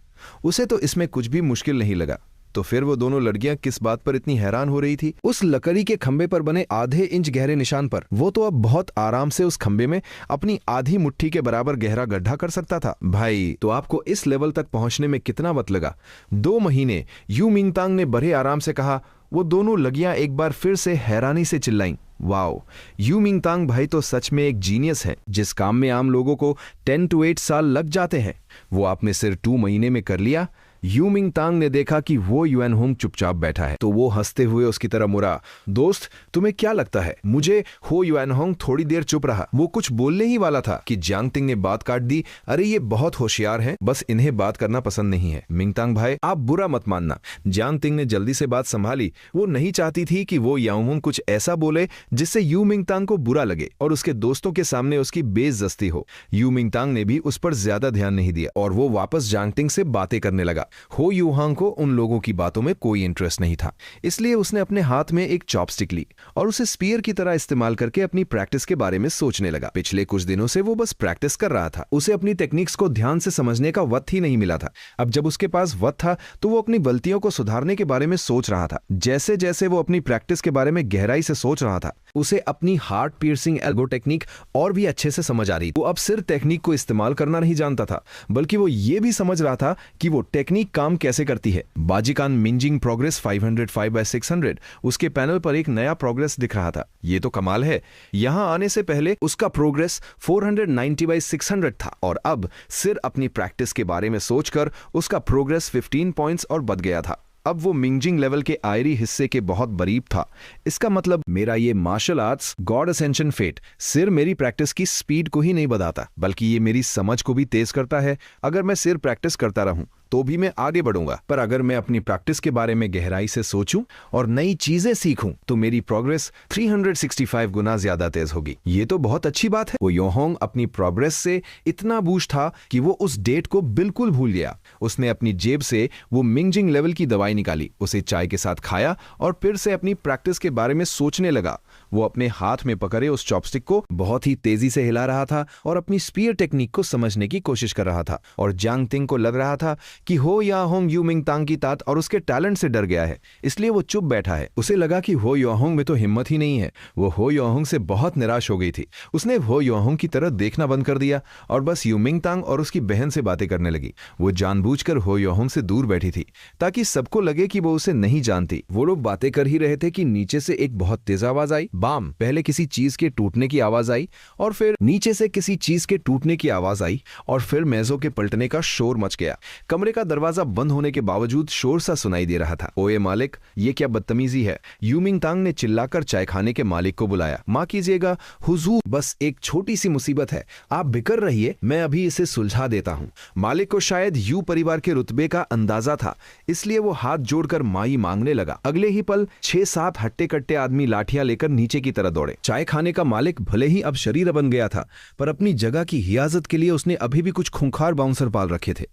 Speaker 1: उसे तो इसमें कुछ भी मुश्किल नहीं लगा। तो फिर वो दोनों लड़कियां किस बात पर इतनी हैरान हो रही थी? उस लकड़ी के खंबे पर बने आधे इंच गहरे निशान पर। वो तो अब बहुत आराम से उस खंबे में अपनी आधी मुट्ठी के बराबर गहरा गड्ढा कर सकता था। भाई, तो आपको इस लेवल तक पहुंचने में कितना वक्त लगा? 2 महीने, यू मिंगतांग ने बड़े आराम से कहा। वो दोनों लगियां एक बार फिर से हैरानी से चिल्लाईं। वाओ, यू मिंगतांग भाई तो सच में एक जीनियस है। जिस काम में आम लोगों को 10 to 8 साल लग जाते हैं, वो आपने सिर्फ 2 महीने में कर लिया। यू मिंग तांग ने देखा कि वो युएन होंग चुपचाप बैठा है तो वो हंसते हुए उसकी तरफ मुड़ा। दोस्त, तुम्हें क्या लगता है? मुझे हो युएन होंग थोड़ी देर चुप रहा। वो कुछ बोलने ही वाला था कि जियांग तिंग ने बात काट दी। अरे ये बहुत होशियार हैं, बस इन्हें बात करना पसंद नहीं है। मिंगतांग भाई, आप बुरा मत मानना। जियांग तिंग ने जल्दी से बात संभाली। वो नहीं चाहती थी कि वो याओमोंग कुछ ऐसा बोले जिससे यू मिंगतांग को बुरा लगे और उसके दोस्तों के सामने उसकी बेइज्जती हो। यू मिंगतांग ने भी उस पर ज्यादा ध्यान नहीं दिया और वो वापस जियांग तिंग से बातें करने लगा। हो यूहांग को उन लोगों की बातों में कोई इंटरेस्ट नहीं था, इसलिए उसने अपने हाथ में एक चॉपस्टिक ली और उसे स्पीयर की तरह इस्तेमाल करके अपनी प्रैक्टिस के बारे में सोचने लगा। पिछले कुछ दिनों से वो बस प्रैक्टिस कर रहा था। उसे अपनी टेक्निक्स को ध्यान से समझने का वक्त ही नहीं मिला था। अब जब उसके पास वक्त था तो वो अपनी गलतियों को सुधारने के बारे में सोच रहा था। जैसे जैसे वो अपनी प्रैक्टिस के बारे में गहराई से सोच रहा था, उसे अपनी हार्ट पियर्सिंग एल्बो टेक्निक और भी अच्छे से समझ आ रही। वो अब सिर्फ टेक्निक को इस्तेमाल करना नहीं जानता था, बल्कि वो ये भी समझ रहा था कि वो टेक्निक काम कैसे करती है। बाजिकान मिंजिंग प्रोग्रेस 505/600, उसके पैनल पर एक नया प्रोग्रेस दिख रहा था। ये तो कमाल है। यहां आने से पहले उसका प्रोग्रेस 490/600 था और अब सिर्फ अपनी प्रैक्टिस के बारे में सोचकर उसका प्रोग्रेस 15 पॉइंट्स और बढ़ गया था। अब वो मिंजिंग लेवल के आयरी हिस्से के बहुत करीब था। इसका मतलब मेरा ये martial arts god ascension fate सिर्फ मेरी प्रैक्टिस की स्पीड को ही नहीं बढ़ाता, बल्कि ये मेरी समझ को भी तेज करता है। अगर मैं सिर्फ प्रैक्टिस करता रहूं तो भी मैं आगे बढ़ूंगा, पर अगर मैं अपनी प्रैक्टिस के बारे में गहराई से सोचूं और नई चीजें सीखूं तो मेरी प्रोग्रेस 365 गुना ज्यादा तेज होगी। ये तो बहुत अच्छी बात है। वो योहोंग अपनी प्रोग्रेस से इतना बूस्ट था कि वो उस डेट को बिल्कुल भूल गया। उसने अपनी जेब से वो मिंजिंग लेवल की दवाई निकाली, उसे चाय के साथ खाया और फिर से अपनी प्रैक्टिस के बारे में सोचने लगा। वो अपने हाथ में पकड़े उस चॉपस्टिक को बहुत ही तेजी से हिला रहा था और अपनी स्पीयर टेक्निक को समझने की कोशिश कर रहा था। और जियांग तिंग को लग रहा था कि हो याहोंग यू मिंगतांग की तात और उसके टैलेंट से डर गया है, इसलिए वो चुप बैठा है। उसे लगा कि हो याहोंग में तो हिम्मत ही नहीं है। वो हो याहोंग से बहुत निराश हो गई थी। उसने हो याहोंग की तरफ देखना बंद कर दिया और बस यू मिंगतांग और उसकी बहन से बातें करने लगी। वो जानबूझकर हो याहोंग से दूर बैठी थी ताकि सबको लगे कि वो उसे नहीं जानती। वो लोग बातें कर ही रहे थे कि नीचे से एक बहुत तेज आवाज आई। बाम! पहले किसी चीज के टूटने की आवाज आई और फिर नीचे से किसी चीज के टूटने की आवाज आई और फिर मेजों के पलटने का शोर मच गया। कमरे का दरवाजा बंद होने के बावजूद शोर सा सुनाई दे रहा था। ओए मालिक, ये क्या बदतमीजी है? यू मिंगतांग ने चिल्लाकर चाय खाने के मालिक को बुलाया। माफ कीजिएगा हुजूर, बस एक छोटी सी मुसीबत है। आप बिकर रहिए, मैं अभी इसे सुलझा देता हूँ। मालिक को शायद यू परिवार के रुतबे का अंदाजा था, इसलिए वो हाथ जोड़कर माई मांगने लगा। अगले ही पल 6-7 हट्टे कट्टे आदमी लाठियां लेकर नीचे की तरफ दौड़े। चाय खाने का मालिक भले ही अब शरीर बन गया था, पर अपनी जगह की हिफाजत के लिए उसने अभी भी कुछ खूंखार बाउंसर पाल रखे थे।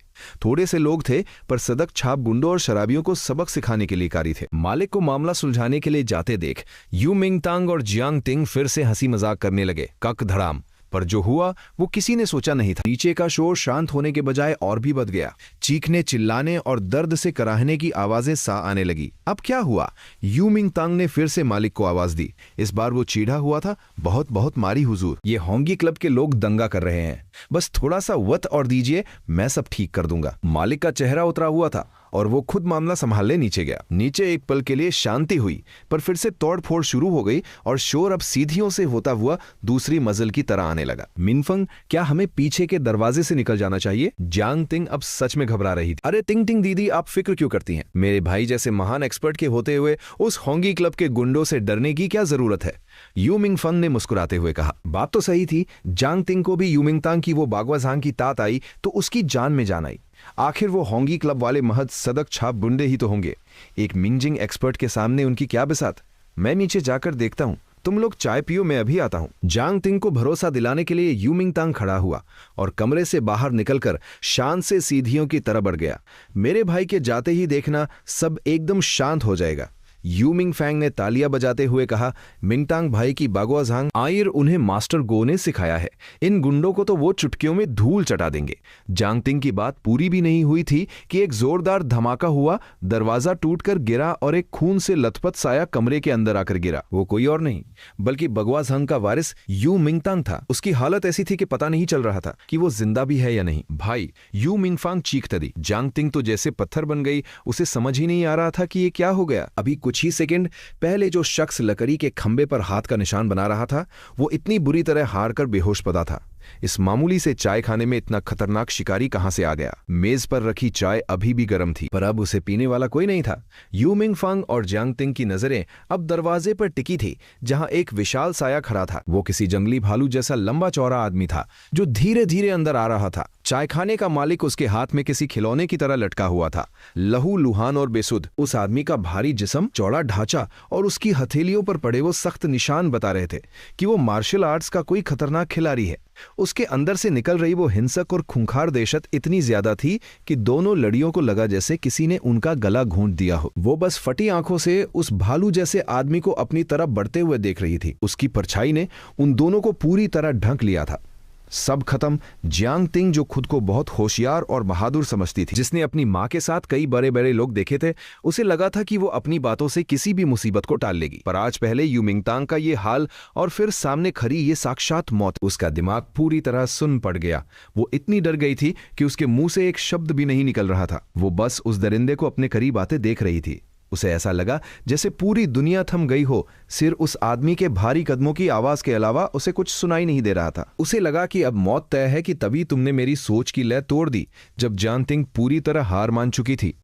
Speaker 1: थोड़े से लोग थे, पर सदक छाप गुंडों और शराबियों को सबक सिखाने के लिए कारी थे। मालिक को मामला सुलझाने के लिए जाते देख यू मिंगतांग और जियांग तिंग फिर से हंसी मजाक करने लगे। कक धड़ाम! पर जो हुआ वो किसी ने सोचा नहीं था। नीचे का शोर शांत होने के बजाय और भी बढ़ गया। चीखने, चिल्लाने और दर्द से कराहने की आवाजें सा आने लगी। अब क्या हुआ? यू मिंगतांग ने फिर से मालिक को आवाज दी। इस बार वो चीढ़ा हुआ था। बहुत बहुत मारी हुजूर, ये होंगी क्लब के लोग दंगा कर रहे हैं। बस थोड़ा सा वक्त और दीजिए, मैं सब ठीक कर दूंगा। मालिक का चेहरा उतरा हुआ था और वो खुद मामला संभालने नीचे गया। नीचे एक पल के लिए शांति हुई, पर फिर से तोड़फोड़ शुरू हो गई और शोर अब सीढ़ियों से होता हुआ दूसरी मंजिल की तरह आने लगा। मिनफंग, क्या हमें पीछे के दरवाजे से निकल जाना चाहिए? जियांग तिंग अब सच में घबरा रही थी। अरे तिंग तिंग दीदी, आप फिक्र क्यों करती हैं? मेरे भाई जैसे महान एक्सपर्ट के होते हुए उस होंगी क्लब के गुंडों से डरने की क्या जरूरत है? यू मिंगफंग ने मुस्कुराते हुए कहा। बात तो सही थी। जियांग तिंग को भी यू मिंगतांग की वो बागवाजांग की तात आई तो उसकी जान में जान आई। आखिर वो होंगी क्लब वाले महज सदक छाप गुंडे ही तो होंगे। एक मिंजिंग एक्सपर्ट के सामने उनकी क्या बिसात। मैं नीचे जाकर देखता हूँ, तुम लोग चाय पियो, मैं अभी आता हूँ। जियांग तिंग को भरोसा दिलाने के लिए यू मिंगतांग खड़ा हुआ और कमरे से बाहर निकलकर शान से सीढ़ियों की तरफ बढ़ गया। मेरे भाई के जाते ही देखना सब एकदम शांत हो जाएगा। यू मिंगफैंग ने तालियां बजाते हुए कहा। मिंगतांग भाई की बागवाजांग आयर उन्हें मास्टर गो ने सिखाया है। इन गुंडों को तो वो चुटकियों में धूल चटा देंगे। जियांग तिंग की बात पूरी भी नहीं हुई थी कि एक जोरदार धमाका हुआ। दरवाजा टूटकर गिरा और एक खून से लथपथ साया कमरे के अंदर आकर गिरा। वो कोई और नहीं बल्कि बागवाजांग का वारिस यू मिंगतांग था। उसकी हालत ऐसी थी कि पता नहीं चल रहा था कि वो जिंदा भी है या नहीं। भाई, यू मिंगफांग चीखता दी। जियांग तिंग तो जैसे पत्थर बन गई। उसे समझ ही नहीं आ रहा था कि ये क्या हो गया। अभी कुछ ही सेकंड पहले जो शख्स लकड़ी के खंबे पर हाथ का निशान बना रहा था, वो इतनी बुरी तरह हार कर बेहोश पड़ा था। इस मामूली से चाय खाने में इतना खतरनाक शिकारी कहां से आ गया। मेज पर रखी चाय अभी भी गर्म थी, पर अब उसे पीने वाला कोई नहीं था। यू मिंगफांग और जियांग तिंग की नजरें अब दरवाजे पर टिकी थी, जहां एक विशाल साया खड़ा था। वो किसी जंगली भालू जैसा लंबा चौड़ा आदमी था जो धीरे धीरे अंदर आ रहा था। चाय खाने का मालिक उसके हाथ में किसी खिलौने की तरह लटका हुआ था, लहू लुहान और बेसुध। उस आदमी का भारी जिस्म, चौड़ा ढांचा और उसकी हथेलियों पर पड़े वो सख्त निशान बता रहे थे कि वो मार्शल आर्ट्स का कोई खतरनाक खिलाड़ी है। उसके अंदर से निकल रही वो हिंसक और खूंखार दहशत इतनी ज्यादा थी कि दोनों लड़ियों को लगा जैसे किसी ने उनका गला घोंट दिया हो। वो बस फटी आंखों से उस भालू जैसे आदमी को अपनी तरफ बढ़ते हुए देख रही थी। उसकी परछाई ने उन दोनों को पूरी तरह ढक लिया था। सब खत्म। जियांग तिंग, जो खुद को बहुत होशियार और बहादुर समझती थी, जिसने अपनी मां के साथ कई बड़े बड़े लोग देखे थे, उसे लगा था कि वो अपनी बातों से किसी भी मुसीबत को टाल लेगी। पर आज पहले यू मिंगतांग का ये हाल और फिर सामने खड़ी ये साक्षात मौत, उसका दिमाग पूरी तरह सुन्न पड़ गया। वो इतनी डर गई थी कि उसके मुंह से एक शब्द भी नहीं निकल रहा था। वो बस उस दरिंदे को अपने करीब आते देख रही थी। उसे ऐसा लगा जैसे पूरी दुनिया थम गई हो। सिर उस आदमी के भारी कदमों की आवाज के अलावा उसे कुछ सुनाई नहीं दे रहा था। उसे लगा कि अब मौत तय है कि तभी तुमने मेरी सोच की लय तोड़ दी, जब जियांग तिंग पूरी तरह हार मान चुकी थी।